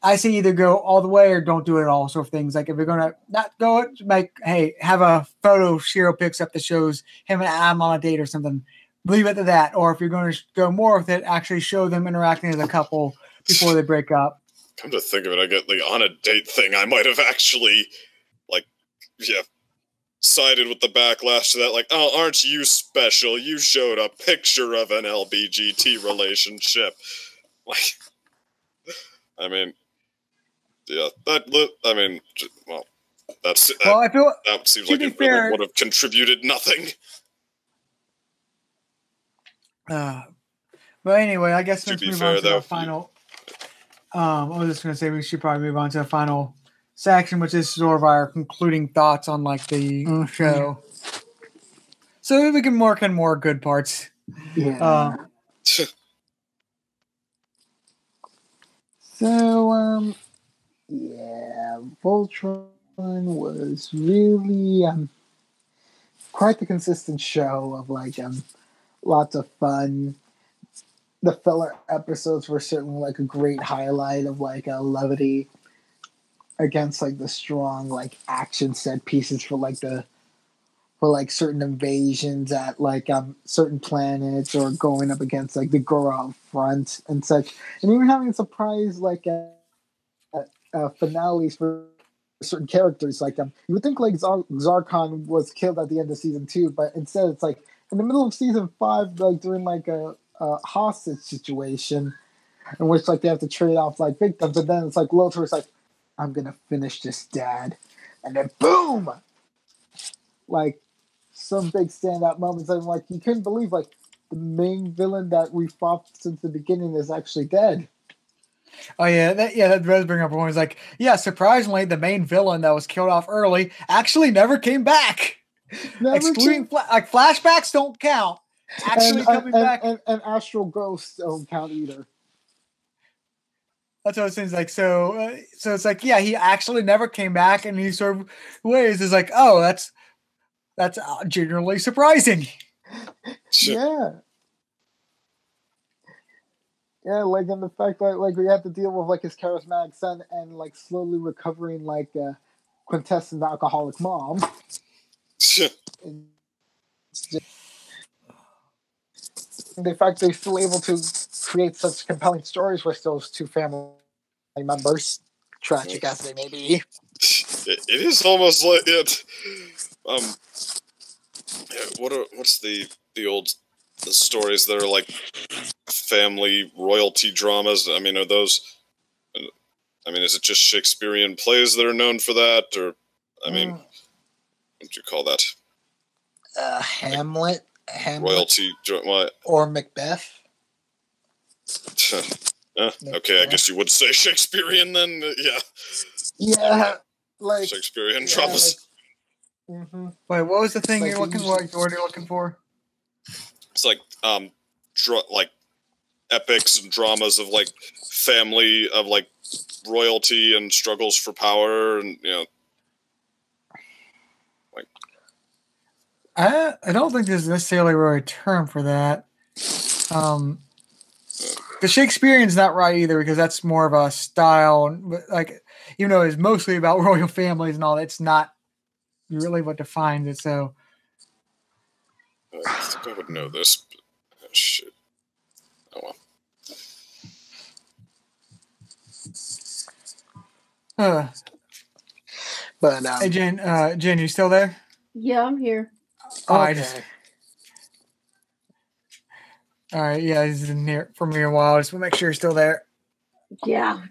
S1: I say either go all the way or don't do it at all sort of things. Like if you're going to not go it, like, hey, have a photo Shiro picks up that shows him and Adam on a date or something. Leave it to that. Or if you're going to go more with it, actually show them interacting as a couple before they break up.
S4: Come to think of it, I get the on a date thing. I might have actually, sided with the backlash to that. Like, oh, aren't you special? You showed a picture of an LBGT relationship. Like, I mean, yeah, that seems like it really would have contributed nothing.
S1: But anyway, I guess let's move on to the final. I was just going to say we should probably move on to the final section, which is sort of our concluding thoughts on like the show. So we can work on more good parts.
S2: Yeah. So, yeah, Voltron was really quite the consistent show of like lots of fun. The filler episodes were certainly like a great highlight of like a levity against like the strong like action set pieces for like certain invasions at like certain planets or going up against like the Gora front and such, and even having a surprise like finales for certain characters. Like you would think like Zarkon was killed at the end of season 2, but instead it's like in the middle of season 5, like during like a hostage situation in which like they have to trade off like victims, and then it's like Lothar like, I'm gonna finish this, Dad, and then boom, like some big standout moments. And like you couldn't believe like the main villain that we fought since the beginning is actually dead.
S1: Oh yeah, that does bring up a point. It's like, yeah, surprisingly, the main villain that was killed off early actually never came back. Excluding like flashbacks don't count. Actually coming back,
S2: and astral ghosts don't count either.
S1: That's what it seems like. So it's like, yeah, he actually never came back, and he sort of ways is like, oh, that's genuinely surprising.
S2: Yeah. Yeah, like, and the fact that like we had to deal with like his charismatic son and like slowly recovering like quintessence alcoholic mom. The fact they're still able to create such compelling stories with those two family members, tragic as they may be.
S4: It is almost like it. What's the old stories that are like family royalty dramas? I mean, are those? I mean, is it just Shakespearean plays that are known for that, or I mean, what do you call that?
S2: Hamlet.
S4: Royalty what?
S2: Or Macbeth.
S4: Okay, I guess you would say Shakespearean then. Yeah.
S2: Yeah, like
S4: Shakespearean dramas.
S2: Like,
S1: Wait, what was the thing like you're looking for?
S4: It's like like epics and dramas of like family of like royalty and struggles for power, and you know.
S1: I don't think there's necessarily really a term for that. The Shakespearean's not right either, because that's more of a style. Like, even though it's mostly about royal families and all, that's not really what defines it. So,
S4: I think I would know this. But, oh, shit. Oh well.
S2: But
S1: hey, Jen, you still there?
S3: Yeah, I'm here.
S2: Okay.
S1: All right, yeah, he's been here for me a while. Just want to make sure you're still there.
S3: Yeah.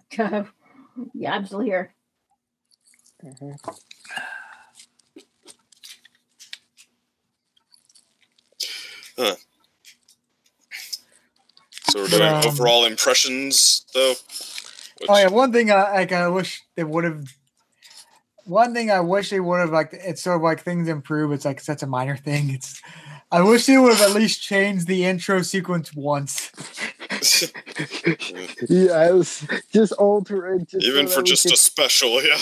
S3: Yeah, I'm still here.
S4: Huh. So we're doing overall impressions, though.
S1: Oh yeah, one thing I wish they would have. One thing I wish they would have, like, it's sort of like things improve. It's like such a minor thing. I wish they would have at least changed the intro sequence once.
S2: Yeah, it was just alter it.
S4: Even for just a special, yeah.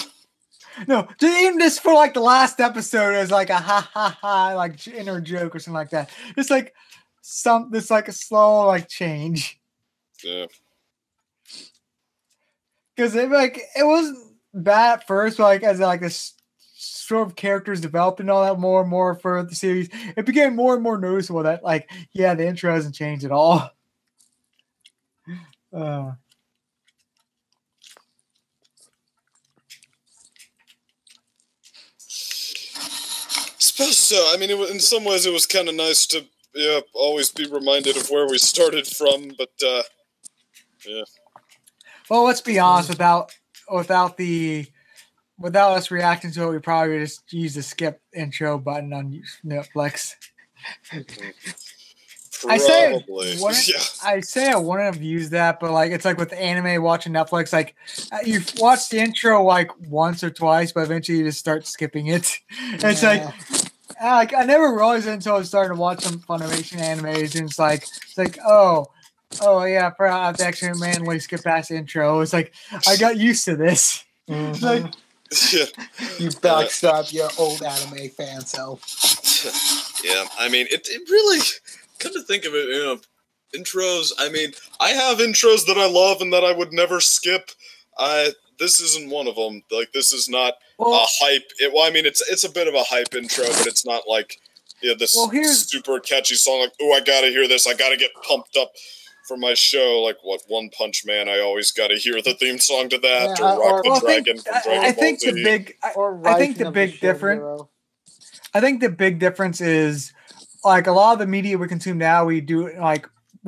S1: No, even just for like the last episode as like a ha ha ha like inner joke or something like that. It's like this like a slow like change.
S4: Yeah.
S1: Because it wasn't bad at first, but like as like this sort of characters developed and all that more and more for the series, it became more and more noticeable that like, yeah, the intro hasn't changed at all.
S4: Suppose so. I mean, in some ways, it was kind of nice to always be reminded of where we started from. But yeah.
S1: Well, let's be honest. Without us reacting to it, we probably just use the skip intro button on Netflix. I say
S4: Probably.
S1: I say I wouldn't have used that, but like it's like with anime watching Netflix, like you watch the intro like once or twice, but eventually you just start skipping it. It's like I never realized it until I was starting to watch some Funimation animes, and it's like oh yeah, I have to actually manually skip past the intro. It's like I got used to this.
S2: Mhm.
S1: Like,
S2: You backstab your old anime fan self.
S4: Yeah, I mean, it really, come to think of it, intros, I mean, I have intros that I love and that I would never skip. This isn't one of them. Like, this is not a hype. I mean, it's a bit of a hype intro, but it's not like, this super catchy song, like, oh, I gotta hear this, I gotta get pumped up for my show, like, One Punch Man, I always gotta hear the theme song to that, or Rock the Dragon from Dragon Ball Z.
S1: I think the big difference is, like, a lot of the media we consume now, we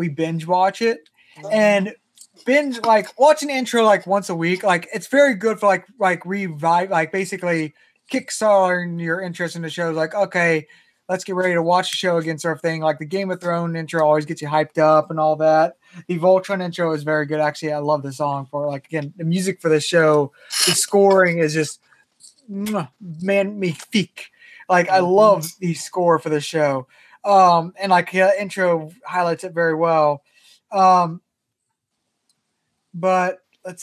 S1: binge watch it, and binge, like, watch an intro, like, once a week, like, it's very good for, like revive, like, basically kickstarting your interest in the show, like, okay, let's get ready to watch the show again, sort of thing. Like the Game of Thrones intro always gets you hyped up and all that. The Voltron intro is very good. Actually, I love the song for, like, again, the music for the show. The scoring is just magnifique. Like, I love the score for the show. And like intro highlights it very well. But like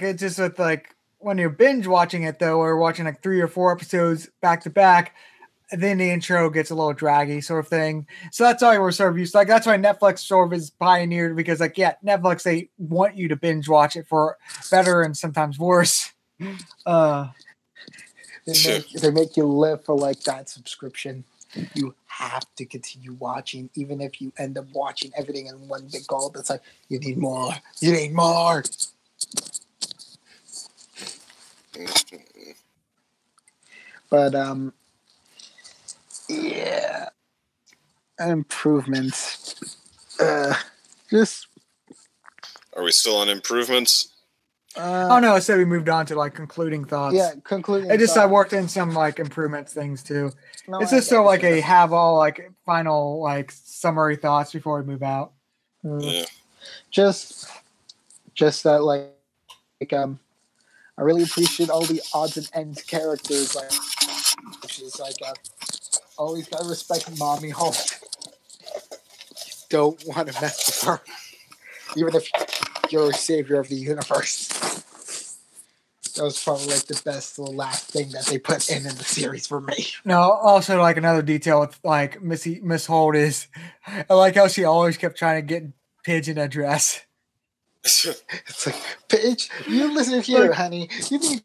S1: it's just with, like, when you're binge watching it though, or watching like 3 or 4 episodes back to back, then the intro gets a little draggy, sort of thing. So that's why we're sort of used to, like, that's why Netflix sort of is pioneered, because, like, yeah, Netflix, they want you to binge watch it for better and sometimes worse.
S2: They make you live for, like, that subscription. You have to continue watching, even if you end up watching everything in one big gulp. It's like, you need more. You need more. But yeah, improvements. Just.
S4: Are we still on improvements?
S1: Oh no! I said we moved on to, like, concluding thoughts.
S2: Yeah, concluding.
S1: I worked in some, like, improvements things too. No, it's just so, like, a have all, like, final, like, summary thoughts before we move out.
S4: Yeah.
S2: Just that, like I really appreciate all the odds and ends characters. Like, she's like, always gotta respect Mommy Hulk. Don't want to mess with her, even if you're a savior of the universe. That was probably, like, the best little last thing that they put in the series for me.
S1: No, also, like, another detail with, like, Miss Holt is, I like how she always kept trying to get Pidge in a dress.
S2: It's like, Pidge, you listen here, honey. You need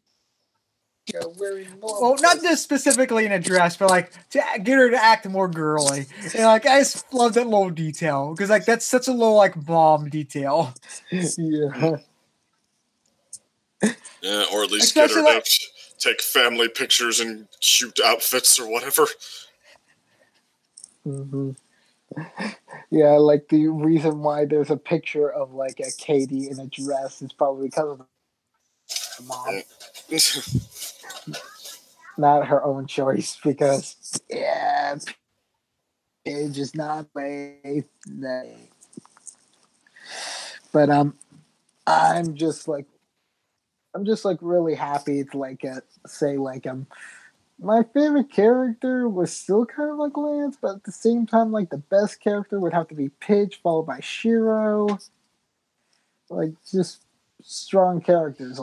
S2: wearing normal.
S1: Well, not just specifically in a dress, but, like, to get her to act more girly. And, like, I just love that little detail, because, like, that's such a little, like, bomb detail.
S2: Yeah.
S4: Yeah, or at least especially get her to take family pictures and cute outfits or whatever.
S2: Mm-hmm. Yeah, like, the reason why there's a picture of, like, a Katie in a dress is probably because of the mom. Not her own choice, because, yeah, Pidge is not way. But I'm just really happy to, like, say, like, my favorite character was still kind of like Lance, but at the same time, like, the best character would have to be Pidge, followed by Shiro. Like, just strong characters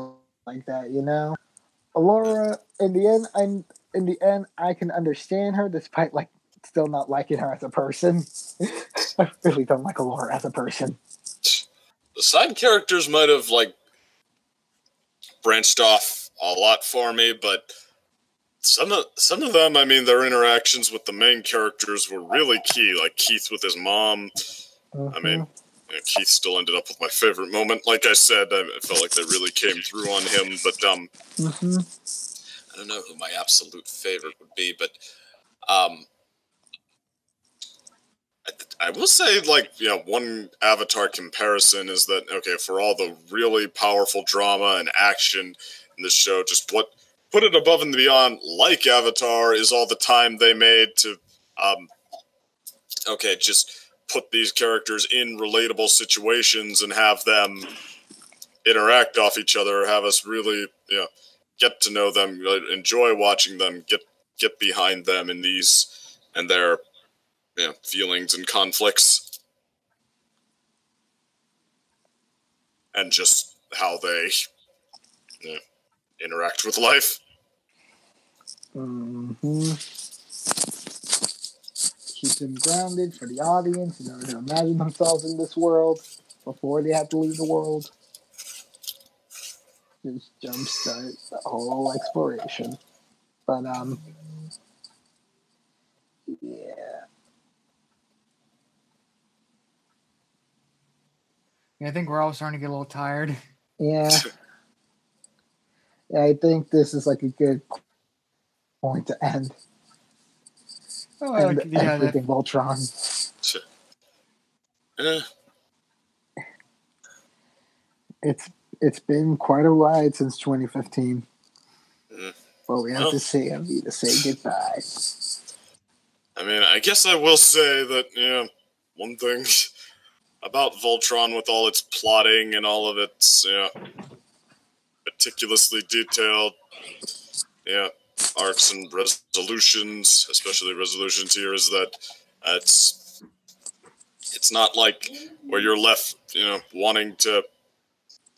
S2: like that, you know? Allura, in the end, I can understand her, despite, like, still not liking her as a person. I really don't like Allura as a person.
S4: The side characters might have, like, branched off a lot for me, but some of them, I mean, their interactions with the main characters were really key. Like Keith with his mom. Mm-hmm. I mean, Keith still ended up with my favorite moment. Like I said, I felt like they really came through on him. But
S2: mm-hmm.
S4: I don't know who my absolute favorite would be, but I will say, like, one Avatar comparison is that, okay, for all the really powerful drama and action in this show, just what put it above and beyond, like Avatar, is all the time they made to okay, just put these characters in relatable situations and have them interact off each other, have us really, get to know them, enjoy watching them, get behind them in these and their feelings and conflicts, and just how they interact with life.
S2: Mm-hmm. Keep them grounded for the audience in order to imagine themselves in this world before they have to leave the world. Just jumpstart the whole exploration. But, yeah.
S1: I think we're all starting to get a little tired.
S2: Yeah. I think this is like a good point to end.
S1: Oh,
S2: Everything Voltron. It's been quite a ride since 2015. But we have to say goodbye.
S4: I mean, I guess I will say that, one thing about Voltron with all its plotting and all of its, meticulously detailed, arcs and resolutions, especially resolutions here, is that it's not like where you're left, wanting to,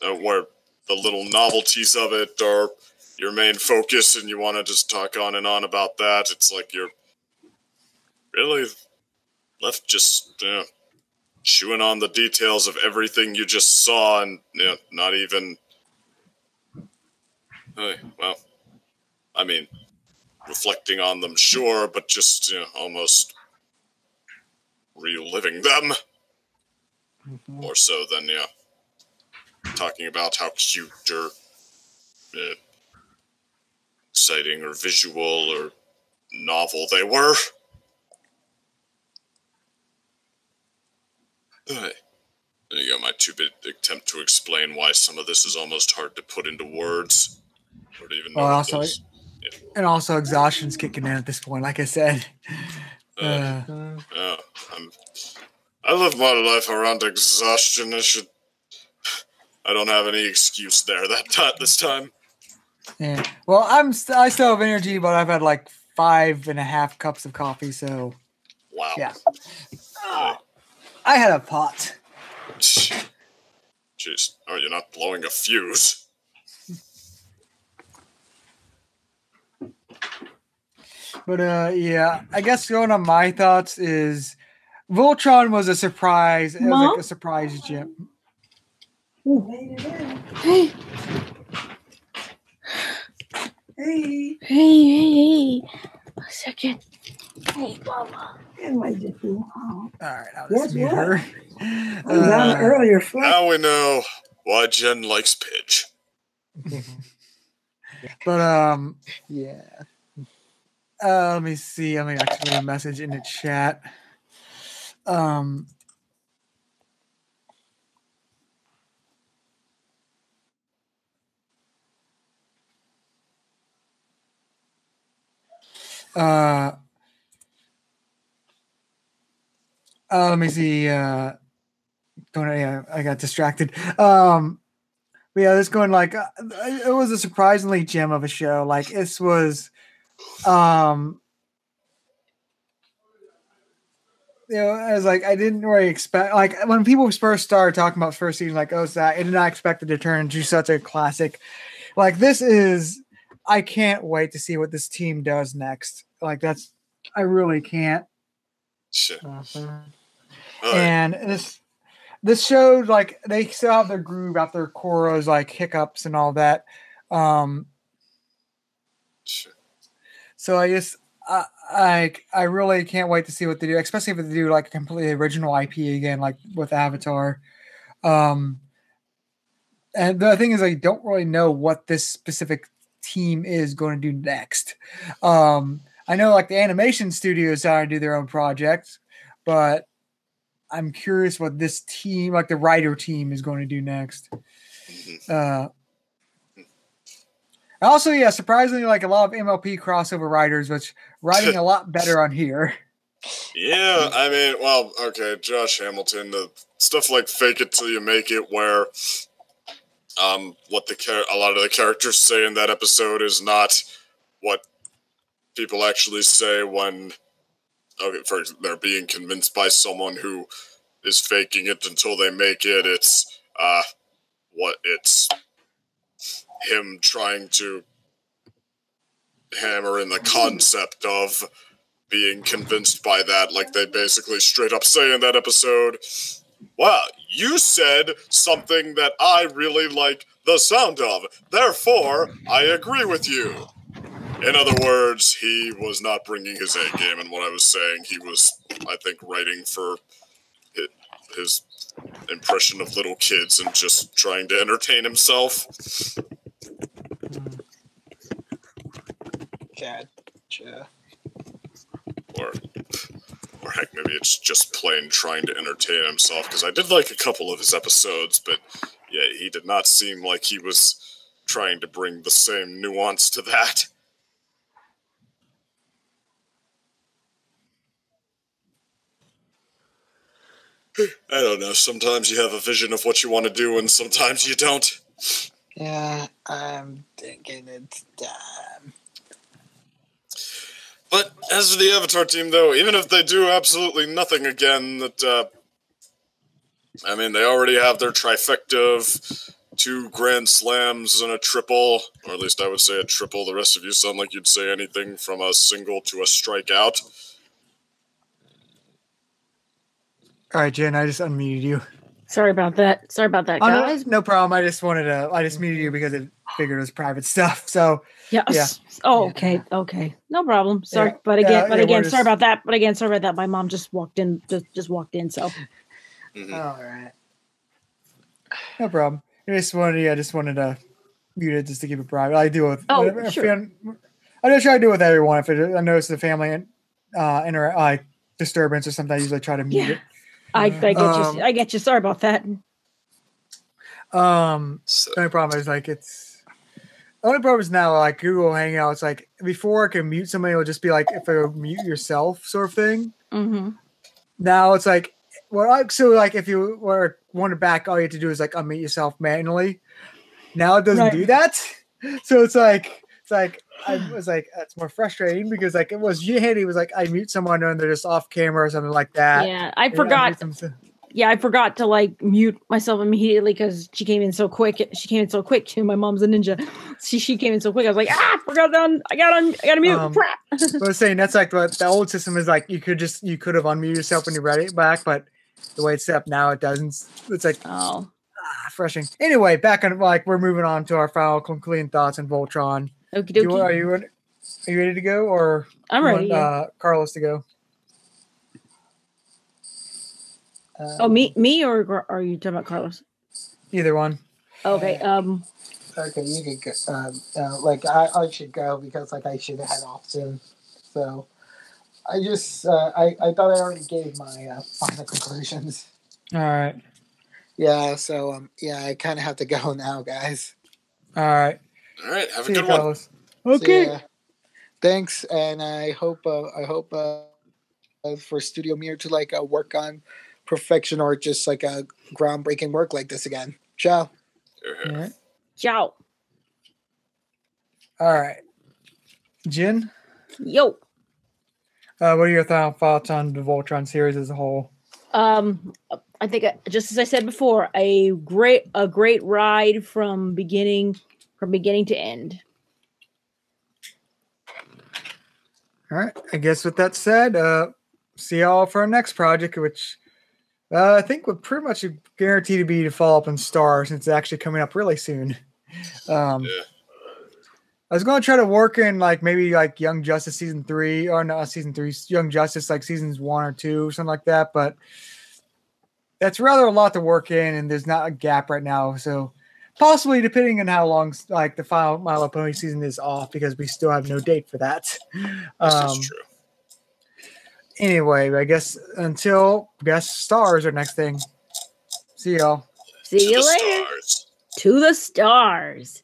S4: where the little novelties of it are your main focus and you want to just talk on and on about that. It's like you're really left just, chewing on the details of everything you just saw and, not even, well, I mean, reflecting on them, sure, but just, almost reliving them. More so than, talking about how cute or exciting or visual or novel they were. There you go, my two-bit attempt to explain why some of this is almost hard to put into words. Or to even know
S1: and also exhaustion's kicking in at this point, like I said.
S4: I live my life around exhaustion. I don't have any excuse there this time.
S1: Yeah. Well, I still have energy, but I've had like 5.5 cups of coffee, so.
S4: Wow.
S1: Yeah. I had a pot.
S4: Jeez, are you not blowing a fuse?
S1: But yeah, I guess going on my thoughts is Voltron was a surprise. It was like a surprise gem.
S3: Hey. Hey. A second. Hey, Mama.
S1: All right, I'll just mute her.
S5: Earlier flight.
S4: Now we know why Jenn likes Pidge.
S1: But
S2: yeah.
S1: Let me see. Let me actually leave a message in the chat. Let me see. I got distracted. But yeah, this going like it was a surprisingly gem of a show. Like this was, I was like I didn't really expect. Like when people first started talking about first season, like I did not expect it to turn into such a classic. Like this is, I can't wait to see what this team does next. Like I really can't.
S4: Sure.
S1: And this showed like they still have their groove after Korra's like hiccups and all that.
S4: Sure.
S1: So I really can't wait to see what they do, especially if they do like a completely original IP again, like with Avatar. And the thing is, I don't really know what this specific team is going to do next. I know like the animation studio is trying to do their own projects, but I'm curious what this team, like the writer team, is going to do next. Also, yeah, surprisingly, like a lot of MLP crossover writers, which writing a lot better on here.
S4: Yeah, I mean, well, okay, Josh Hamilton, the stuff like fake it till you make it, where what a lot of the characters say in that episode is not what people actually say when they're being convinced by someone who is faking it until they make it. It's it's him trying to hammer in the concept of being convinced by that, like they basically straight up say in that episode, "Wow, you said something that I really like the sound of, therefore I agree with you." In other words, he was not bringing his A game in what I was saying. He was, I think, writing for his impression of little kids and just trying to entertain himself.
S2: Gotcha.
S4: Or heck, maybe it's just plain trying to entertain himself, because I did like a couple of his episodes, but yeah, he did not seem like he was trying to bring the same nuance to that. I don't know, sometimes you have a vision of what you want to do, and sometimes you don't.
S2: Yeah, I'm thinking it's time.
S4: But as for the Avatar team, though, even if they do absolutely nothing again, I mean, they already have their trifecta of 2 Grand Slams and a triple, or at least I would say a triple. The rest of you sound like you'd say anything from a single to a strikeout.
S1: All right, Jen, I just unmuted you.
S3: Sorry about that. Sorry about that, guys.
S1: No problem. I just muted you because I figured it was private stuff. So
S3: yeah. Oh, okay. Okay. No problem. Sorry. But again, sorry about that. But again, sorry about that. My mom just walked in. Just walked in. So.
S2: Mm-hmm. All right.
S1: No problem. I just wanted to mute it just to keep it private. I do with.
S3: Oh, sure.
S1: I just try to do it with everyone. If I notice the family disturbance or something, I usually try to mute it.
S3: I get you. Sorry about that.
S1: The only problem is now, like Google Hangouts, like before I can mute somebody, it'll just be like if I mute yourself sort of thing.
S3: Mm-hmm.
S1: Now it's like, if you want to back, all you have to do is like unmute yourself manually. Now it doesn't do that. So it's like I was like, that's more frustrating because like it was handy. It was like I mute someone and they're just off camera or something like that.
S3: Yeah, I forgot. Yeah, I forgot to like mute myself immediately because she came in so quick. She came in so quick too. My mom's a ninja. She came in so quick. I was like, I gotta mute. Crap.
S1: I was saying that's like what the old system is like. You could have unmuted yourself when you read it back, but the way it's set up now, it doesn't. It's like frustrating. Anyway, back on we're moving on to our final concluding thoughts on Voltron.
S3: Okie dokie.
S1: Are you ready to go, or
S3: I'm ready?
S1: Carlos to go.
S3: Me, or are you talking about Carlos?
S1: Either one.
S3: Okay.
S2: Okay, you could go. I should go because I should head off soon. So I just I thought I already gave my final conclusions.
S1: All right.
S2: Yeah. So I kind of have to go now, guys.
S1: All right.
S4: All right. Have a good one.
S1: Carlos. Okay.
S2: So, thanks, and I hope for Studio Mirror to work on perfection or just a groundbreaking work like this again. Ciao.
S1: All right.
S3: Ciao.
S1: All right. Jen?
S3: Yo.
S1: What are your thoughts on the Voltron series as a whole?
S3: I think, just as I said before, a great ride from beginning to end.
S1: All right. I guess with that said, see y'all for our next project, which I think would pretty much guarantee to be to follow up on Star, since it's actually coming up really soon. I was going to try to work in maybe Young Justice season 3, or not season 3, Young Justice seasons 1 or 2, something like that. But that's rather a lot to work in, and there's not a gap right now. So possibly, depending on how long the final My Little Pony season is off, because we still have no date for that.
S4: This is true.
S1: Anyway, I guess Stars are next thing. See y'all.
S3: See you later. To the stars.